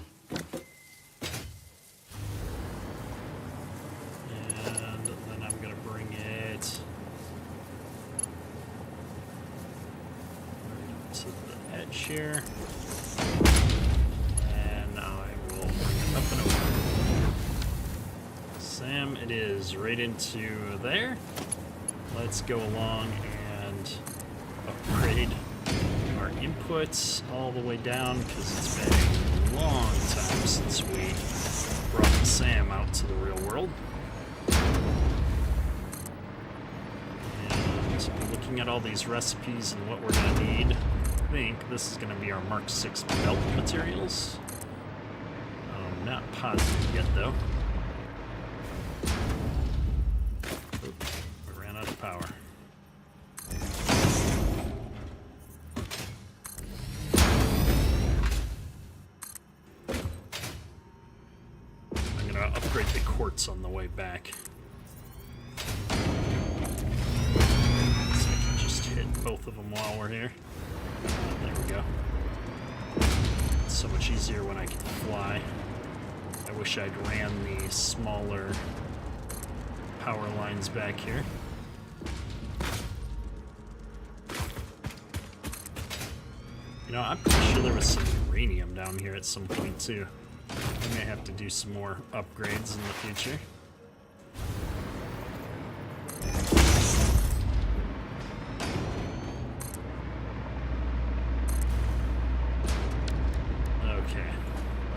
then I'm going to bring it right to the edge here. And now I will bring it up and over. SAM it is, right into there. Let's go along and upgrade our inputs all the way down because it's been a long time since we brought the SAM out to the real world. And looking at all these recipes and what we're going to need, I think this is going to be our Mark 6 belt materials. I'm not positive yet though. Oops, we ran out of power. Upgrade the quartz on the way back. So I can just hit both of them while we're here. There we go. It's so much easier when I can fly. I wish I'd ran the smaller power lines back here. You know, I'm pretty sure there was some uranium down here at some point too. I may have to do some more upgrades in the future. Okay.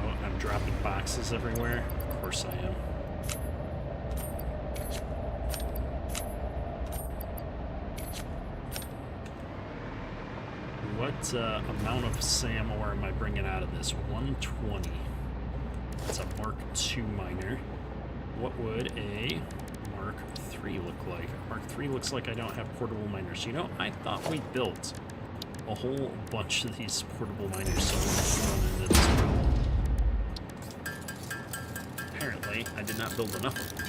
Oh, I'm dropping boxes everywhere. Of course I am. What amount of SAM ore am I bringing out of this? 120. That's a Mark II miner. What would a Mark III look like? Mark III looks like I don't have portable miners. You know, I thought we built a whole bunch of these portable miners so we don't run into this problem. Apparently, I did not build enough of them.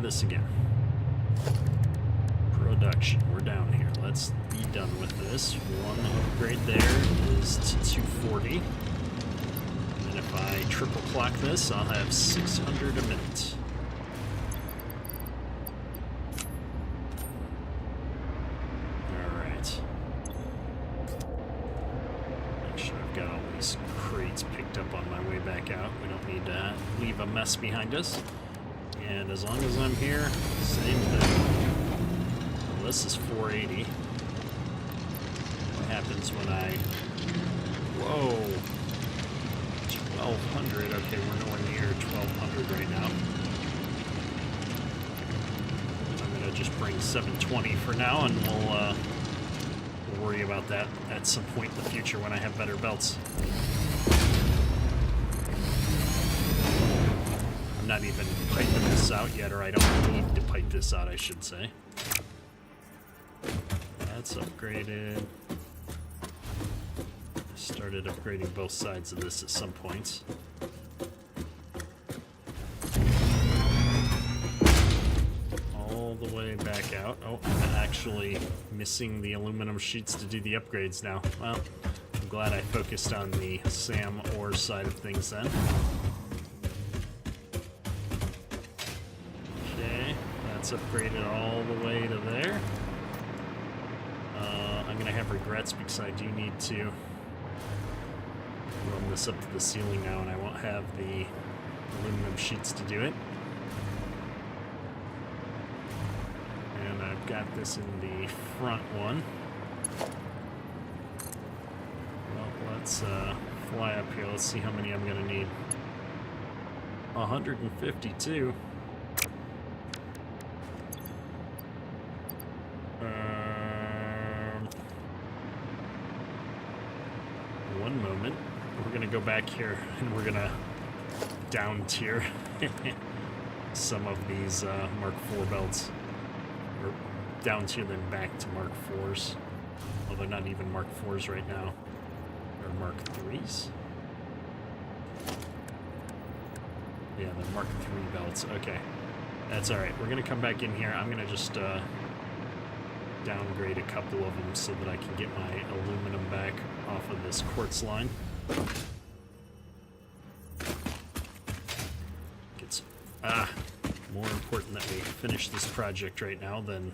This again. Production. We're down here. Let's be done with this. One upgrade there is to 240. And if I triple clock this, I'll have 600 a minute. Alright. Make sure I've got all these crates picked up on my way back out. We don't need to leave a mess behind us. And as long as I'm here, same thing. Well, this is 480. What happens when I... Whoa! 1200. Okay, we're nowhere near 1200 right now. I'm going to just bring 720 for now, and we'll worry about that at some point in the future when I have better belts. I'm not even piping this out yet, or I don't need to pipe this out, I should say. That's upgraded. I started upgrading both sides of this at some points. All the way back out. Oh, I'm actually missing the aluminum sheets to do the upgrades now. Well, I'm glad I focused on the SAM ore side of things then. It's upgraded all the way to there. I'm going to have regrets because I do need to run this up to the ceiling now, and I won't have the aluminum sheets to do it. And I've got this in the front one. Well, let's fly up here. Let's see how many I'm going to need. 152. One moment. We're gonna go back here and we're gonna down tier some of these Mark IV belts, or down tier them back to Mark IVs. Well, they're not even Mark IVs right now. They're Mark IIIs. Yeah, the Mark III belts. Okay, that's all right. We're gonna come back in here. I'm gonna just downgrade a couple of them so that I can get my aluminum back off of this quartz line. It's more important that we finish this project right now than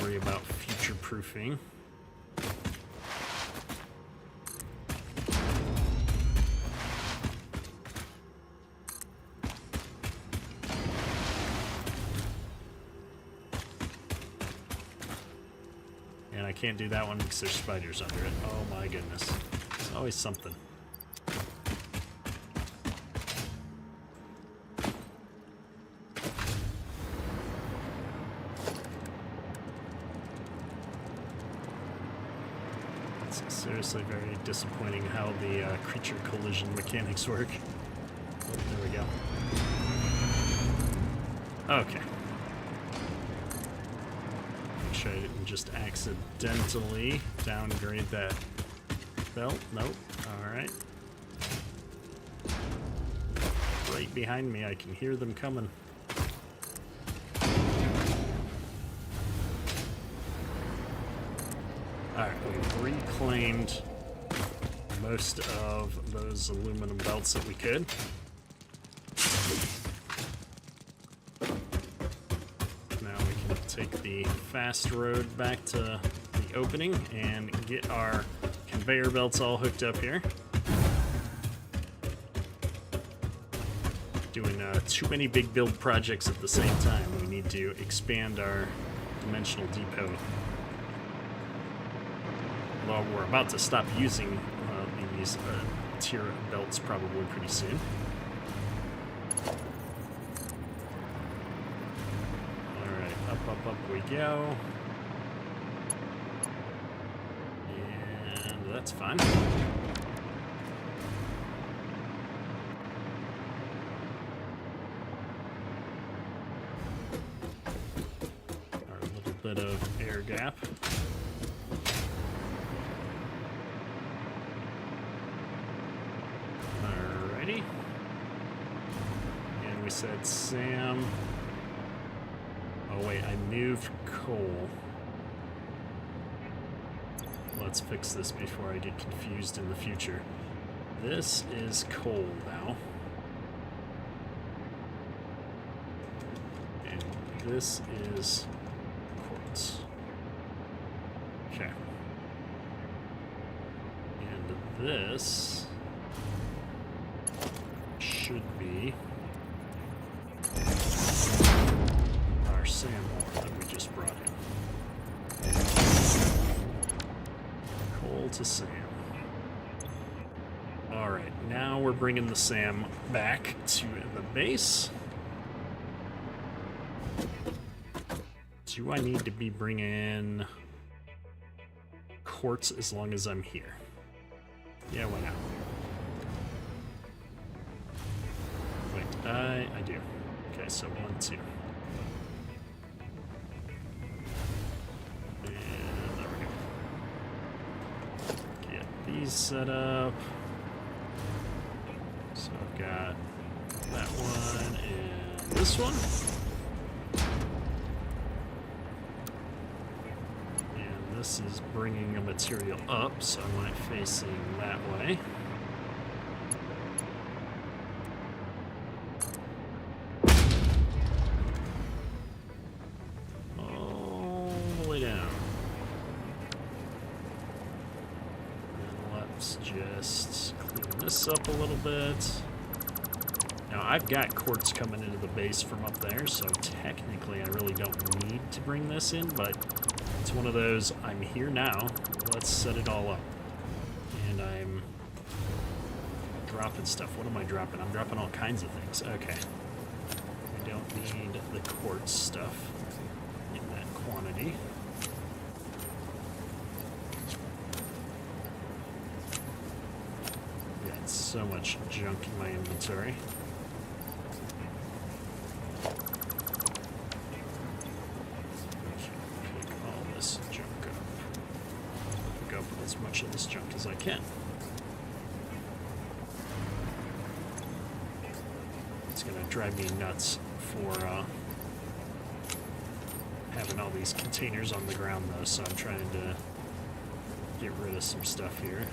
worry about future proofing. And I can't do that one because there's spiders under it. Oh my goodness. It's always something. It's seriously very disappointing how the creature collision mechanics work. Oh, there we go. Okay. I didn't just accidentally downgrade that belt. Nope. Alright. Right behind me, I can hear them coming. Alright, we've reclaimed most of those aluminum belts that we could. Now we can take the fast road back to the opening and get our conveyor belts all hooked up here. Doing too many big build projects at the same time. We need to expand our dimensional depot. Although we're about to stop using these tier belts probably pretty soon. Alright, up we go. And that's fine. Our little bit of air gap. And we said Sam. Oh wait, I moved coal. Let's fix this before I get confused in the future. This is coal now. And this is quartz. Okay. And this should be our sand ore that we just brought in. Coal to SAM. Alright, now we're bringing the SAM back to the base. Do I need to be bringing quartz as long as I'm here? Yeah, why not? I do. Okay, so 1, 2. And there we go. Get these set up. So I've got that one and this one. And this is bringing a material up, so I want it facing that way. Just clean this up a little bit. Now I've got quartz coming into the base from up there, so technically I really don't need to bring this in, but it's one of those, I'm here now, let's set it all up. And I'm dropping stuff. What am I dropping? I'm dropping all kinds of things. Okay. I don't need the quartz stuff in that quantity. So much junk in my inventory. Pick all this junk up. Pick up as much of this junk as I can. It's gonna drive me nuts for having all these containers on the ground though, so I'm trying to get rid of some stuff here.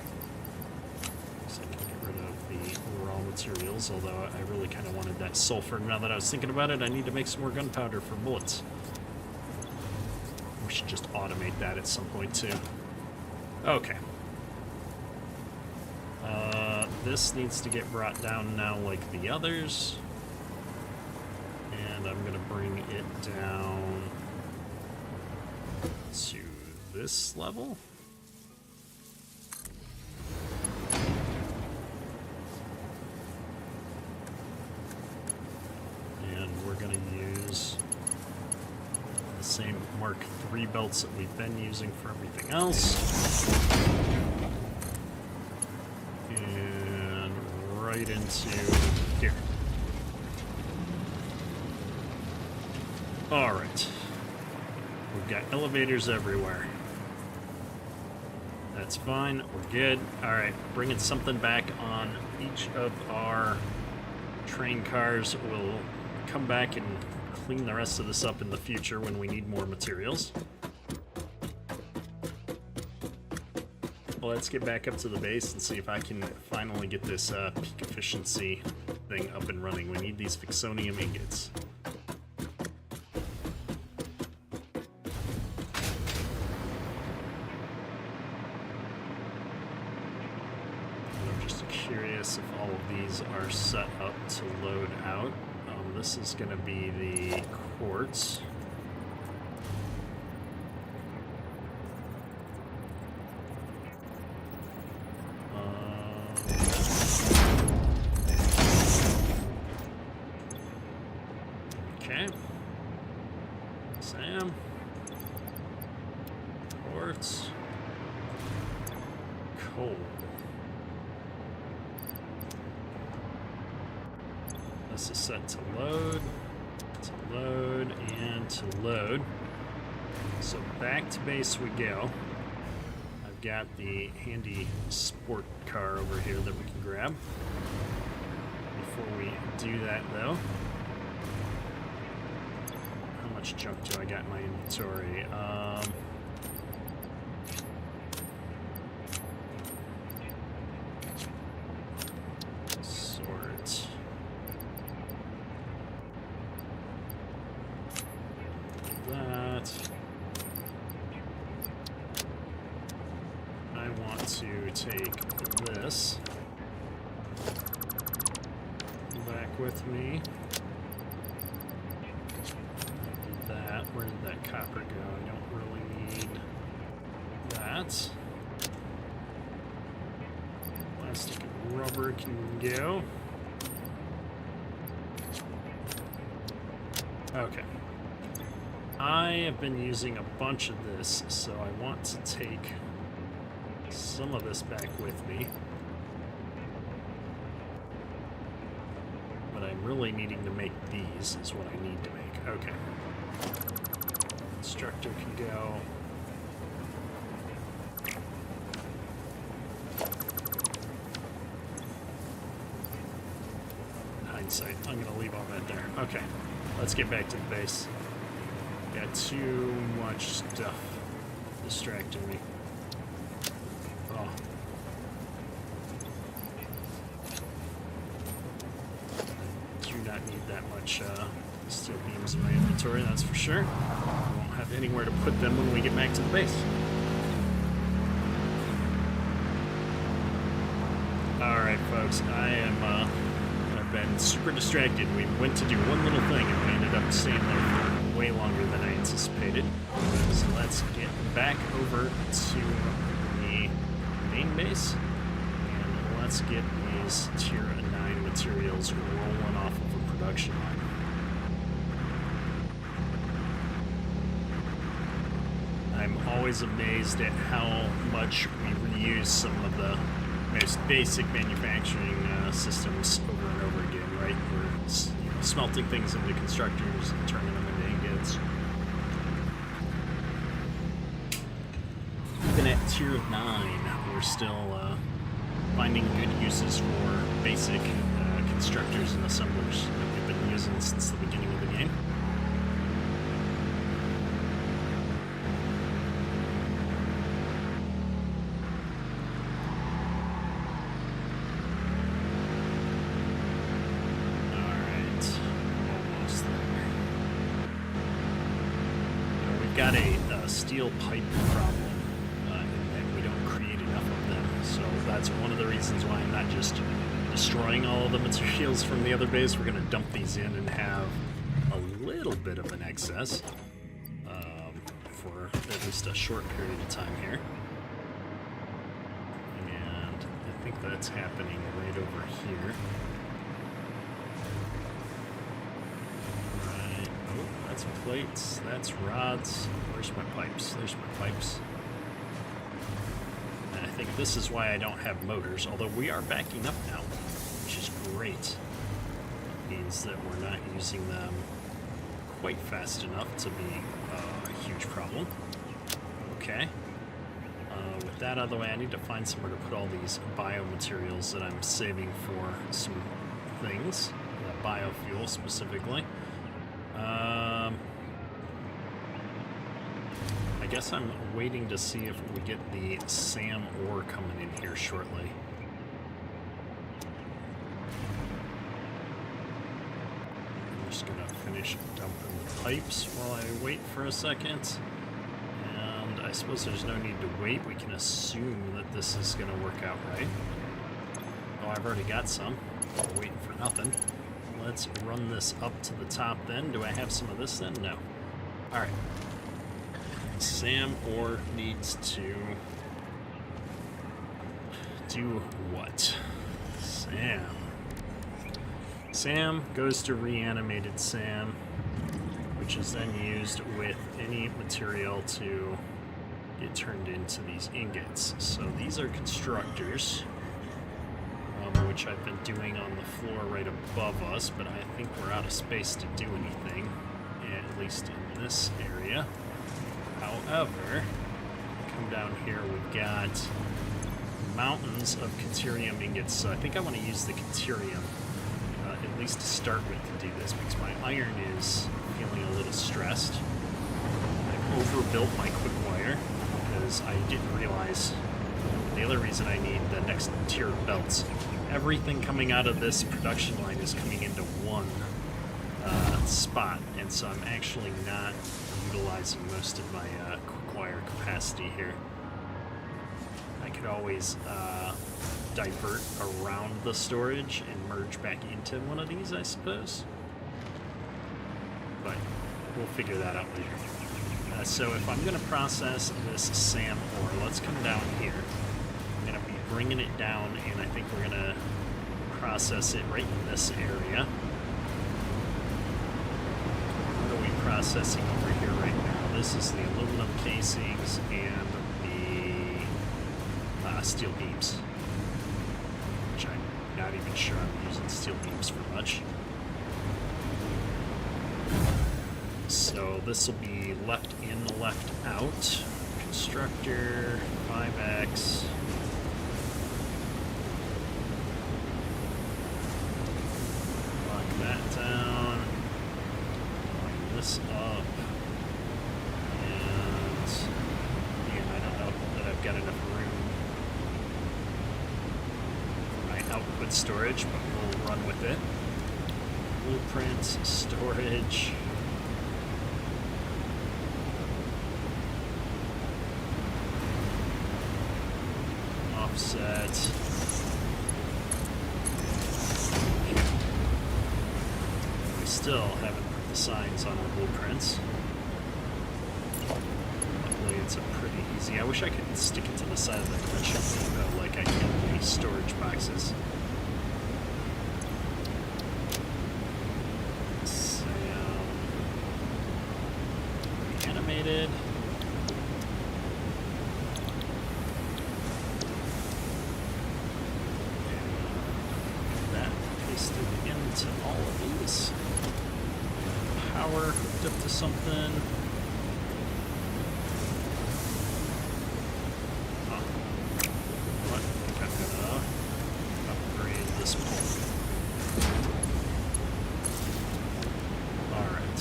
So I can get rid of the raw materials, although I really kind of wanted that sulfur. Now that I was thinking about it, I need to make some more gunpowder for bullets. We should just automate that at some point too. Okay. This needs to get brought down now like the others. And I'm gonna bring it down to this level. Same Mark III belts that we've been using for everything else. And right into here. Alright. We've got elevators everywhere. That's fine. We're good. All right, bringing something back on each of our train cars. We'll come back and clean the rest of this up in the future when we need more materials. Let's get back up to the base and see if I can finally get this peak efficiency thing up and running. We need these Fixonium ingots. I'm just curious if all of these are set up to load out. This is going to be the quartz. Okay. Sam. Quartz. Coal. This is set to load, and to load. So back to base we go. I've got the handy sport car over here that we can grab. Before we do that though, how much junk do I got in my inventory? Sort. That. I want to take this back with me. That. Where did that copper go? I don't really need that. Plastic and rubber can go. Okay. I have been using a bunch of this, so I want to take some of this back with me. But I'm really needing to make these, is what I need to make. Okay. Constructor can go. Hindsight, I'm going to leave all that there. Okay, let's get back to the base. Got too much stuff distracting me. Oh. Do not need that much steel beams in my inventory, that's for sure. I won't have anywhere to put them when we get back to the base. Alright folks, I've been super distracted. We went to do one little thing and we ended up staying there for way longer than I anticipated. So let's get back over to the main base and let's get these tier 9 materials rolling off of a production line. I'm always amazed at how much we reuse some of the most basic manufacturing systems over and over again, right? We're smelting things into constructors and turning them into ingots. Even at tier 9, we're still finding good uses for basic constructors and assemblers that we've been using since the beginning of the game. Got a steel pipe problem in that we don't create enough of them, so that's one of the reasons why I'm not just destroying all of the materials from the other base. We're going to dump these in and have a little bit of an excess for at least a short period of time here. And I think that's happening right over here. That's plates, that's rods. Where's my pipes? There's my pipes. And I think this is why I don't have motors, although we are backing up now, which is great. It means that we're not using them quite fast enough to be a huge problem. Okay. with that out of the way, I need to find somewhere to put all these biomaterials that I'm saving for some things, biofuel specifically. I guess I'm waiting to see if we get the SAM ore coming in here shortly. I'm just gonna finish dumping the pipes while I wait for a second. And I suppose there's no need to wait. We can assume that this is gonna work out right. Oh, I've already got some. I'm waiting for nothing. Let's run this up to the top then. Do I have some of this then? No. Alright. SAM ore needs to do what? SAM goes to reanimated SAM, which is then used with any material to get turned into these ingots. So these are constructors, which I've been doing on the floor right above us, but I think we're out of space to do anything, at least in this area. However, come down here, we've got mountains of Caterium ingots, so I think I want to use the Caterium, at least to start with, to do this, because my iron is feeling a little stressed. I've overbuilt my quick wire, because I didn't realize the other reason I need the next tier of belts. Everything coming out of this production line is coming into one spot, and so I'm actually not utilizing most of my quick wire capacity here. I could always divert around the storage and merge back into one of these, I suppose. But we'll figure that out later. So if I'm going to process this SAM ore, let's come down here. I'm going to be bringing it down, and I think we're going to process it right in this area. What are we processing over here right now? This is the aluminum casings and the steel beams, which I'm not even sure I'm using steel beams for much. So this will be left in, left out. Constructor, 5X. Lock that down. Line this up. And again, I don't know that I've got enough room for my output storage, but we'll run with it. Blueprints, storage. Offset. We still haven't put the signs on our blueprints. Luckily, it's a pretty easy. I wish I could stick it to the side of the dimension though, like I can in these storage boxes. Animated. Into all of these. Power hooked up to something. Oh. What? I'm gonna upgrade this pole. Alright.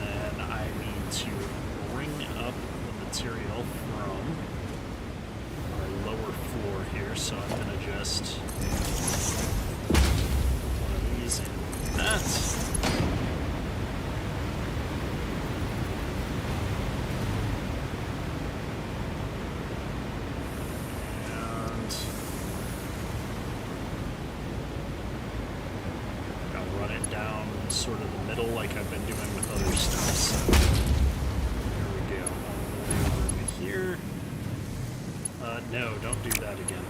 Then I need to bring up the material from our lower floor here, so I'm gonna just one of these and that. And I'll run it down sort of the middle like I've been doing with other stuff. So there we go. Over here. No, don't do that again.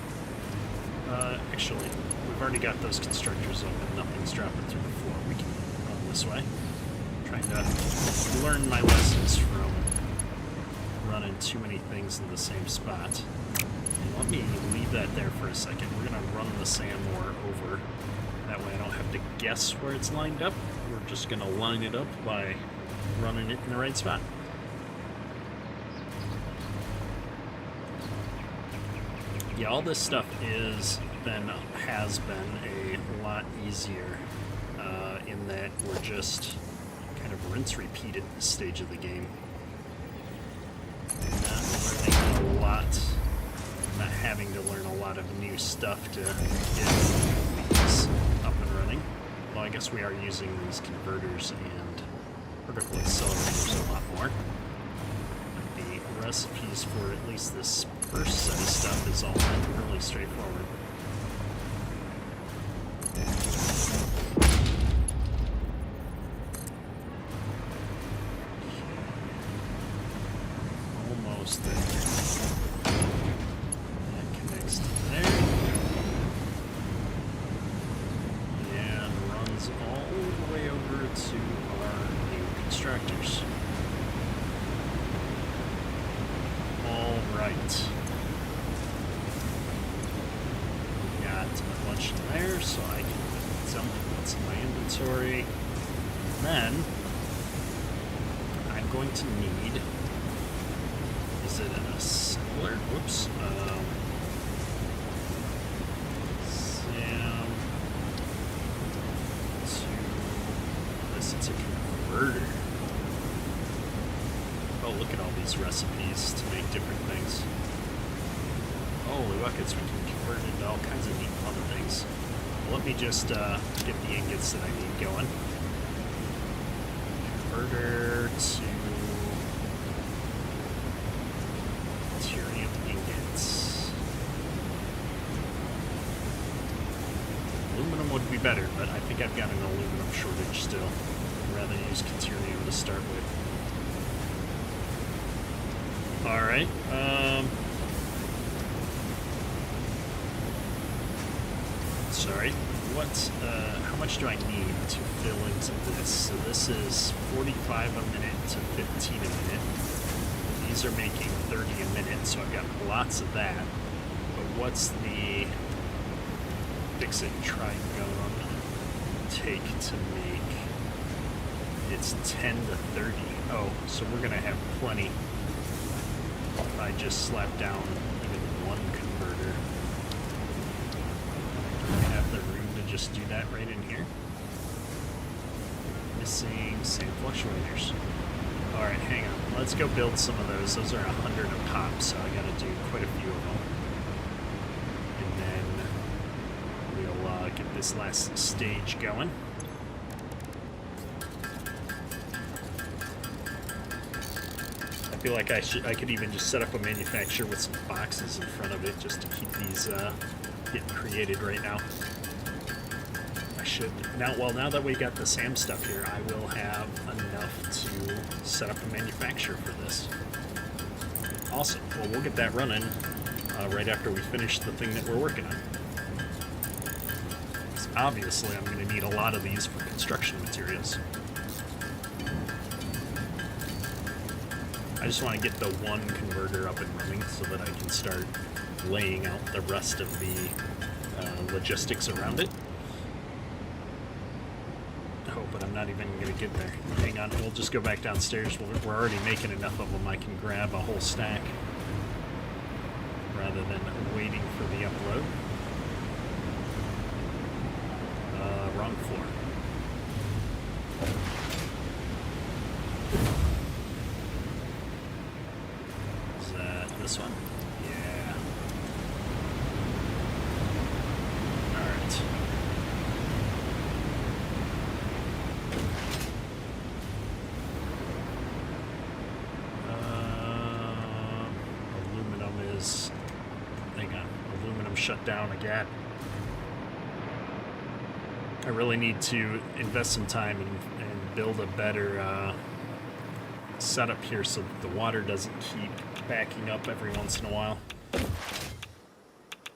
Actually, we've already got those constructors up and nothing's dropping through the floor. We can run this way. I'm trying to learn my lessons from running too many things in the same spot. And let me leave that there for a second. We're going to run the SAM ore over. That way I don't have to guess where it's lined up. We're just going to line it up by running it in the right spot. Yeah, all this stuff has been a lot easier in that we're just kind of rinse repeat at this stage of the game. Not learning a lot, not having to learn a lot of new stuff to get these up and running. Well, I guess we are using these converters and vertical accelerators a lot more. The recipes for at least this first set of stuff is all really straightforward. Almost there. That connects to there. And runs all the way over to our new constructors. All right. Got a bunch in there, so I can dump what's in my inventory. Then I'm going to need. Is it an assembler? Whoops. Sam. To this, it's a converter. Oh, look at all these recipes to make different things. Holy buckets, we can convert into all kinds of neat fun things. Well, let me just get the ingots that I need going. Converter to Tyrium ingots. Aluminum would be better, but I think I've got an aluminum shortage still. I'd rather use Caterium to start with. Alright, sorry, how much do I need to fill into this? So this is 45 a minute to 15 a minute. These are making 30 a minute, so I've got lots of that. But what's the fix-it trigon take to make? It's 10 to 30. Oh, so we're gonna have plenty. If I just slap down even one converter. Do I have the room to just do that right in here? Missing sand fluctuators. Alright, hang on. Let's go build some of those. Those are 100 a pop, so I gotta do quite a few of them. And then we'll get this last stage going. I feel like I could even just set up a manufacturer with some boxes in front of it just to keep these getting created right now. I should now that we got the SAM stuff here, I will have enough to set up a manufacturer for this. Awesome. Well, we'll get that running right after we finish the thing that we're working on. So obviously, I'm going to need a lot of these for construction materials. I just want to get the one converter up and running so that I can start laying out the rest of the logistics around it. Oh, but I'm not even going to get there. Hang on, we'll just go back downstairs. We're already making enough of them. I can grab a whole stack rather than waiting for the upload. Wrong floor. This one? Yeah. Alright. Aluminum is... Hang on. Aluminum shut down again. I really need to invest some time and build a better setup here so that the water doesn't keep backing up every once in a while.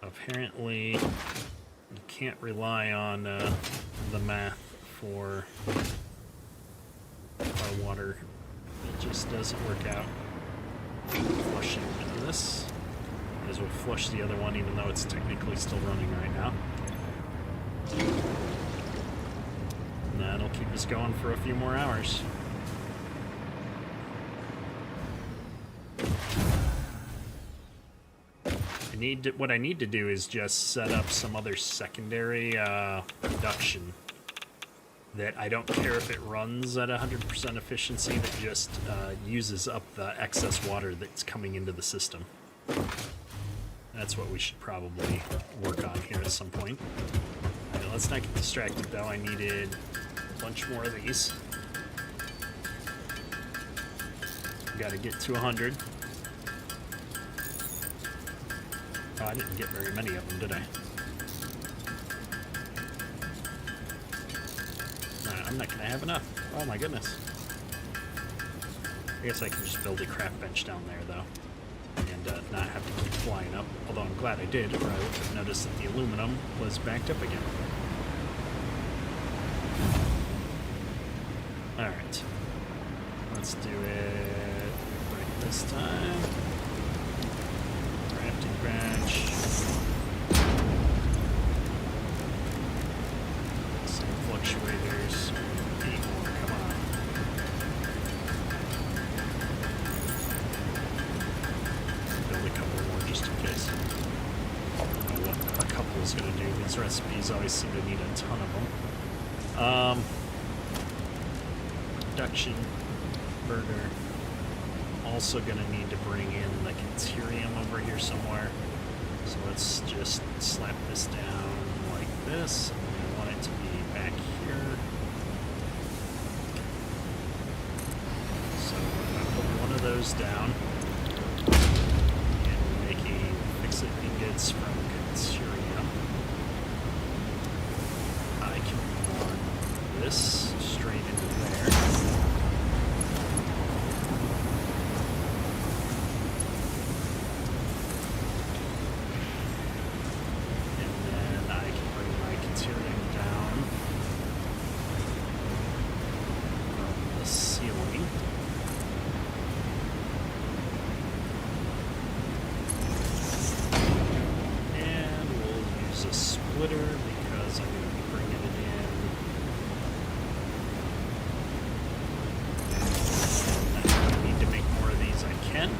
Apparently, you can't rely on the math for our water. It just doesn't work out. Flushing this. Might as well flush the other one even though it's technically still running right now. And that'll keep us going for a few more hours. what I need to do is just set up some other secondary production that I don't care if it runs at 100% efficiency, that just uses up the excess water that's coming into the system. That's what we should probably work on here at some point. All right, let's not get distracted though. I needed a bunch more of these. Got to get to 100. Oh, I didn't get very many of them, did I? I'm not going to have enough. Oh my goodness. I guess I can just build a craft bench down there, though. And not have to keep flying up. Although I'm glad I did, or I would have noticed that the aluminum was backed up again. Alright. Let's do it right this time. Crafting bench. Some fluctuators. 8 more, come on. Build a couple more just in case. I don't know what a couple is going to do. These recipes always seem to need a ton of them. Production burner. Also going to need to bring in the Caterium over here somewhere. So let's just slap this down like this. I want it to be back here. So I'm going to put one of those down. And we're making fix-it ingots from Caterium. I can run this straight into there. Because I'm going to be bringing it in. And if I need to make more of these, I can.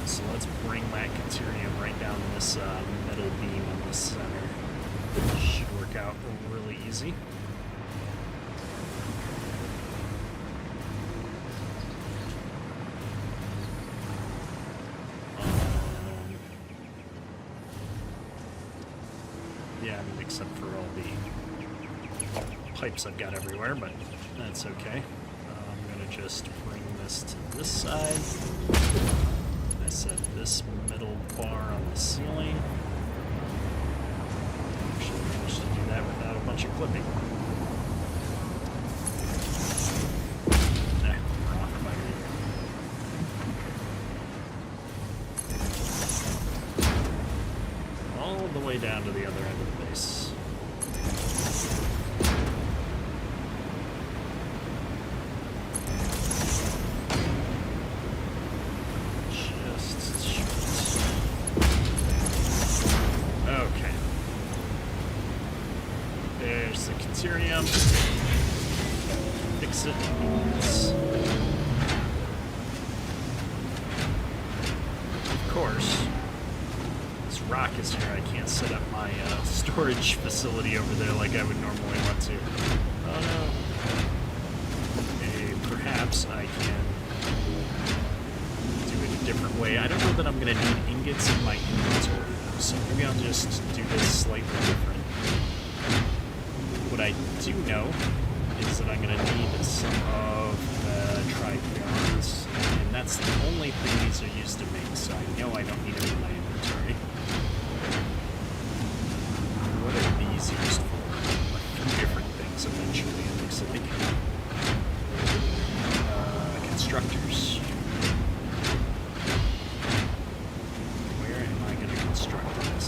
So let's bring that Caterium right down this middle beam in the center. Should work out really easy. Yeah, I mean, except for all the pipes I've got everywhere, but that's okay. I'm going to just bring this to this side. I set this middle bar on the ceiling. Actually managed to do that without a bunch of clipping. We're off by here. All the way down to the other end of the base. Just short. Okay. There's the Caterium. Fix it. Of course. Rock is here. I can't set up my storage facility over there like I would normally want to. Oh no. Okay, perhaps I can do it a different way. I don't know that I'm going to need ingots in my inventory, so maybe I'll just do this slightly different. What I do know is that I'm going to need some of the trigons, and that's the only thing these are used to make, so I know I don't need them in my inventory. What are these used for? A few different things eventually, it looks like. Constructors. Where am I going to construct this?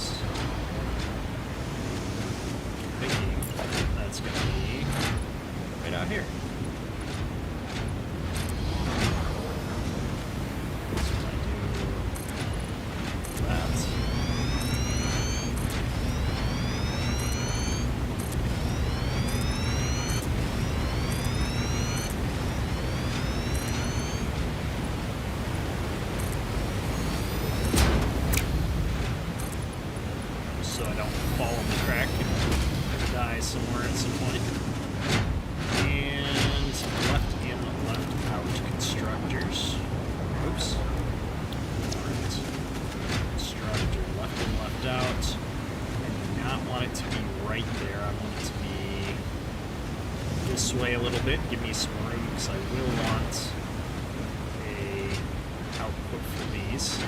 Thinking that's going to be right out here. So I don't fall in the crack and die somewhere at some point. And left in, left out constructors. Oops. Alright. Constructor, left in, left out. I do not want it to be right there. I want it to be this way a little bit. Give me some room because I will want a output for these.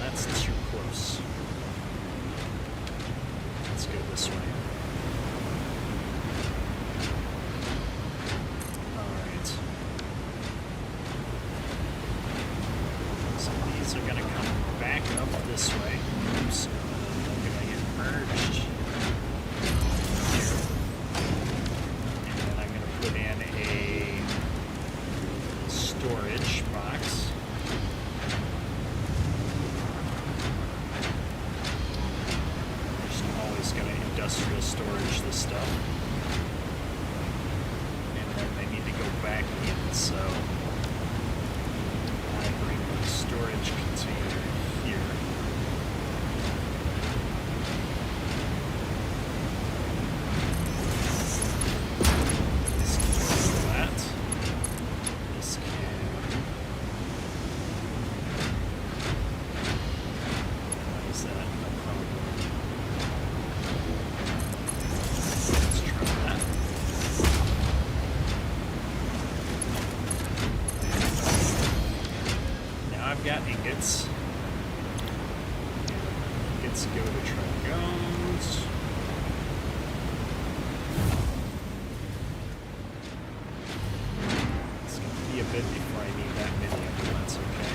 That's too close. Let's go this way. Alright. So these are going to come back up this way. Oops. They're going to get merged here. And then I'm going to put in a storage box. Industrial storage this stuff, and then they need to go back in, so I bring the storage container here. This can do that. This can. What is that? No problem. Got ingots. Ingots go to trigones. It's going to be a bit before I need that many of them. That's okay.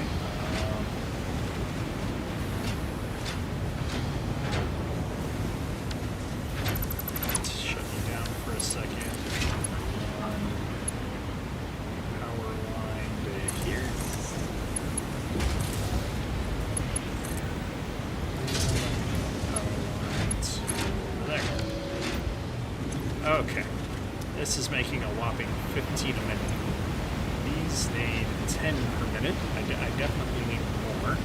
Let's shut you down for a second. Power line to here. Okay, this is making a whopping 15 a minute. These need 10 per minute. I definitely need more.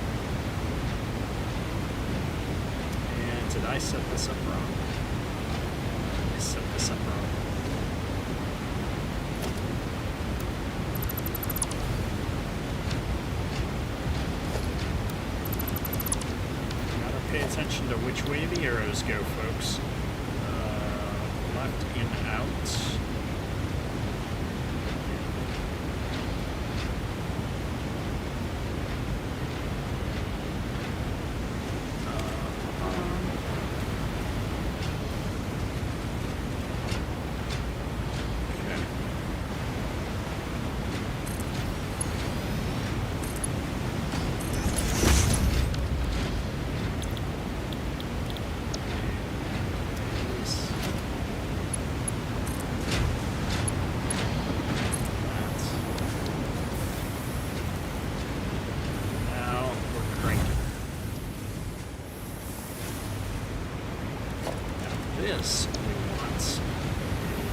And did I set this up wrong? I set this up wrong. Gotta pay attention to which way the arrows go, folks. Left in, out. Okay. This we want a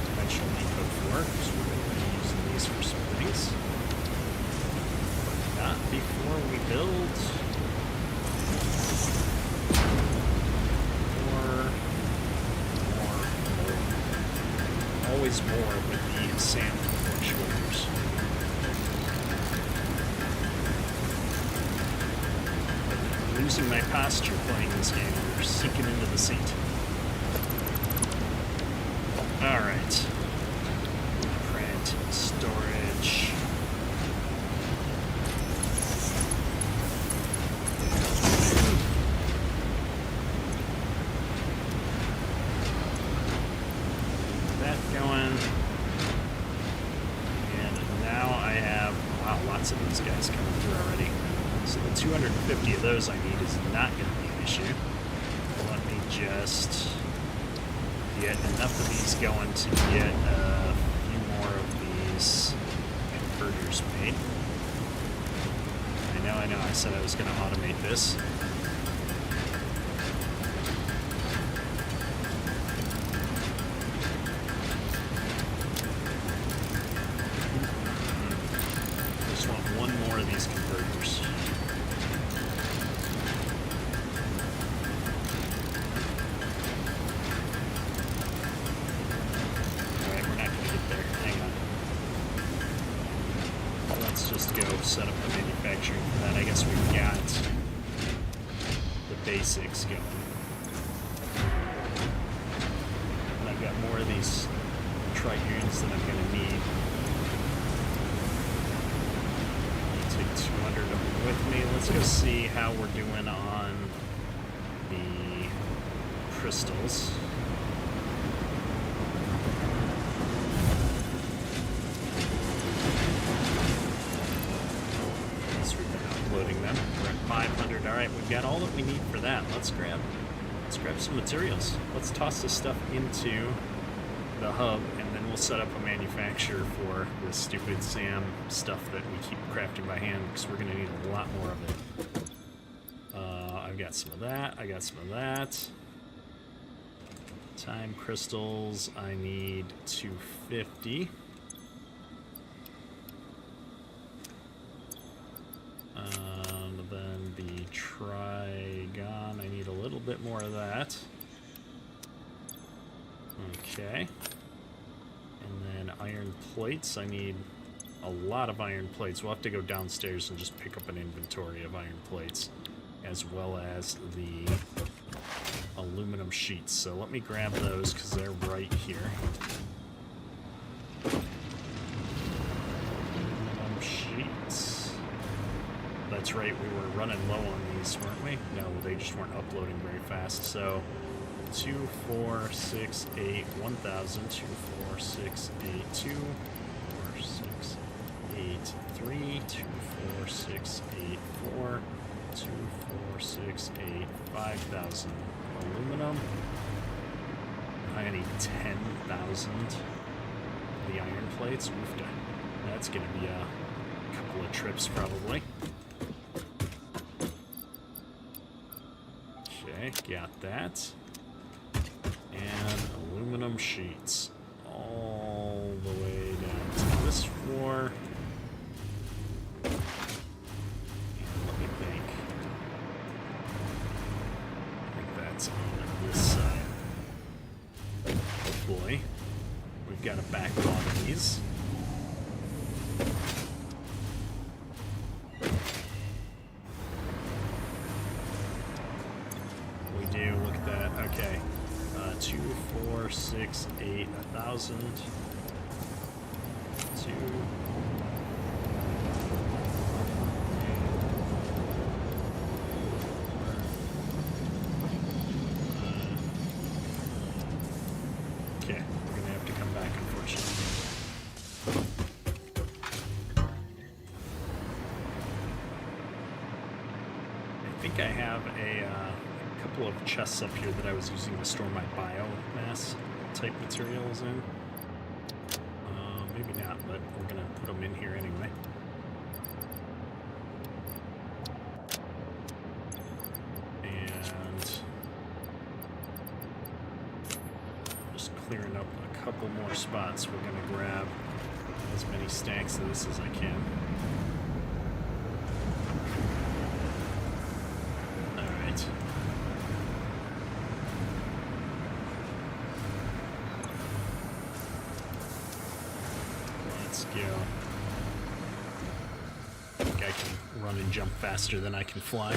dimensional input for, so we're going to be using these for some things. But not before we build more. Always more with the sand fluctuators. I'm losing my posture playing this game. We're sinking into the seat. Alright. Print, storage. That going. And now I have, wow, lots of these guys coming through already. So the 250 of those I need is not going to be an issue. Let me just get enough of these going to get a few more of these inverters made. I know, I said I was going to automate this. Just want one more of these converters. let's just go set up the manufacturing for that. I guess we've got the basics going. And I've got more of these trigoons that I'm going to need. I'll take 200 of them with me. Let's go see how we're doing on the crystals. Loading them. We're at 500. All right, we've got all that we need for that. Let's grab some materials. Let's toss this stuff into the hub, and then we'll set up a manufacturer for the stupid SAM stuff that we keep crafting by hand, because we're going to need a lot more of it. I've got some of that. I got some of that. Time crystals. I need 250. Then the trigon, I need a little bit more of that. Okay. And then iron plates, I need a lot of iron plates. We'll have to go downstairs and just pick up an inventory of iron plates, as well as the aluminum sheets. So let me grab those because they're right here. Aluminum sheets. That's right, we were running low on these, weren't we? No, they just weren't uploading very fast. So 2, 4, 6, 8, 1000, 2, 4, 6, 8, 2, 4, 6, 8, 3, 2, 4, 6, 8, 4, 2, 4, 6, 8, 5000 aluminum. I need 10,000 the iron plates. That's going to be a couple of trips probably. Okay, got that. And aluminum sheets all the way down to this floor. And let me think. I think that's on this side. Hopefully. We've got a backlog of these. Look at that. Okay. 2, 4, 6, 8, 1000. 2. Okay, we're gonna have to come back, unfortunately. I think I have a couple of chests up here that I was using to store my biomass type materials in. Maybe not, but we're gonna put them in here anyway. And just clearing up a couple more spots. We're gonna grab as many stacks of this as I can. I think I can run and jump faster than I can fly.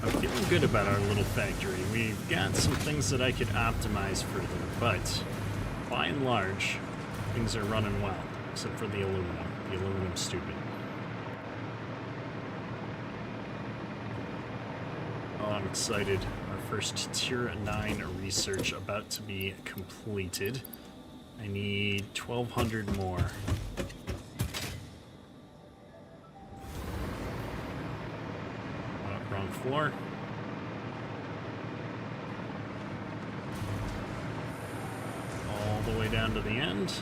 I'm feeling good about our little factory. We've got some things that I could optimize further, but by and large, things are running well, except for the aluminum. The aluminum's stupid. Oh, I'm excited. First tier 9 research about to be completed. I need 1200 more. Wrong floor. All the way down to the end.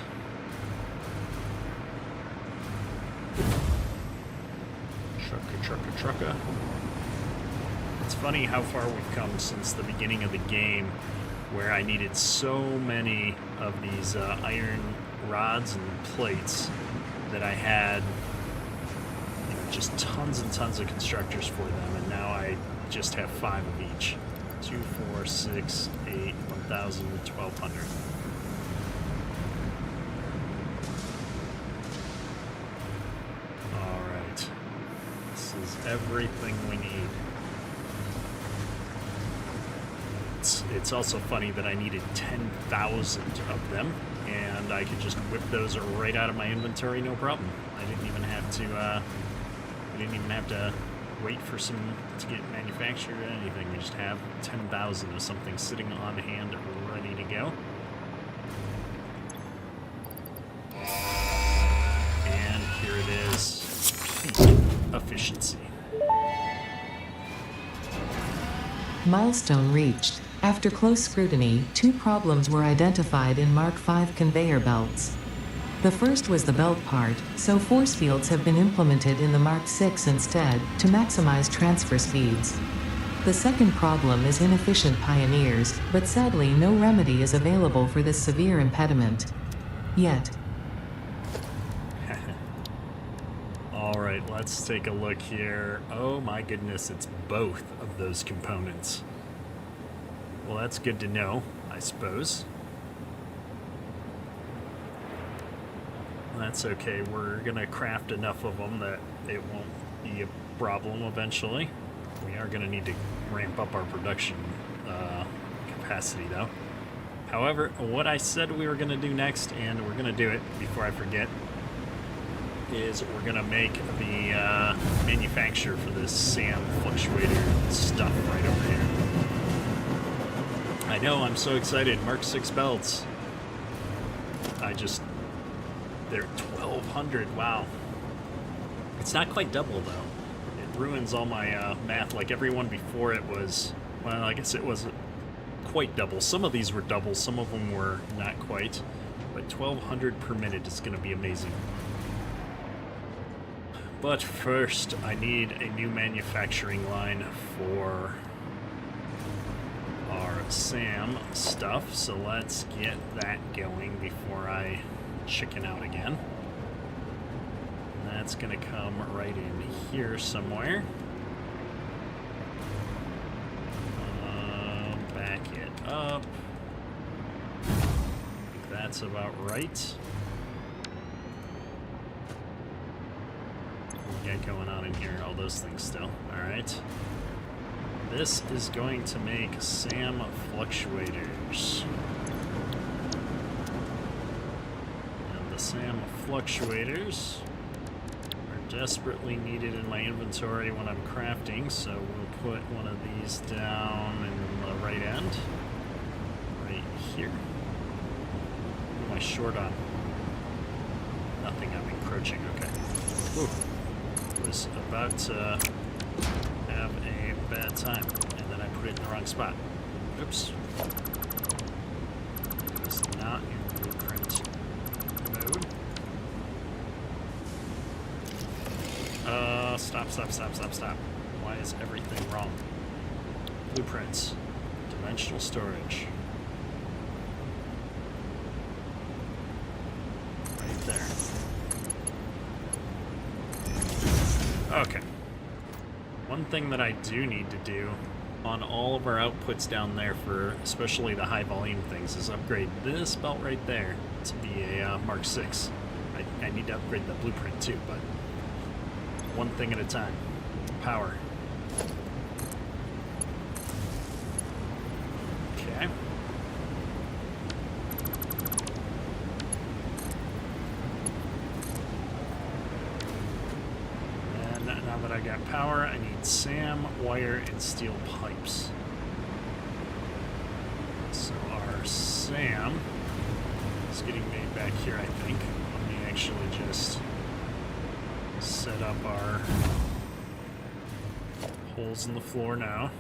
Trucka. It's funny how far we've come since the beginning of the game, where I needed so many of these iron rods and plates that I had just tons and tons of constructors for them, and now I just have 5 of each. 2, 4, 6, 8, 1000, 1200. everything we need. It's also funny that I needed 10,000 of them, and I could just whip those right out of my inventory, no problem. I didn't even have to wait for some to get manufactured or anything. We just have 10,000 of something sitting on hand, ready to go. And here it is, peak efficiency. Milestone reached. After close scrutiny, 2 problems were identified in Mark V conveyor belts. The first was the belt part, so force fields have been implemented in the Mark VI instead, to maximize transfer speeds. The second problem is inefficient pioneers, but sadly no remedy is available for this severe impediment. Yet. Alright, let's take a look here. Oh my goodness, it's both of those components. Well, that's good to know, I suppose. That's okay. We're going to craft enough of them that it won't be a problem eventually. We are going to need to ramp up our production capacity, though. However, what I said we were going to do next, and we're going to do it before I forget, is we're going to make the manufacturer for this SAM fluctuator stuff right over here. I know, I'm so excited. Mark 6 belts. They're 1,200, wow. It's not quite double, though. It ruins all my math. Like every one before it was, well, I guess it wasn't quite double. Some of these were double, some of them were not quite. But 1,200 per minute is going to be amazing. But first, I need a new manufacturing line for our SAM stuff, so let's get that going before I chicken out again. And that's gonna come right in here somewhere. Back it up. I think that's about right. What we got going on in here? All those things still. Alright. This is going to make SAM fluctuators. And the SAM fluctuators are desperately needed in my inventory when I'm crafting, so we'll put one of these down in the right end. Right here. What am I short on? Nothing, I'm encroaching, okay. Whew. Was about to have a bad time, and then I put it in the wrong spot. Oops. It was not in blueprint mode. Stop. Why is everything wrong? Blueprints. Dimensional storage. Right there. Okay. One thing that I do need to do on all of our outputs down there for especially the high volume things is upgrade this belt right there to be a Mark 6. I need to upgrade the blueprint too, but one thing at a time. Power. Okay. And now that I got power, I need SAM, wire, and steel pipes. So our SAM is getting made back here, I think. Let me actually just set up our holes in the floor now.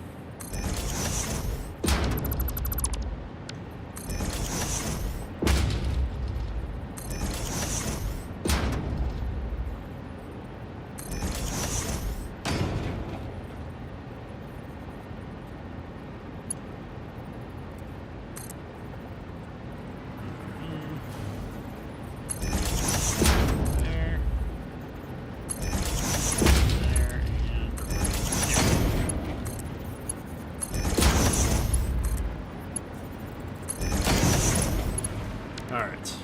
Alright.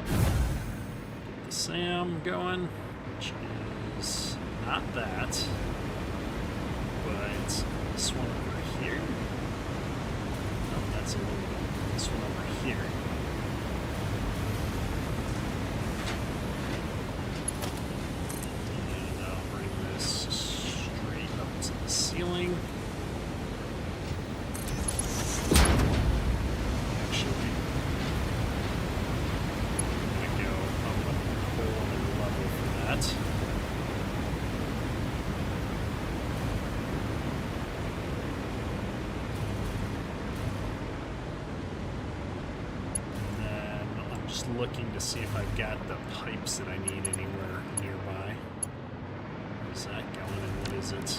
Get the SAM going, which is not that, but this one over here. Oh, that's aluminum. This one over here. And I'll bring this straight up to the ceiling. Actually, I'm going to go up a whole other level for that. Looking to see if I've got the pipes that I need anywhere nearby. Where's that going and what is it?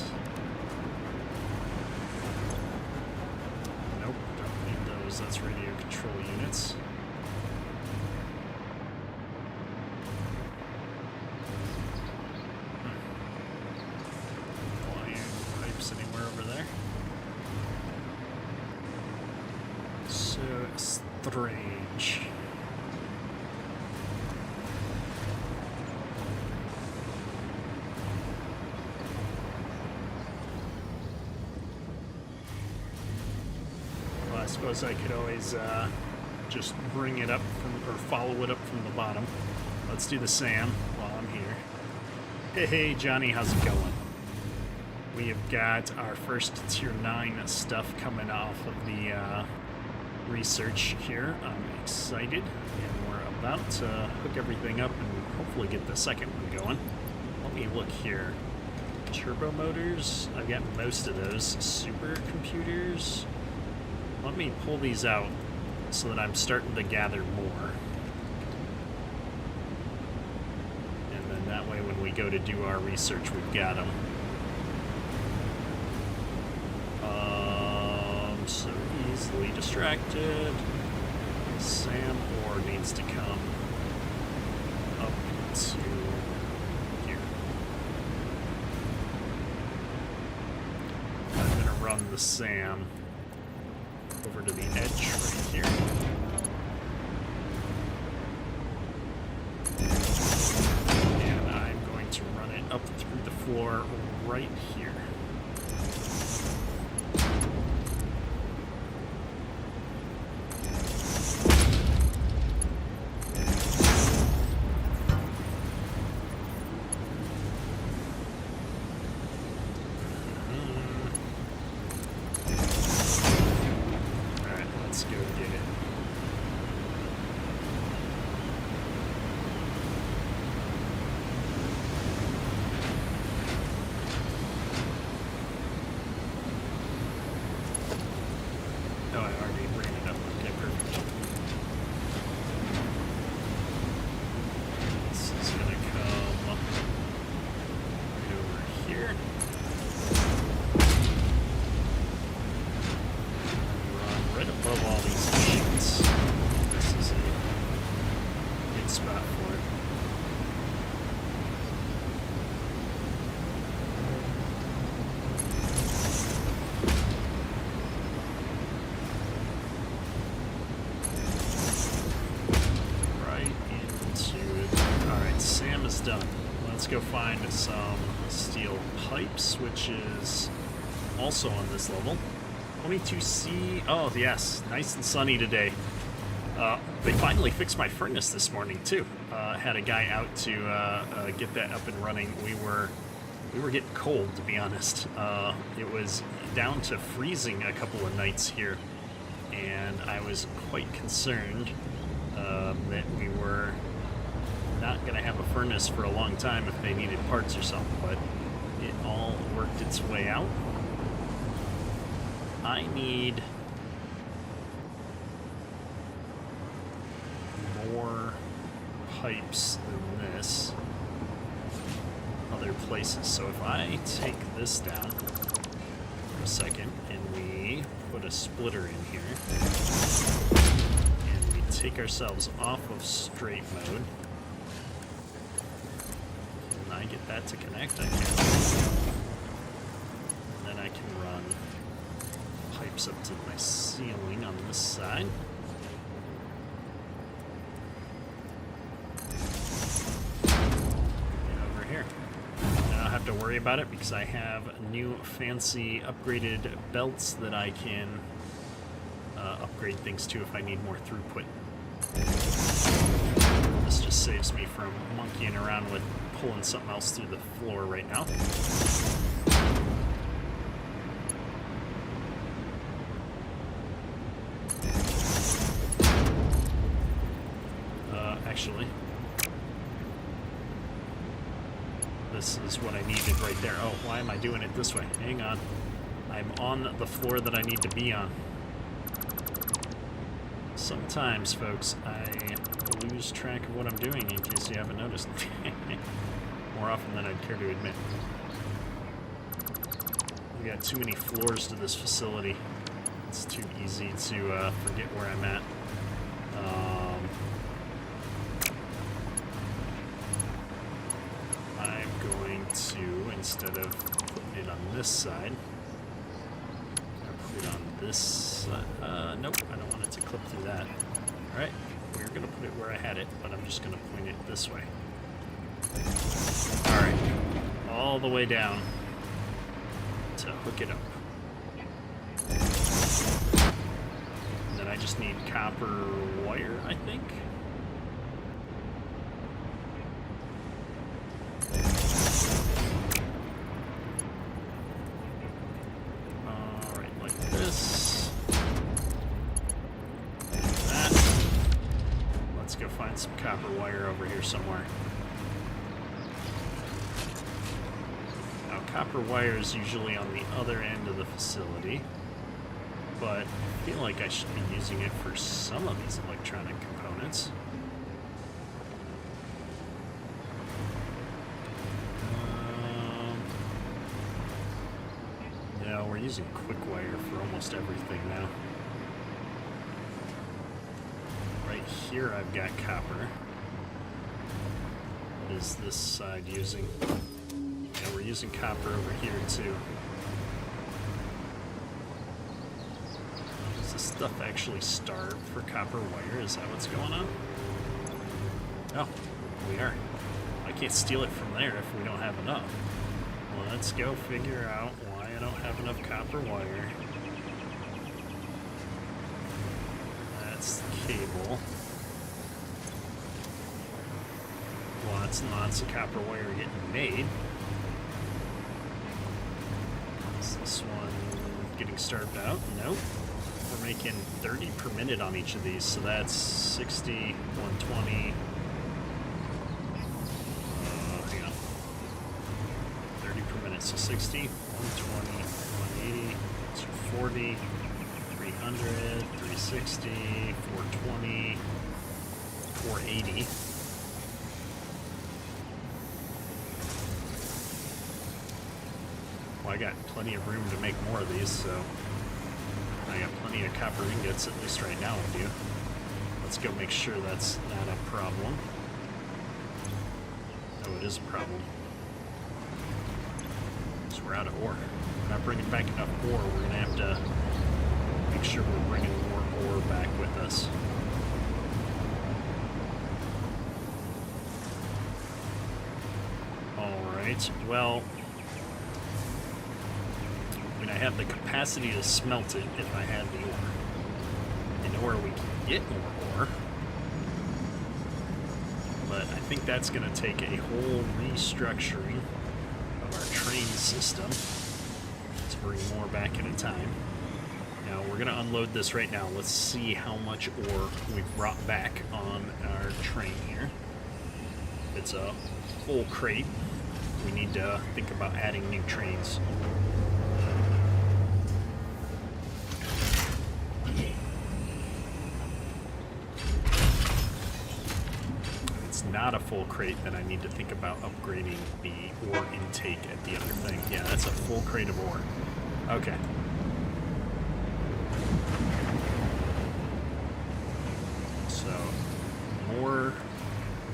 Nope, don't need those. That's radio control units. Flying pipes anywhere over there? So strange. I suppose I could always just bring it up from, or follow it up from the bottom. Let's do the SAM while I'm here. Hey, Johnny, how's it going? We have got our first Tier 9 stuff coming off of the research here. I'm excited, and we're about to hook everything up and hopefully get the second one going. Let me look here. Turbo motors, I've got most of those. Supercomputers. Let me pull these out so that I'm starting to gather more. And then that way when we go to do our research, we've got them. So easily distracted. Sam ore needs to come up to here. I'm going to run the SAM over to the edge right here. And I'm going to run it up through the floor right here. Done. Let's go find some steel pipes, which is also on this level. 22C. Oh, yes. Nice and sunny today. They finally fixed my furnace this morning, too. Had a guy out to get that up and running. We were getting cold, to be honest. It was down to freezing a couple of nights here, and I was quite concerned that we were not going to have a furnace for a long time if they needed parts or something, but it all worked its way out. I need more pipes than this other places. So if I take this down for a second and we put a splitter in here and we take ourselves off of straight mode, I get that to connect, I can. And then I can run pipes up to my ceiling on this side. And over here. Now I don't have to worry worry about it because I have new fancy upgraded belts that I can upgrade things to if I need more throughput. This just saves me from monkeying around with pulling something else through the floor right now. Actually, this is what I needed right there. Oh, why am I doing it this way? Hang on. I'm on the floor that I need to be on. Sometimes, folks, I lose track of what I'm doing, in case you haven't noticed. More often than I'd care to admit. We got too many floors to this facility. It's too easy to forget where I'm at. I'm going to, instead of putting it on this side, I'll put it on this side. Nope, I don't want it to clip through that. Alright, we're going to put it where I had it, but I'm just going to point it this way. Alright, all the way down to hook it up. And then I just need copper wire, I think. Alright, like this. Like that. Let's go find some copper wire over here somewhere. Copper wire is usually on the other end of the facility, but I feel like I should be using it for some of these electronic components. No, we're using quick wire for almost everything now. Right here I've got copper. What is this side using? Yeah, we're using copper over here too. Does this stuff actually starve for copper wire? Is that what's going on? Oh, we are. I can't steal it from there if we don't have enough. Well, let's go figure out why I don't have enough copper wire. That's the cable. Lots and lots of copper wire getting made. Is this one getting starved out? Nope. We're making 30 per minute on each of these, so that's 60, 120. Hang on. 30 per minute, so 60, 120, 180, 240, 300, 360, 420, 480. Well, I got plenty of room to make more of these, so I got plenty of copper ingots, at least right now I do. Let's go make sure that's not a problem. Oh, it is a problem. So we're out of ore. We're not bringing back enough ore. We're going to have to make sure we're bringing more ore back with us. Alright, well, I have the capacity to smelt it if I had the ore. In ore we can get more ore, but I think that's going to take a whole restructuring of our train system to bring more back at a time. Now we're going to unload this right now. Let's see how much ore we've brought back on our train here. It's a full crate. We need to think about adding new trains. Not a full crate, then I need to think about upgrading the ore intake at the other thing. Yeah, that's a full crate of ore. Okay. So, more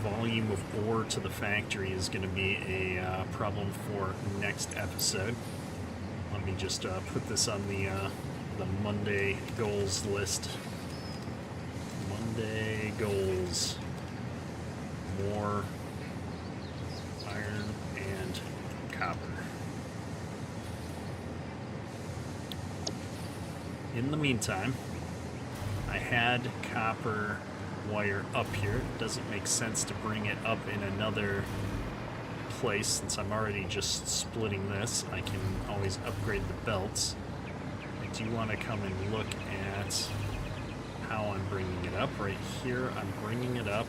volume of ore to the factory is going to be a problem for next episode. Let me just put this on the Monday goals list. Monday goals. More iron and copper. in the meantime, I had copper wire up here. It doesn't make sense to bring it up in another place since I'm already just splitting this. I can always upgrade the belts. I do want to come and look at how I'm bringing it up. Right here, I'm bringing it up.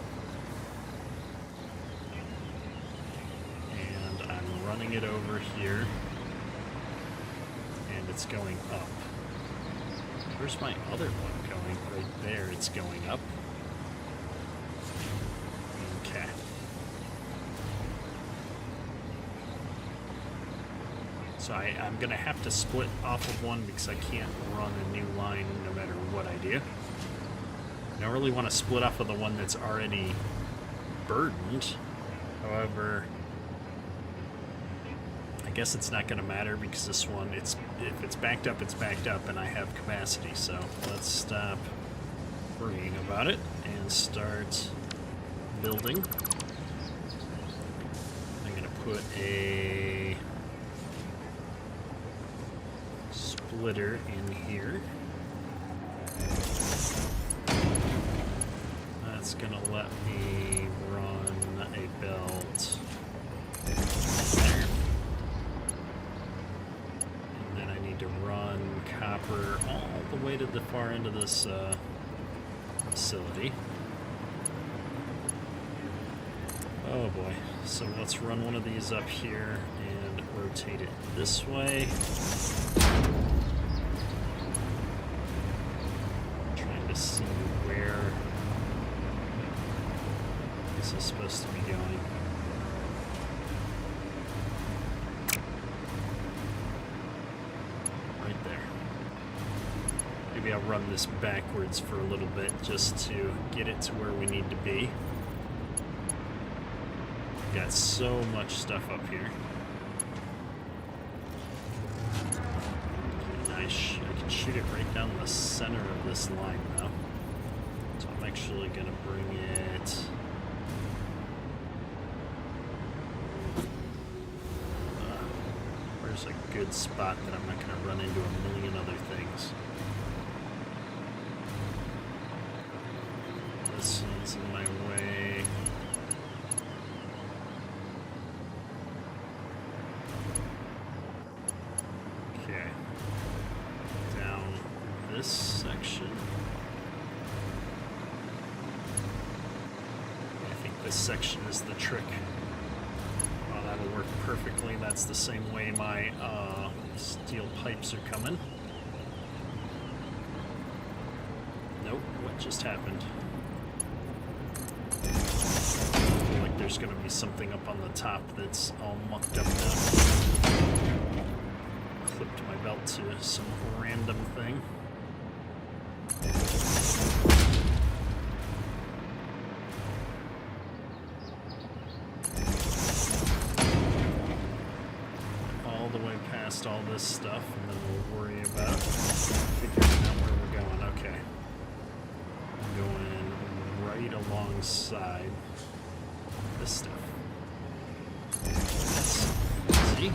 And I'm running it over here. And it's going up. Where's my other one going? Right there, it's going up. Okay. So I'm going to have to split off of one because I can't run a new line no matter what I do. I don't really want to split off of the one that's already burdened. However, I guess it's not going to matter because this one, if it's backed up, it's backed up, and I have capacity. So let's stop worrying about it and start building. I'm going to put a splitter in here. That's going to let me run a belt there. And then I need to run copper all the way to the far end of this facility. Oh boy. So let's run one of these up here and rotate it this way. Trying to see where this is supposed to be going. Right there. Maybe I'll run this backwards for a little bit just to get it to where we need to be. Got so much stuff up here. Nice. I can shoot it right down the center of this line now. So I'm actually going to bring it... where's a good spot that I'm not going to run into a million other things? This one's in my way. Okay. Down this section. I think this section is the trick. Oh, that'll work perfectly. That's the same way my steel pipes are coming. Nope, what just happened? I feel like there's going to be something up on the top that's all mucked up now. Clipped my belt to some random thing. All the way past all this stuff, and then we'll worry about figuring out where we're going. Okay. I'm going right alongside this stuff. That's easy.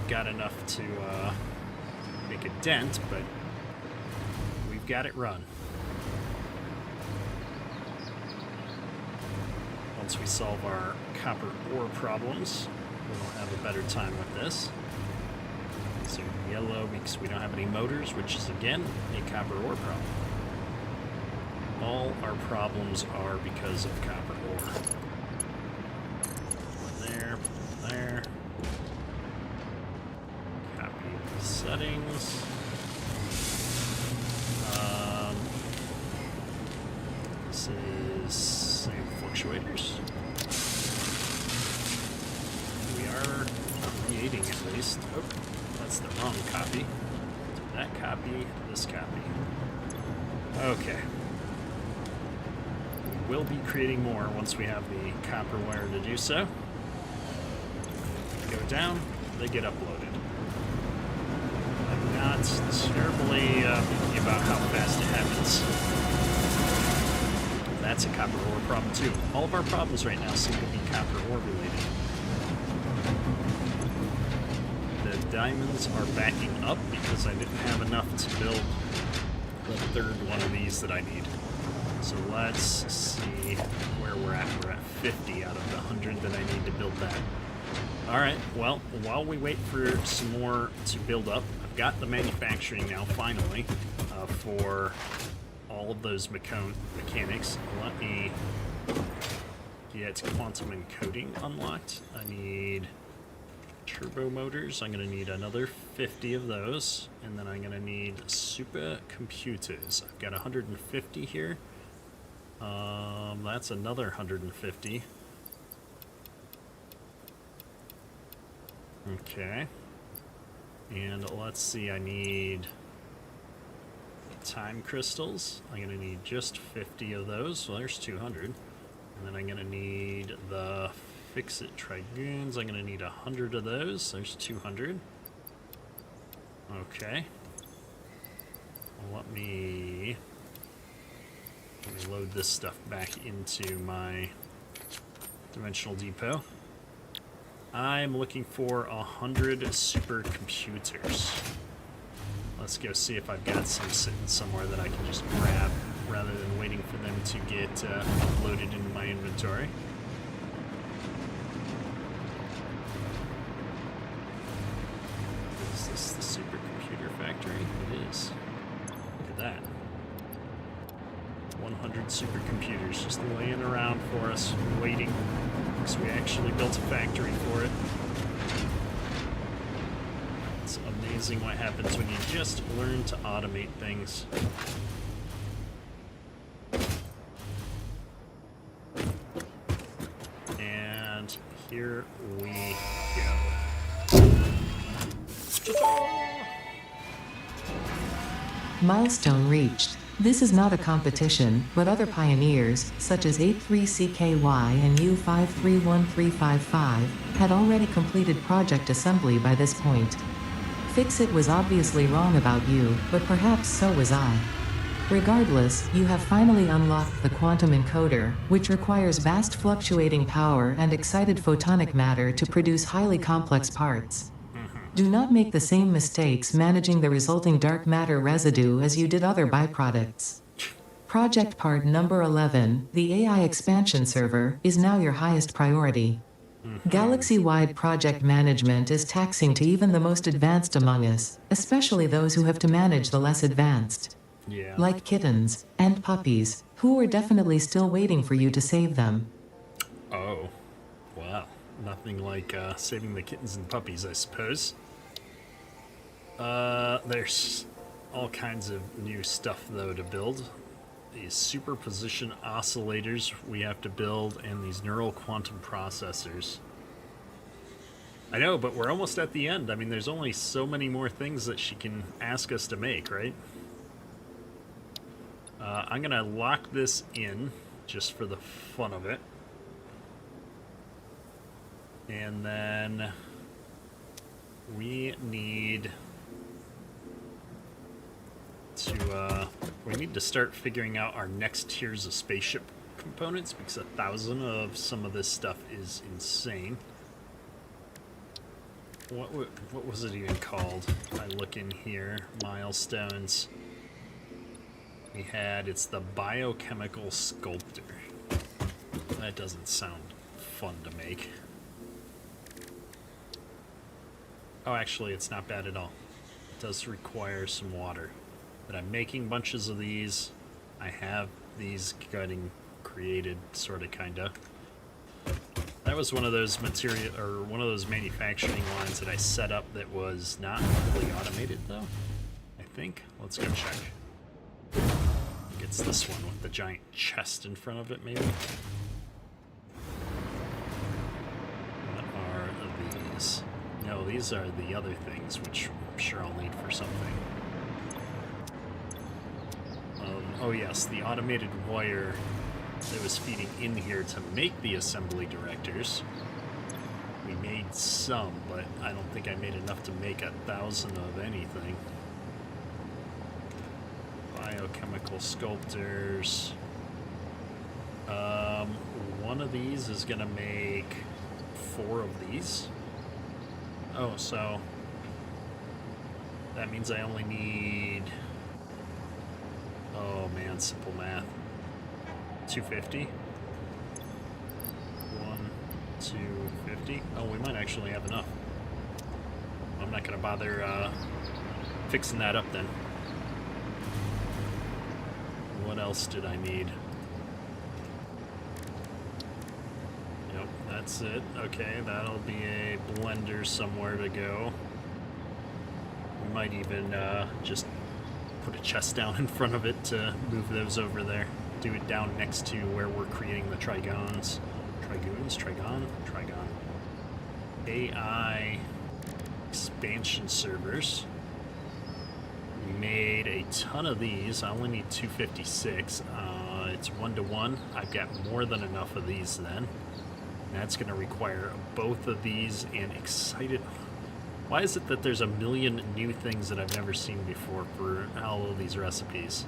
Got enough to make a dent, but we've got it run. Once we solve our copper ore problems, we'll have a better time with this. So yellow because we don't have any motors, which is again a copper ore problem. All our problems are because of copper ore. One there, one there. Settings. This is same fluctuators. We are creating at least. Oh, that's the wrong copy. That copy, this copy. Okay. We will be creating more once we have the copper wire to do so. Go down, they get uploaded. Not terribly picky about how fast it happens. that's a copper ore problem too. All of our problems right now seem to be copper ore related. The diamonds are backing up because I didn't have enough to build the third one of these that I need. So let's see where we're at. We're at 50 out of the 100 that I need to build that. Alright, well, while we wait for some more to build up, I've got the manufacturing now, finally, for all of those mechanics. Let me get quantum encoding unlocked. I need turbo motors. I'm going to need another 50 of those, and then I'm going to need supercomputers. I've got 150 here. That's another 150. Okay. And let's see, I need time crystals. I'm going to need just 50 of those. So there's 200. And then I'm going to need the fix-it trigoons. I'm going to need 100 of those. There's 200. Okay. Well, let me load this stuff back into my dimensional depot. I'm looking for 100 supercomputers. Let's go see if I've got some sitting somewhere that I can just grab rather than waiting for them to get uploaded into my inventory. Is this the supercomputer factory? It is. Look at that. 100 supercomputers just laying around for us, waiting. So we actually built a factory for it. It's amazing what happens when you just learn to automate things. And here we go. Milestone reached. This is not a competition, but other pioneers, such as 83CKY and U531355, had already completed project assembly by this point. Fix-It was obviously wrong about you, but perhaps so was I. Regardless, you have finally unlocked the quantum encoder, which requires vast fluctuating power and excited photonic matter to produce highly complex parts. Do not make the same mistakes managing the resulting dark matter residue as you did other byproducts. Project part number 11, the AI expansion server, is now your highest priority. Galaxy-wide project management is taxing to even the most advanced among us, especially those who have to manage the less advanced. Yeah. Like kittens and puppies, who are definitely still waiting for you to save them. Oh, wow. Nothing like saving the kittens and puppies, I suppose. There's all kinds of new stuff, though, to build. These superposition oscillators we have to build, and these neural quantum processors. I know, but we're almost at the end. I mean, there's only so many more things that she can ask us to make, right? I'm going to lock this in, just for the fun of it. And then we need to start figuring out our next tiers of spaceship components, because 1,000 of some of this stuff is insane. What was it even called? I look in here, milestones. It's the biochemical sculptor. That doesn't sound fun to make. Oh, actually, it's not bad at all. It does require some water. But I'm making bunches of these. I have these getting created, sort of, kinda. That was one of those manufacturing lines that I set up that was not fully automated, though. I think. Let's go check. I think it's this one with the giant chest in front of it, maybe. What are these? No, these are the other things, which I'm sure I'll need for something. Oh yes, the automated wire that was feeding in here to make the assembly directors. We made some, but I don't think I made enough to make 1,000 of anything. Biochemical sculptors. One of these is gonna make 4 of these. Oh, so that means I only need, oh man, simple math. 250. 250. Oh, we might actually have enough. I'm not gonna bother fixing that up then. What else did I need? Yep, that's it. Okay, that'll be a blender somewhere to go. We might even just put a chest down in front of it to move those over there. Do it down next to where we're creating the trigons. Trigon. AI expansion servers. We made a ton of these. I only need 256. It's 1-to-1. I've got more than enough of these then. That's going to require both of these and excited. Why is it that there's a million new things that I've never seen before for all of these recipes?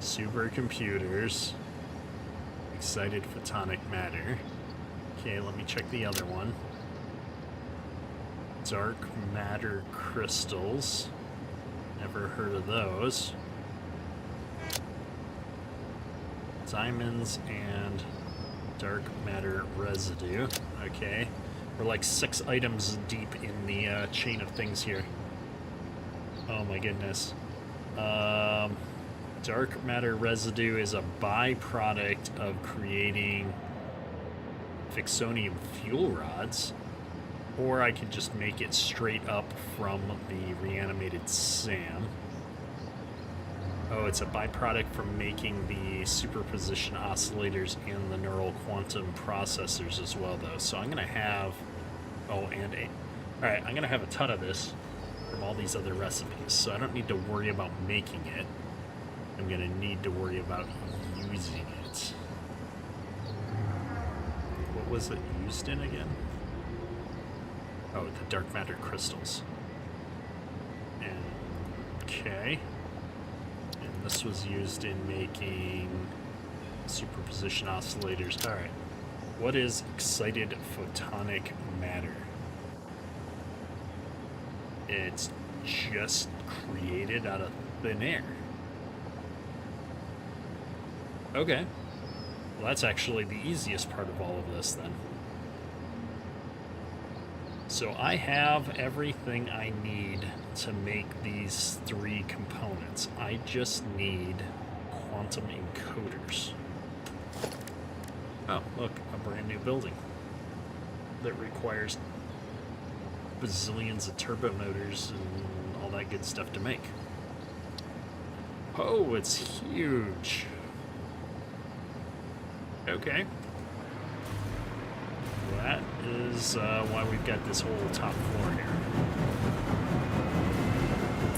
Supercomputers. Excited photonic matter. Okay, let me check the other one. Dark matter crystals. Never heard of those. Diamonds and dark matter residue. Okay. We're like 6 items deep in the chain of things here. Oh my goodness. Dark matter residue is a byproduct of creating Fixonium fuel rods, or I could just make it straight up from the reanimated SAM. Oh, it's a byproduct from making the superposition oscillators and the neural quantum processors as well, though. So I'm going to have... Oh, and a... Alright, I'm going to have a ton of this from all these other recipes, so I don't need to worry about making it. I'm going to need to worry about using it. What was it used in again? Oh, the dark matter crystals. And, okay. And this was used in making superposition oscillators. Alright. What is excited photonic matter? It's just created out of thin air. Okay. Well, that's actually the easiest part of all of this, then. So I have everything I need to make these 3 components. I just need quantum encoders. Oh, look, a brand new building that requires bazillions of turbo motors and all that good stuff to make. Oh, it's huge. Okay. That is why we've got this whole top floor here.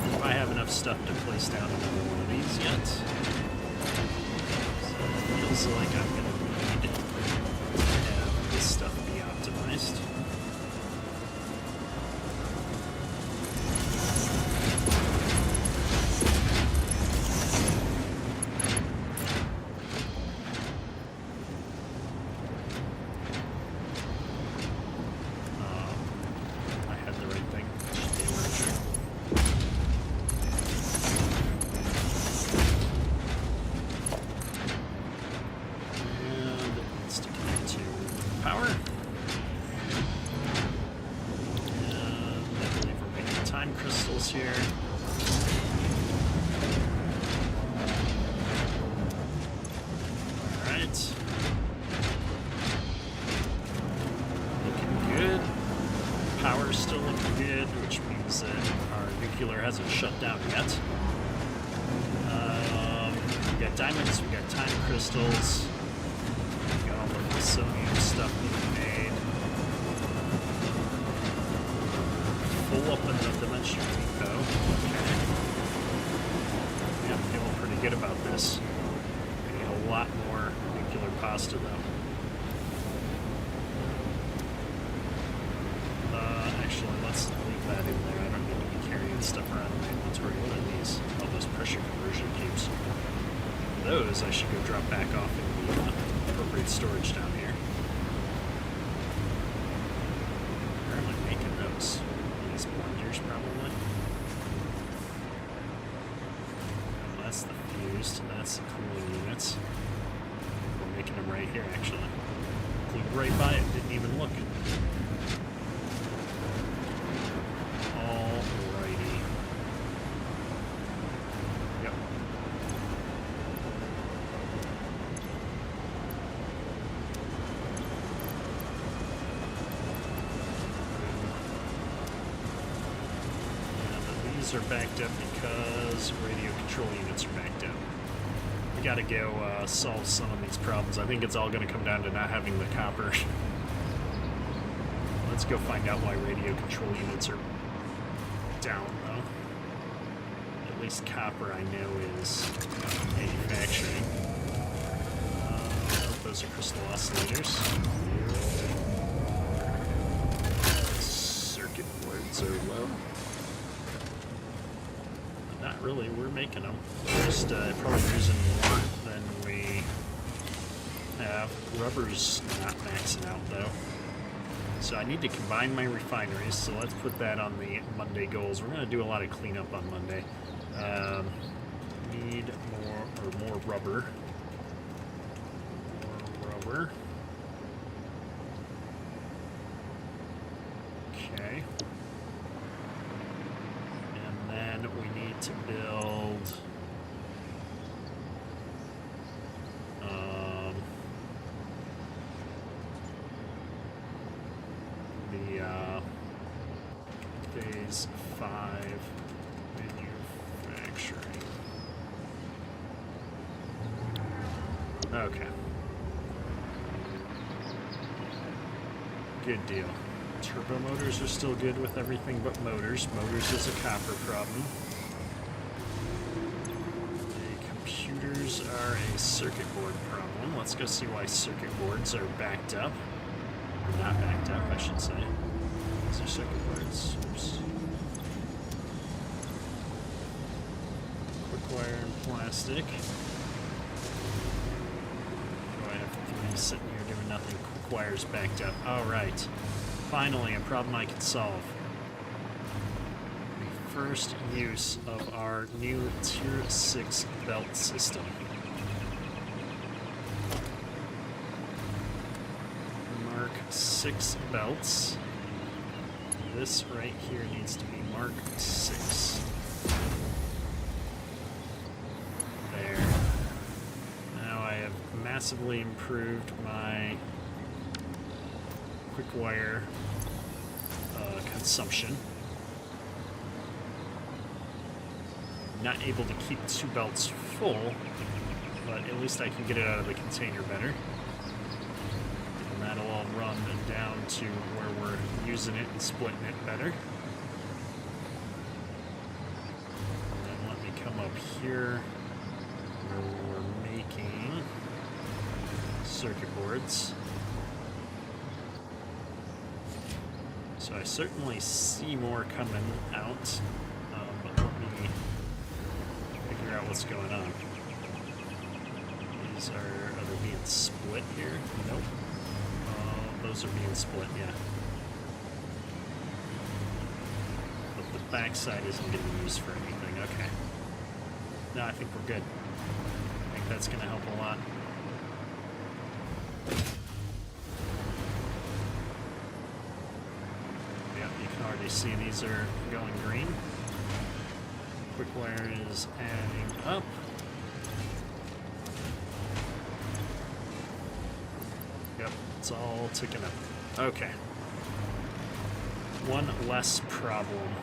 Do I have enough stuff to place down another one of these yet? So it feels like I'm going to need to have this stuff be optimized. Here. Alright. Looking good. Power's still looking good, which means that our nuclear hasn't shut down yet. We got diamonds, we got time crystals, we got all the sodium stuff being made. Full up in the dimensional depot. Okay. Yeah, I'm feeling pretty good about this. I need a lot more nuclear pasta, though. Actually, let's leave that in there. I don't need to be carrying stuff around in my inventory. What are these? Oh, those pressure conversion cubes. Those I should go drop back off in the Great storage down here. Where am I making those? These blenders, probably. Oh, that's the fused, and that's the cooling units. We're making them right here, actually. Flew right by it, didn't even look. Alrighty. Yep. And these are backed up because radio control units are backed up. We gotta go solve some of these problems. I think it's all gonna come down to not having the copper. Let's go find out why radio control units are down, though. At least copper, I know, is manufacturing. Those are crystal oscillators. Circuit boards are low. Not really, we're making them. Just probably using more than we have. Rubber's not maxing out, though. So I need to combine my refineries, so let's put that on the Monday goals. We're going to do a lot of cleanup on Monday. Need more rubber. More rubber. Okay. And then we need to build... Phase 5 manufacturing. Okay. Good deal. Turbo motors are still good with everything but motors. Motors is a copper problem. The computers are a circuit board problem. Let's go see why circuit boards are backed up. Or not backed up, I should say. These are circuit boards. Oops. Quick wire and plastic. Oh, I have 3 sitting here doing nothing. Quick wire's backed up. Alright. Finally, a problem I can solve. The first use of our new Tier 6 belt system. Mark 6 belts. This right here needs to be Mark 6. There. Now I have massively improved my quick wire consumption. Not able to keep 2 belts full, but at least I can get it out of the container better. And that'll all run down to where we're using it and splitting it better. And then let me come up here where we're making circuit boards. So I certainly see more coming out, but let me figure out what's going on. These are they being split here? Nope. Those are being split, yeah. But the backside isn't getting used for anything, okay. No, I think we're good. I think that's gonna help a lot. Yeah, you can already see these are going green. Quick wire is adding up. Yep, it's all ticking up. Okay. One less problem.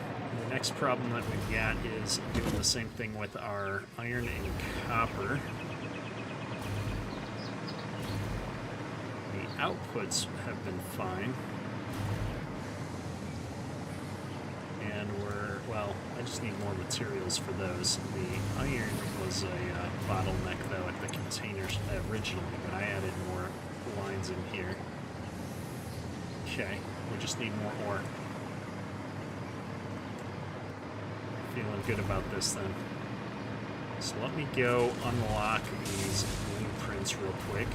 The next problem that we've got is doing the same thing with our iron and copper. The outputs have been fine. And well, I just need more materials for those. The iron was a bottleneck though at the containers originally, but I added more lines in here. Okay, we just need more ore. Feeling good about this then. So let me go unlock these blueprints real quick.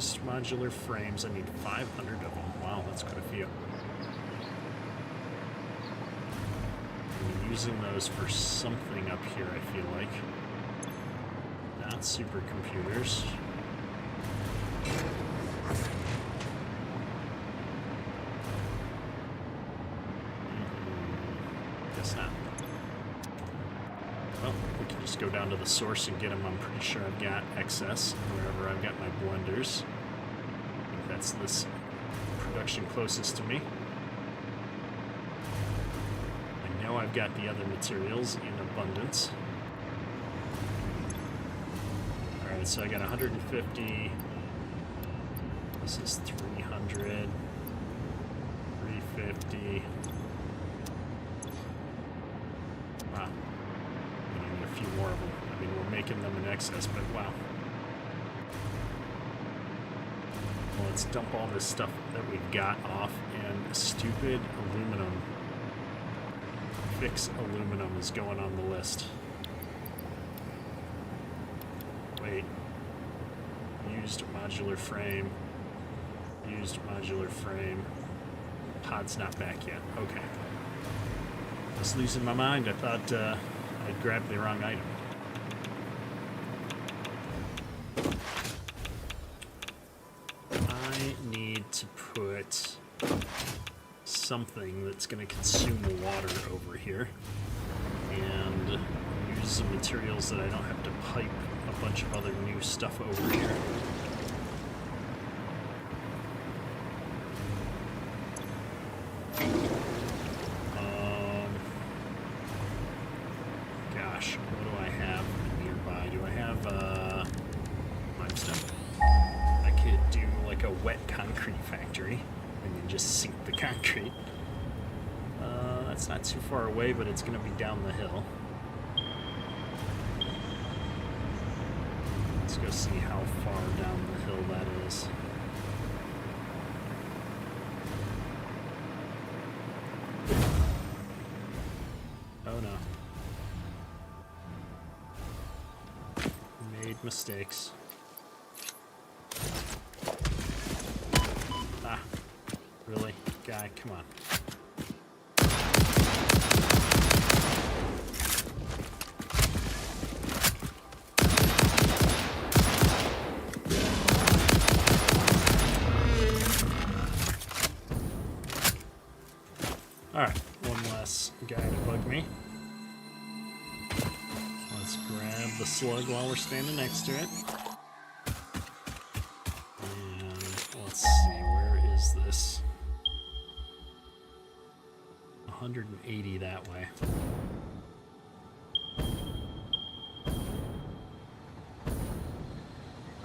used modular frames. I need 500 of them. Wow, that's quite a few. I'm using those for something up here, I feel like. Not supercomputers. Guess not. Well, we can just go down to the source and get them. I'm pretty sure I've got excess wherever I've got my blenders. I think that's this production closest to me. I know I've got the other materials in abundance. Alright, so I got 150. This is 300. 350. Wow. We need a few more of them. I mean, we're making them in excess, but wow. Well, let's dump all this stuff that we've got off, and stupid aluminum. Fix aluminum is going on the list. Wait. Used modular frame. Used modular frame. Pod's not back yet. Okay. I was losing my mind. I thought I'd grabbed the wrong item. I need to put something that's going to consume water over here and use some materials that I don't have to pipe a bunch of other new stuff over here. Gosh, what do I have nearby? Do I have limestone? I could do like a wet concrete factory and then just sink the concrete. That's not too far away, but it's going to be down the hill. Let's go see how far down the hill that is. Oh no. Made mistakes. Ah, really? Guy, come on. Alright, one less guy to bug me. Let's grab the slug while we're standing next to it. And let's see, where is this? 180 that way.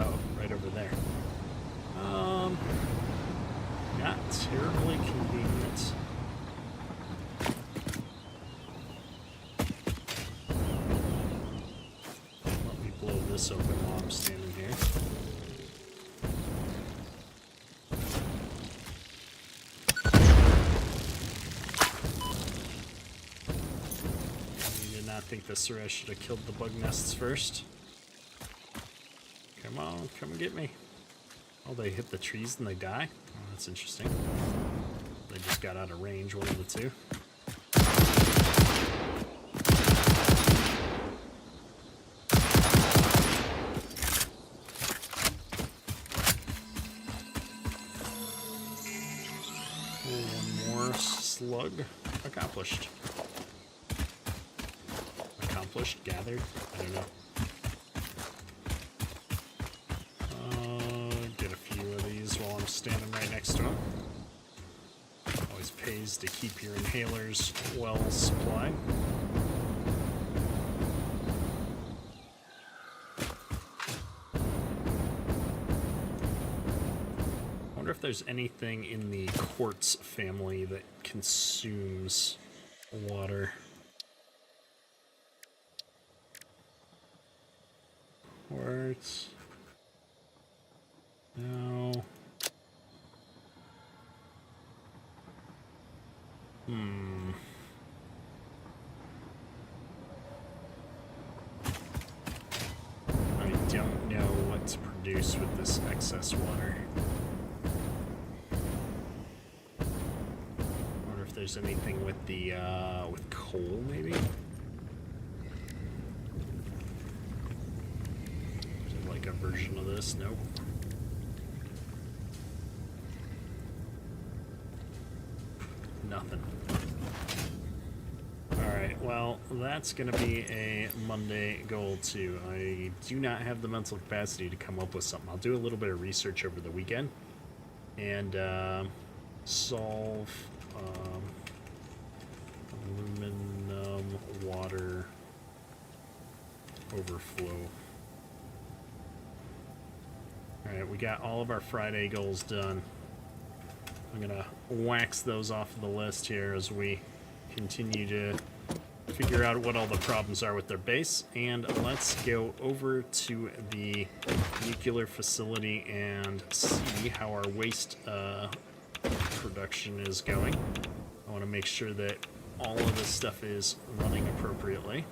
Oh, right over there. Not terribly convenient. Let me blow this open while I'm standing here. I did not think this through. I should have killed the bug nests first. Come on, come and get me. Oh, they hit the trees and they die? Oh, that's interesting. They just got out of range, one of the two. One more slug. Accomplished. Accomplished? Gathered? I don't know. Get a few of these while I'm standing right next to them. Always pays to keep your inhalers well supplied. I wonder if there's anything in the quartz family that consumes water. Quartz. No. I don't know what's produced produce with this excess water. Wonder if there's anything with the with coal, maybe. Is it like a version of this? Nope. Nothing. Alright, well, that's going to be a Monday goal, too. I do not have the mental capacity to come up with something. I'll do a little bit of research over the weekend and solve aluminum water overflow. Alright, we got all of our Friday goals done. I'm going to wax those off the list here as we continue to figure out what all the problems are with their base. And let's go over to the nuclear facility and see how our waste production is going. I want to make sure that all of this stuff is running appropriately.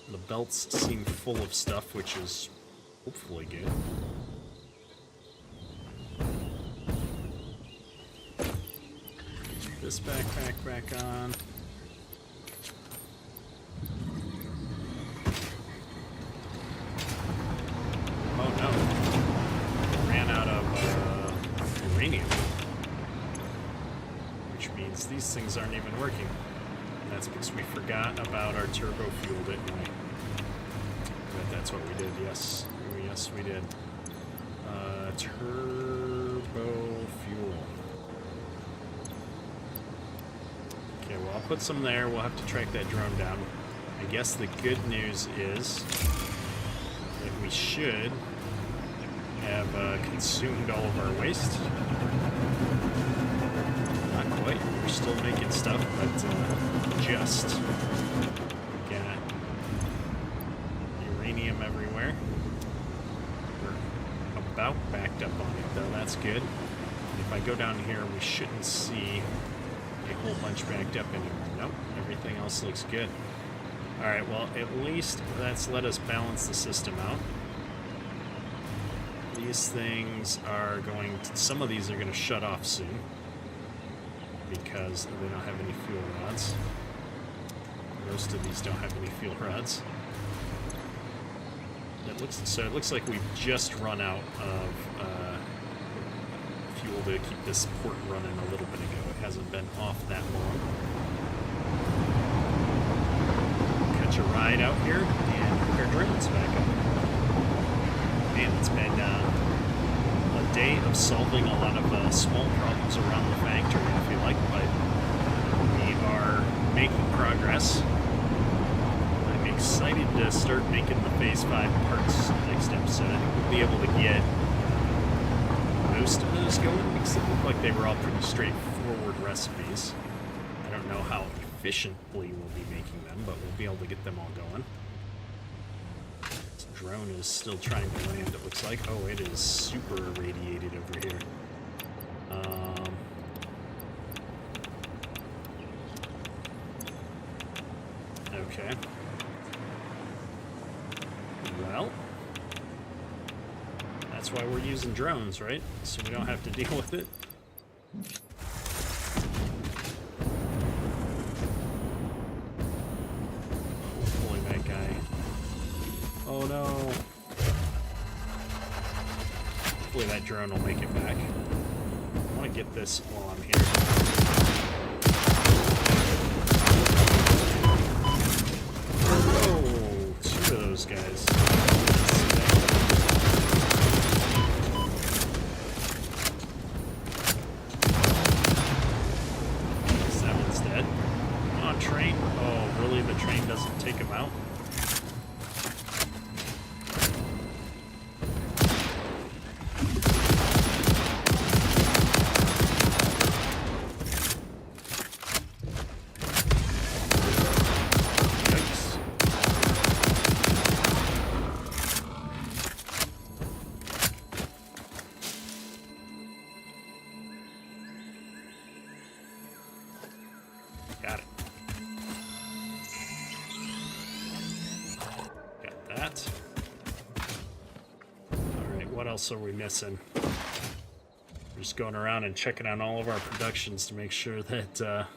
The belts seem full of stuff, which is hopefully good. Get this backpack back on. Oh no. Ran out of uranium. Which means these things aren't even working. And that's because we forgot about our turbo fuel, didn't we? But that's what we did, yes. Yes, we did. Turbo fuel. Okay, well, I'll put some there. We'll have to track that drone down. I guess the good news is that we should have consumed all of our waste. Not quite. We're still making stuff, but just. Got uranium everywhere. We're about backed up on it, though. That's good. If I go down here, we shouldn't see a whole bunch backed up anymore. Nope, everything else looks good. Alright, well, at least that's let us balance the system out. These things are going to, some of these are going to shut off soon because they don't have any fuel rods. Most of these don't have any fuel rods. It looks like we've just run out of fuel to keep this port running a little bit ago. It hasn't been off that long. Catch a ride out here and hook our drones back up. Man, it's been a day of solving a lot of small problems around the factory, I feel like, but we are making progress. I'm excited to start making the Phase 5 parts next episode. I think we'll be able to get most of those going because it looked like they were all pretty straightforward recipes. I don't know how efficiently we'll be making them, but we'll be able to get them all going. This drone is still trying to land, it looks like. Oh, it is super irradiated over here. Okay. Well, that's why we're using drones, right? So we don't have to deal with it. Hopefully that guy. Oh no. Hopefully that drone will make it back. I want to get this while I'm here. Oh, two of those guys. Train? Oh, really? The train doesn't take him out? Yikes. else are we missing? We're just going around and checking on all of our productions to make sure that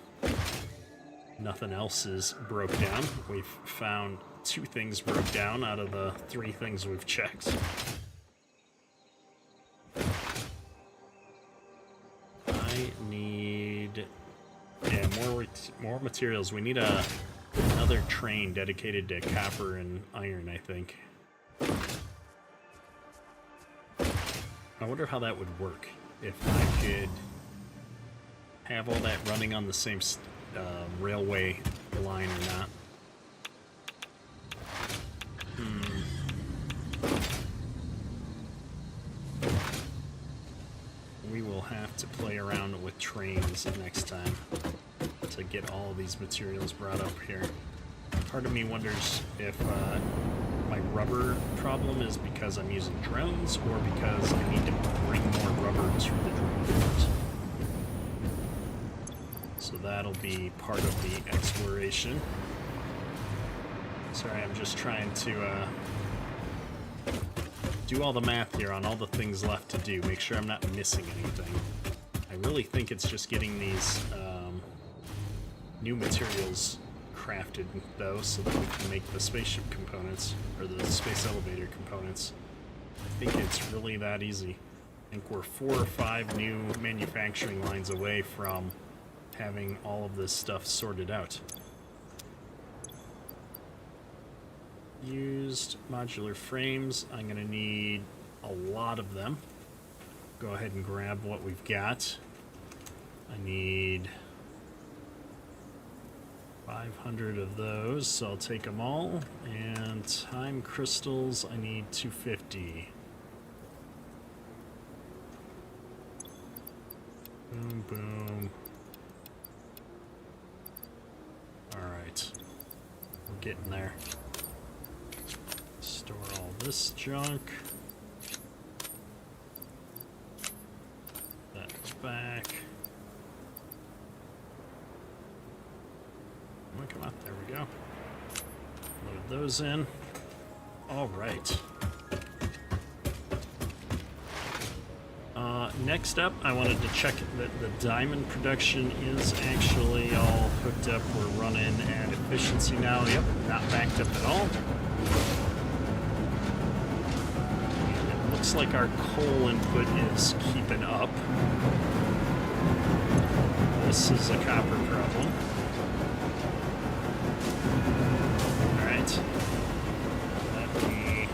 nothing else is broke down. We've found 2 things broke down out of the 3 things we've checked. I need more materials. We need another train dedicated to copper and iron, I think. I wonder how that would work if I could have all that running on the same railway line or not. We will have to play around with trains next time to get all these materials brought up here. Part of me wonders if my rubber problem is because I'm using drones or because I need to bring more rubber to the drone port. So that'll be part of the exploration. Sorry, I'm just trying to do all the math here on all the things left to do, make sure I'm not missing anything. I really think it's just getting these new materials crafted, though, so that we can make the spaceship components, or the space elevator components. I think it's really that easy. I think we're 4 or 5 new manufacturing lines away from having all of this stuff sorted out. Used modular frames. I'm going to need a lot of them. Go ahead and grab what we've got. I need 500 of those, so I'll take them all. And time crystals, I need 250. Boom, boom. Alright. We're getting there. Store all this junk. That's back. Oh, come on, there we go. Load those in. All right. Next up, I wanted to check that the diamond production is actually all hooked up. We're running at efficiency now. Yep, not backed up at all. And it looks like our coal input is keeping up. This is a copper problem. Alright. Let me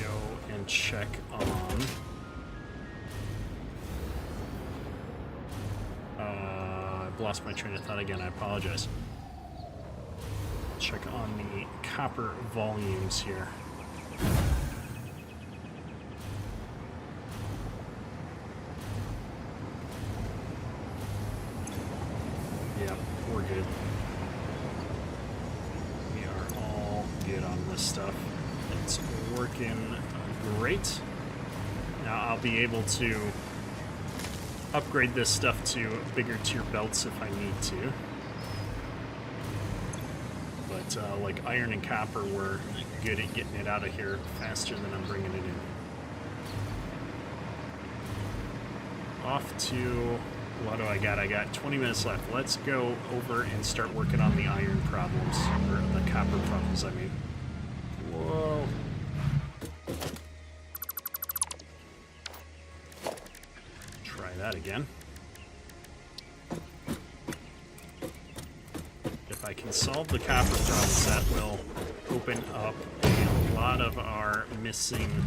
go and check on... I've lost my train of thought again, I apologize. Check on the copper volumes here. Yep, we're good. We are all good on this stuff. It's working great. Now I'll be able to upgrade this stuff to bigger tier belts if I need to. But like iron and copper, we're good at getting it out of here faster than I'm bringing it in. Off to... what do I got? I got 20 minutes left. Let's go over and start working on the iron problems, or the copper problems, I mean. Whoa. Try that again. If I can solve the copper problems, that will open up a lot of our missing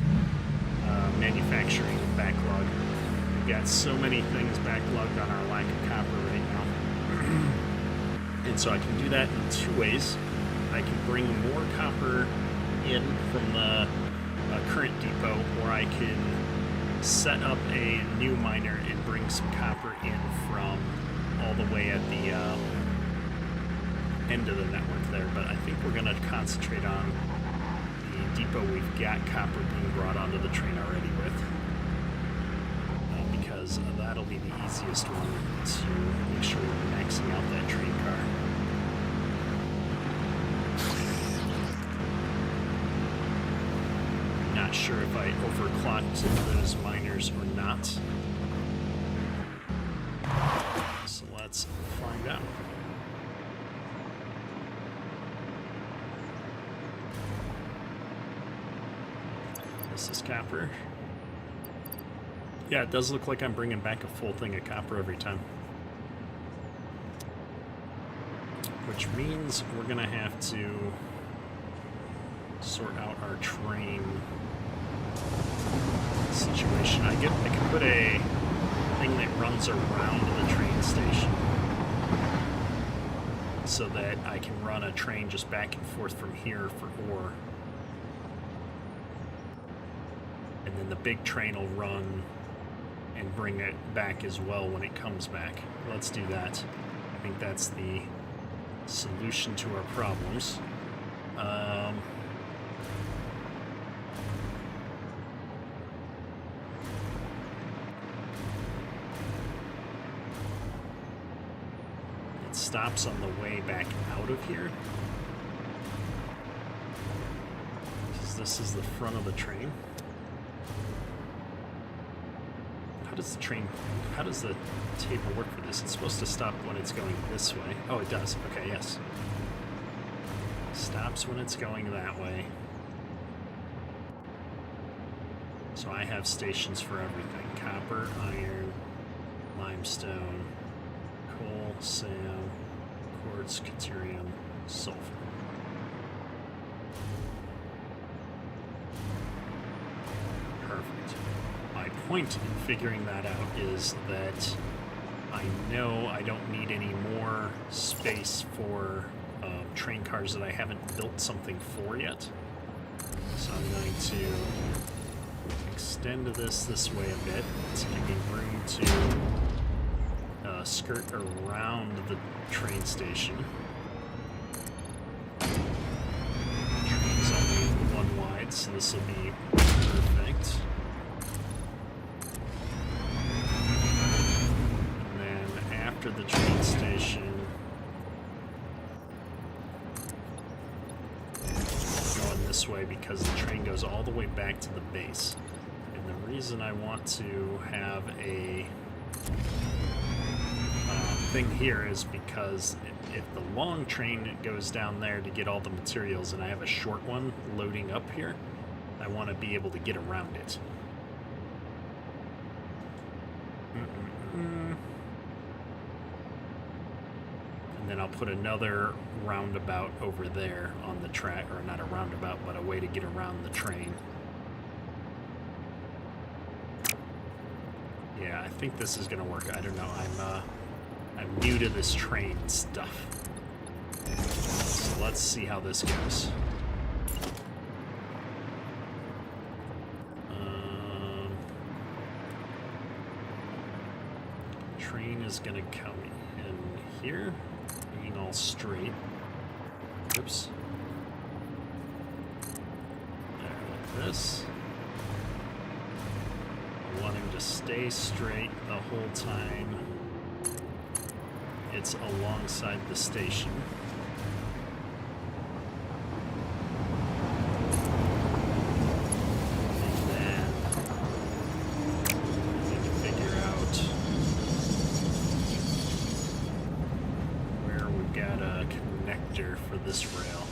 manufacturing backlog. We've got so many things backlogged on our lack of copper right now. And so I can do that in 2 ways. I can bring more copper in from the current depot, or I can set up a new miner and bring some copper in from all the way at the end of the network there. But I think we're going to concentrate on the depot we've got copper being brought onto the train already with. Because that'll be the easiest one to make sure we're maxing out that train car. not sure if I overclocked those miners or not. So let's find out. This is copper. Yeah, it does look like I'm bringing back a full thing of copper every time. Which means we're gonna have to sort out our train situation. I can put a thing that runs around the train station so that I can run a train just back and forth from here for ore. And then the big train will run and bring it back as well when it comes back. Let's do that. I think that's the solution to our problems. It stops on the way back out of here. Because this is the front of the train. How does the table work for this? It's supposed to stop when it's going this way. Oh, it does. Okay, yes. Stops when it's going that way. So I have stations for everything. Copper, iron, limestone, coal, sand, quartz, deuterium, sulfur. Perfect. My point in figuring that out is that I know I don't need any more space for train cars that I haven't built something for yet. So I'm going to extend this way a bit to give me room to skirt around the train station. The train's only one wide, so this will be perfect. After the train station, going this way because the train goes all the way back to the base. And the reason I want to have a thing here is because if the long train goes down there to get all the materials and I have a short one loading up here, I want to be able to get around it. Then I'll put another roundabout over there on the track, or not a roundabout, but a way to get around the train. Yeah, I think this is gonna work. I don't know. I'm new to this train stuff, so let's see how this goes. Train is gonna come in here. All straight. Oops. There, like this. I want him to stay straight the whole time it's alongside the station. And then I need to figure out where we've got a connector for this rail.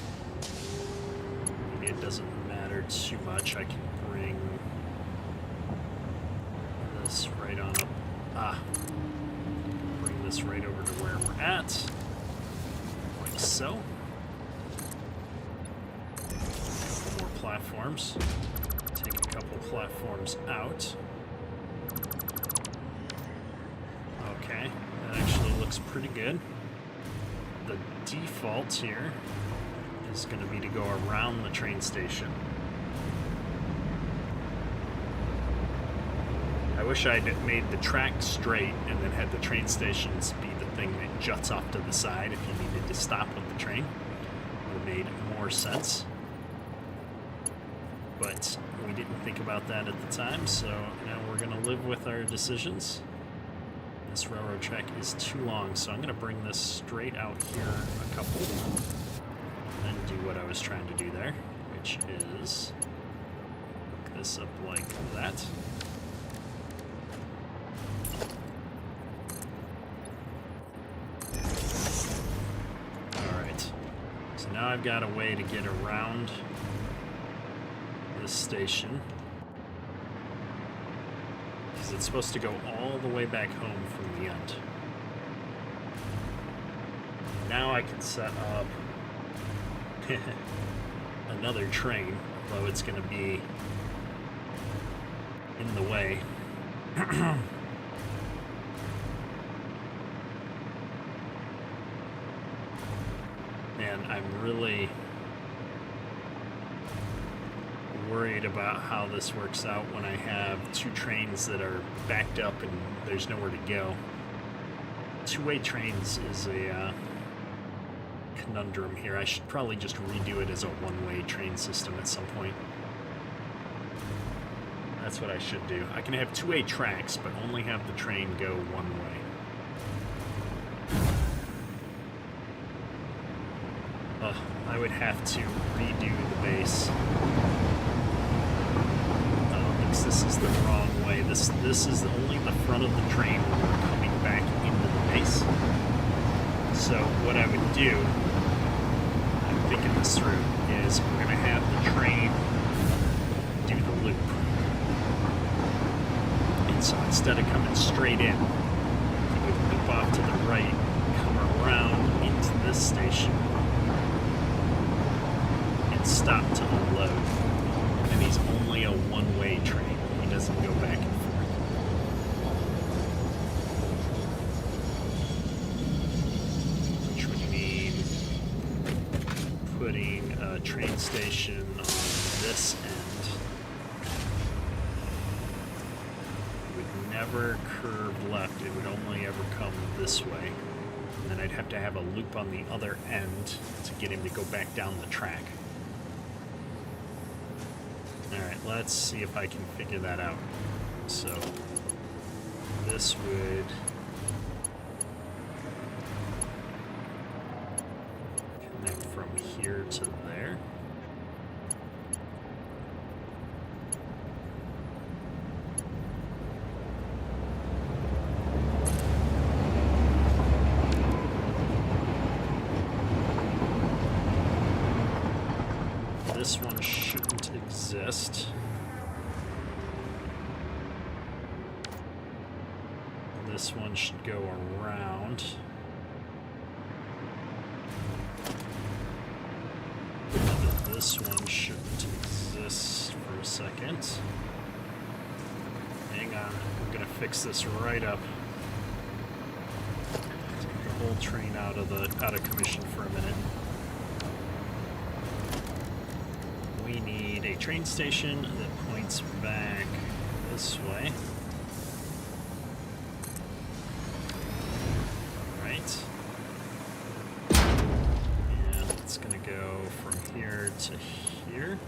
Maybe it doesn't matter too much. I can bring this right on up. Bring this right over to where we're at. Like so. A couple more platforms. Take a couple platforms out. Okay, that actually looks pretty good. The default here is going to be to go around the train station. I wish I'd made the track straight and then had the train stations be the thing that juts off to the side if you needed to stop with the train. It would have made more sense. But we didn't think about that at the time, so now we're going to live with our decisions. This railroad track is too long, so I'm going to bring this straight out here a couple, and then do what I was trying to do there, which is hook this up like that. Alright. So now I've got a way to get around this station. Because it's supposed to go all the way back home from the end. Now I can set up another train, although it's going to be in the way. Man, I'm really worried about how this works out when I have two trains that are backed up and there's nowhere to go. Two-way trains is a conundrum here. I should probably just redo it as a one-way train system at some point. That's what I should do. I can have two-way tracks, but only have the train go one way. I would have to redo the base. This is the wrong way. This is only the front of the train when we're coming back into the base. So what I would do, I'm thinking this through, is we're going to have the train do the loop. And so instead of coming straight in, he would loop off to the right, come around into this station, and stop to unload. And he's only a one-way train. He doesn't go back and forth. Which would mean putting a train station on this end. It would never curve left. It would only ever come this way. And then I'd have to have a loop on the other end to get him to go back down the track. Alright, let's see if I can figure that out. So, this would connect from here to there. This one shouldn't exist. This one should go around. This one shouldn't exist for a second. Hang on, I'm gonna fix this right up. Take the whole train out of commission for a minute. We need a train station that points back this way. Alright. And it's going to go from here to here.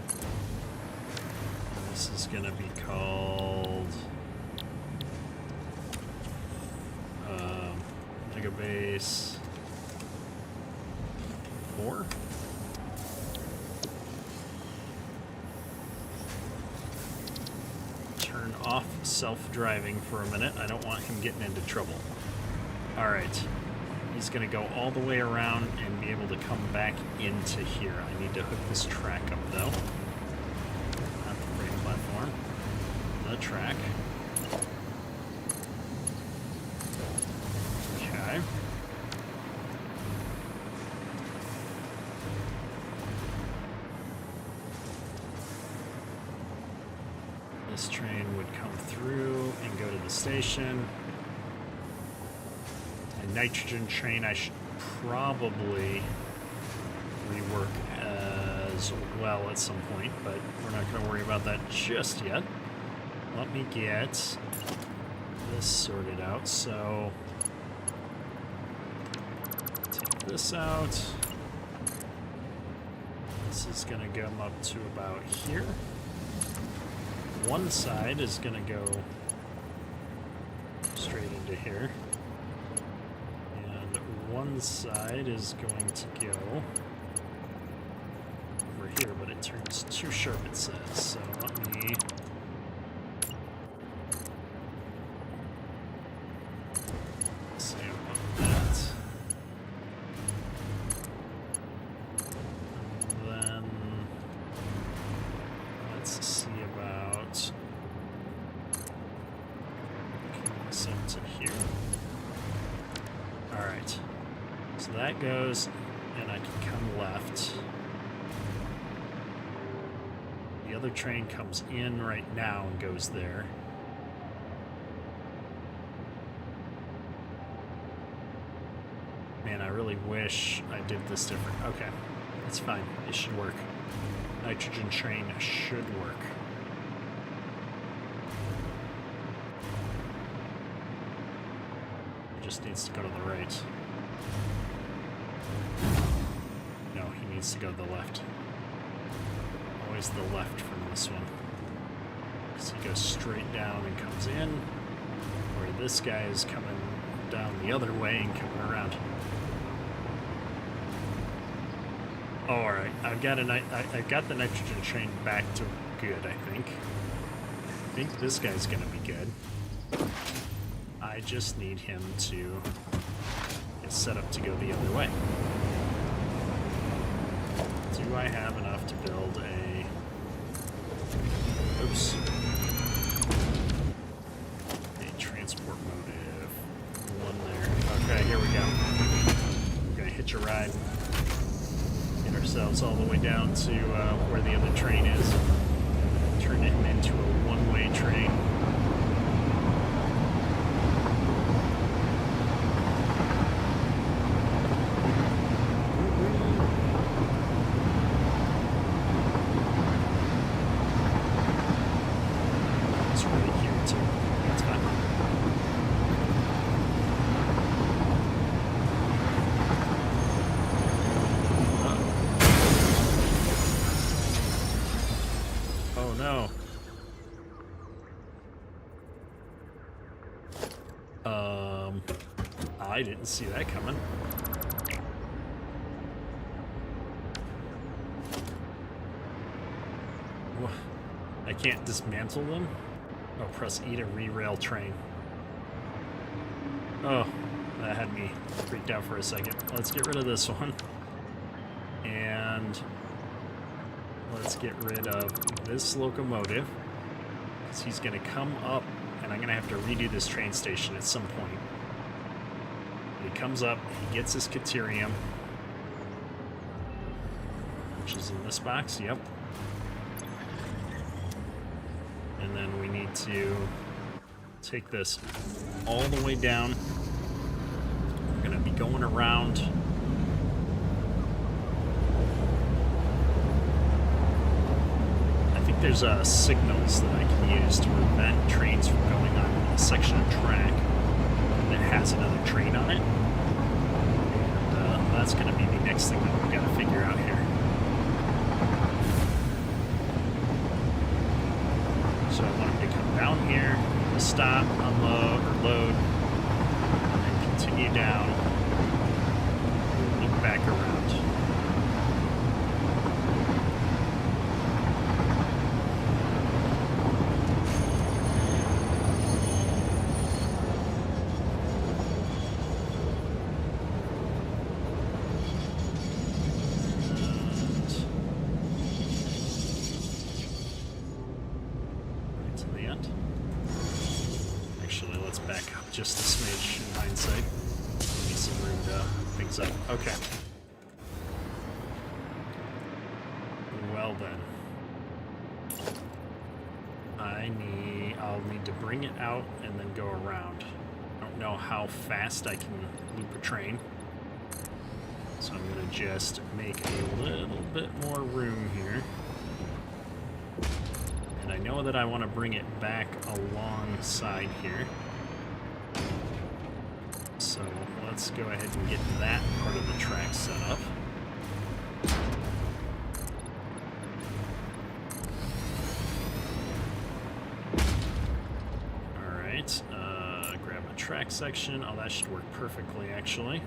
And this is going to be called Mega Base 4. Off self-driving for a minute. I don't want him getting into trouble. Alright. He's going to go all the way around and be able to come back into here. I need to hook this track up, though. Not the brake platform. The track. Okay. This train would come through and go to the station. A nitrogen train I should probably rework as well at some point, but we're not going to worry about that just yet. Let me get this sorted out. So take this out. This is going to come up to about here. One side is going to go straight into here. And one side is going to go over here, but it turns too sharp, it says. So let me that goes, and I can come left. The other train comes in right now and goes there. Man, I really wish I did this different. Okay, it's fine. It should work. Nitrogen train should work. It just needs to go to the right. No, he needs to go to the left. Always the left from this one. So he goes straight down and comes in, where this guy is coming down the other way and coming around. Oh, all right. I've got the nitrogen train back to good. I think this guy's gonna be good. I just need him to get set up to go the other way. Do I have enough to build a... Oops. A transport motive. One there. Okay, here we go. We're gonna hitch a ride. Get ourselves all the way down to where the other train is. Turn him into a one-way train. I didn't see that coming. I can't dismantle them? Oh, press E to re-rail train. Oh, that had me freaked out for a second. Let's get rid of this one. And let's get rid of this locomotive. Because he's going to come up, and I'm going to have to redo this train station at some point. He comes up, he gets his Caterium, which is in this box, yep. And then we need to take this all the way down. We're going to be going around. I think there's signals that I can use to prevent trains from going on a section of track that has another train on it. And that's going to be the next thing that we've got to figure out here. So I want him to come down here, stop, unload, or load, and then continue down, loop back around. Just a smidge in hindsight. Need some room to hook things up. Okay. Well then. I'll need to bring it out and then go around. I don't know how fast I can loop a train. So I'm gonna just make a little bit more room here. And I know that I want to bring it back alongside here. So let's go ahead and get that part of the track set up. Alright, grab a track section. Oh, that should work perfectly, actually.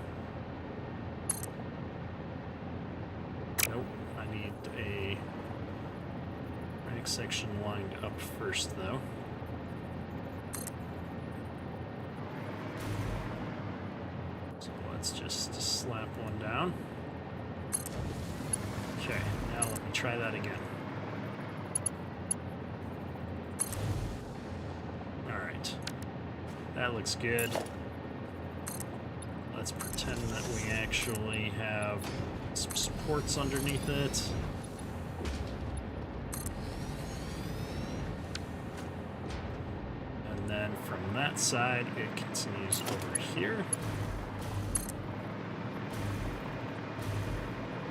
Nope, I need a track section lined up first, though. Let's just slap one down. Okay, now let me try that again. Alright. That looks good. let's pretend that we actually have some supports underneath it. And then from that side, it continues over here.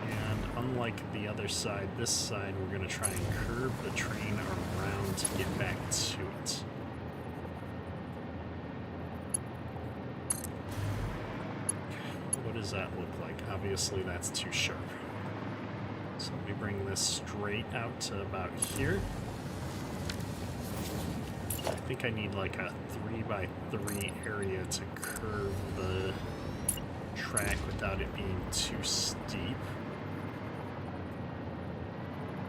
And unlike the other side, this side, we're going to try and curve the train around to get back to it. What does that look like? Obviously, that's too sharp. So let me bring this straight out to about here. I think I need like a 3x3 area to curve the track without it being too steep.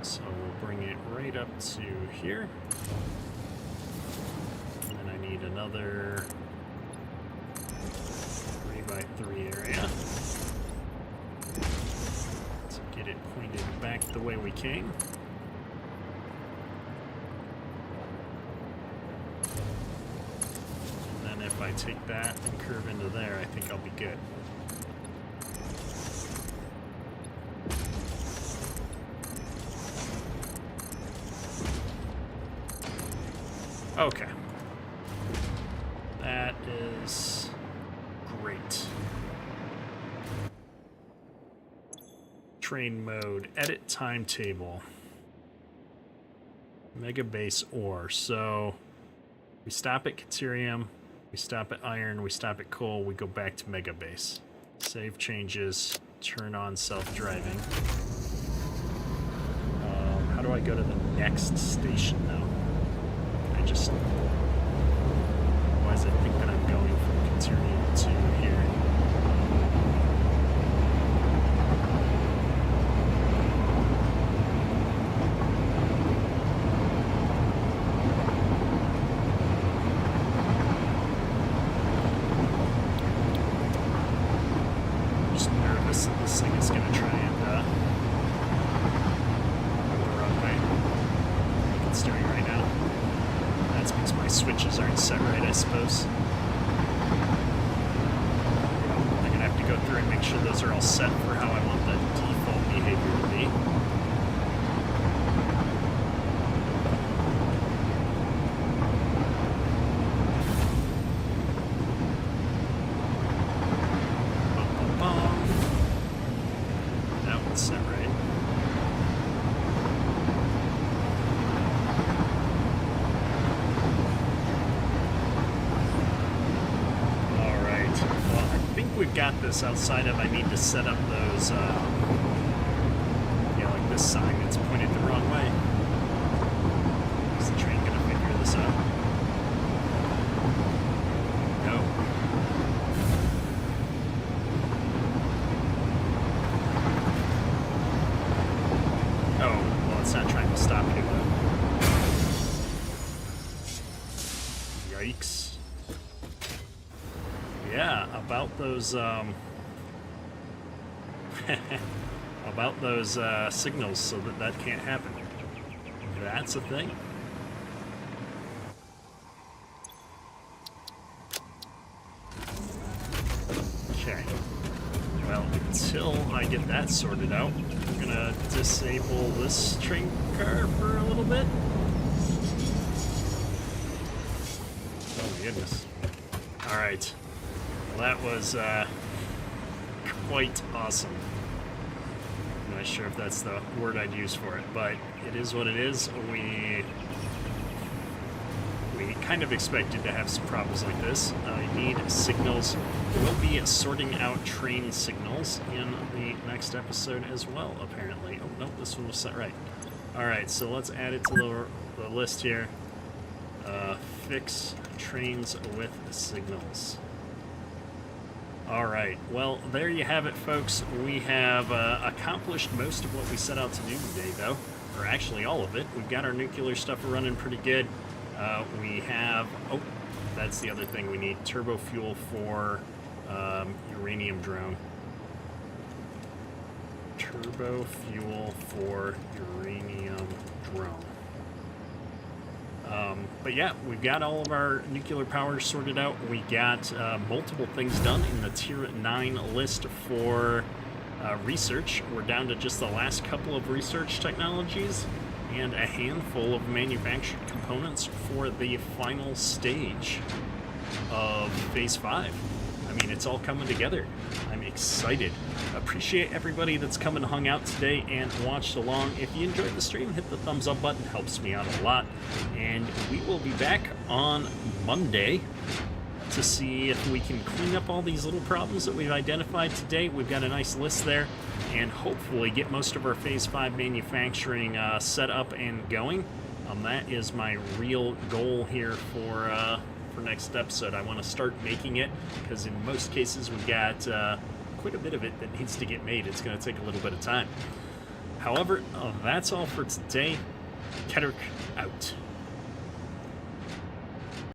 So we'll bring it right up to here. And then I need another 3x3 area to get it pointed back the way we came. And then if I take that and curve into there, I think I'll be good. Okay. That is great. Train mode, edit timetable. Mega base ore. So we stop at Caterium, we stop at iron, we stop at coal, we go back to mega base. Save changes, turn on self-driving. How do I go to the next station now? Just otherwise I think that I'm going from Caterium to here. I'm just nervous that this thing is going to try and go the wrong way. I think it's doing right now. That's because my switches aren't set right, I suppose. I'm gonna have to go through and make sure those are all set for how I want the default behavior to be. Bum, bum, bum. That one's set right. We've got this outside of I need to set up those, like this sign that's pointed the wrong way. Is the train gonna figure this out? No. Oh, well, it's not trying to stop you, though. Yikes. Yeah, about those about those signals, so that can't happen. That's a thing. Okay. Well, until I get that sorted out, I'm gonna disable this train car for a little bit. Oh my goodness. All right. That was quite awesome. I'm not sure if that's the word I'd use for it, but it is what it is. We kind of expected to have some problems like this. I need signals. We'll be sorting out train signals in the next episode as well, apparently. Oh, no, this one was set right. Alright, so let's add it to the list here. Fix trains with signals. Alright, well, there you have it, folks. We have accomplished most of what we set out to do today, though. Or actually, all of it. We've got our nuclear stuff running pretty good. We have... Oh, that's the other thing we need. Turbo fuel for uranium drone. Turbo fuel for uranium drone. But yeah, we've got all of our nuclear power sorted out. We got multiple things done in the Tier 9 list for research. We're down to just the last couple of research technologies and a handful of manufactured components for the final stage of Phase 5. I mean, it's all coming together. I'm excited. Appreciate everybody that's come and hung out today and watched along. If you enjoyed the stream, hit the thumbs up button. Helps me out a lot. And we will be back on Monday to see if we can clean up all these little problems that we've identified today. We've got a nice list there, and hopefully get most of our Phase 5 manufacturing set up and going. That is my real goal here for next episode. I want to start making it, because in most cases we've got quite a bit of it that needs to get made. It's going to take a little bit of time. However, that's all for today. Kedrick out.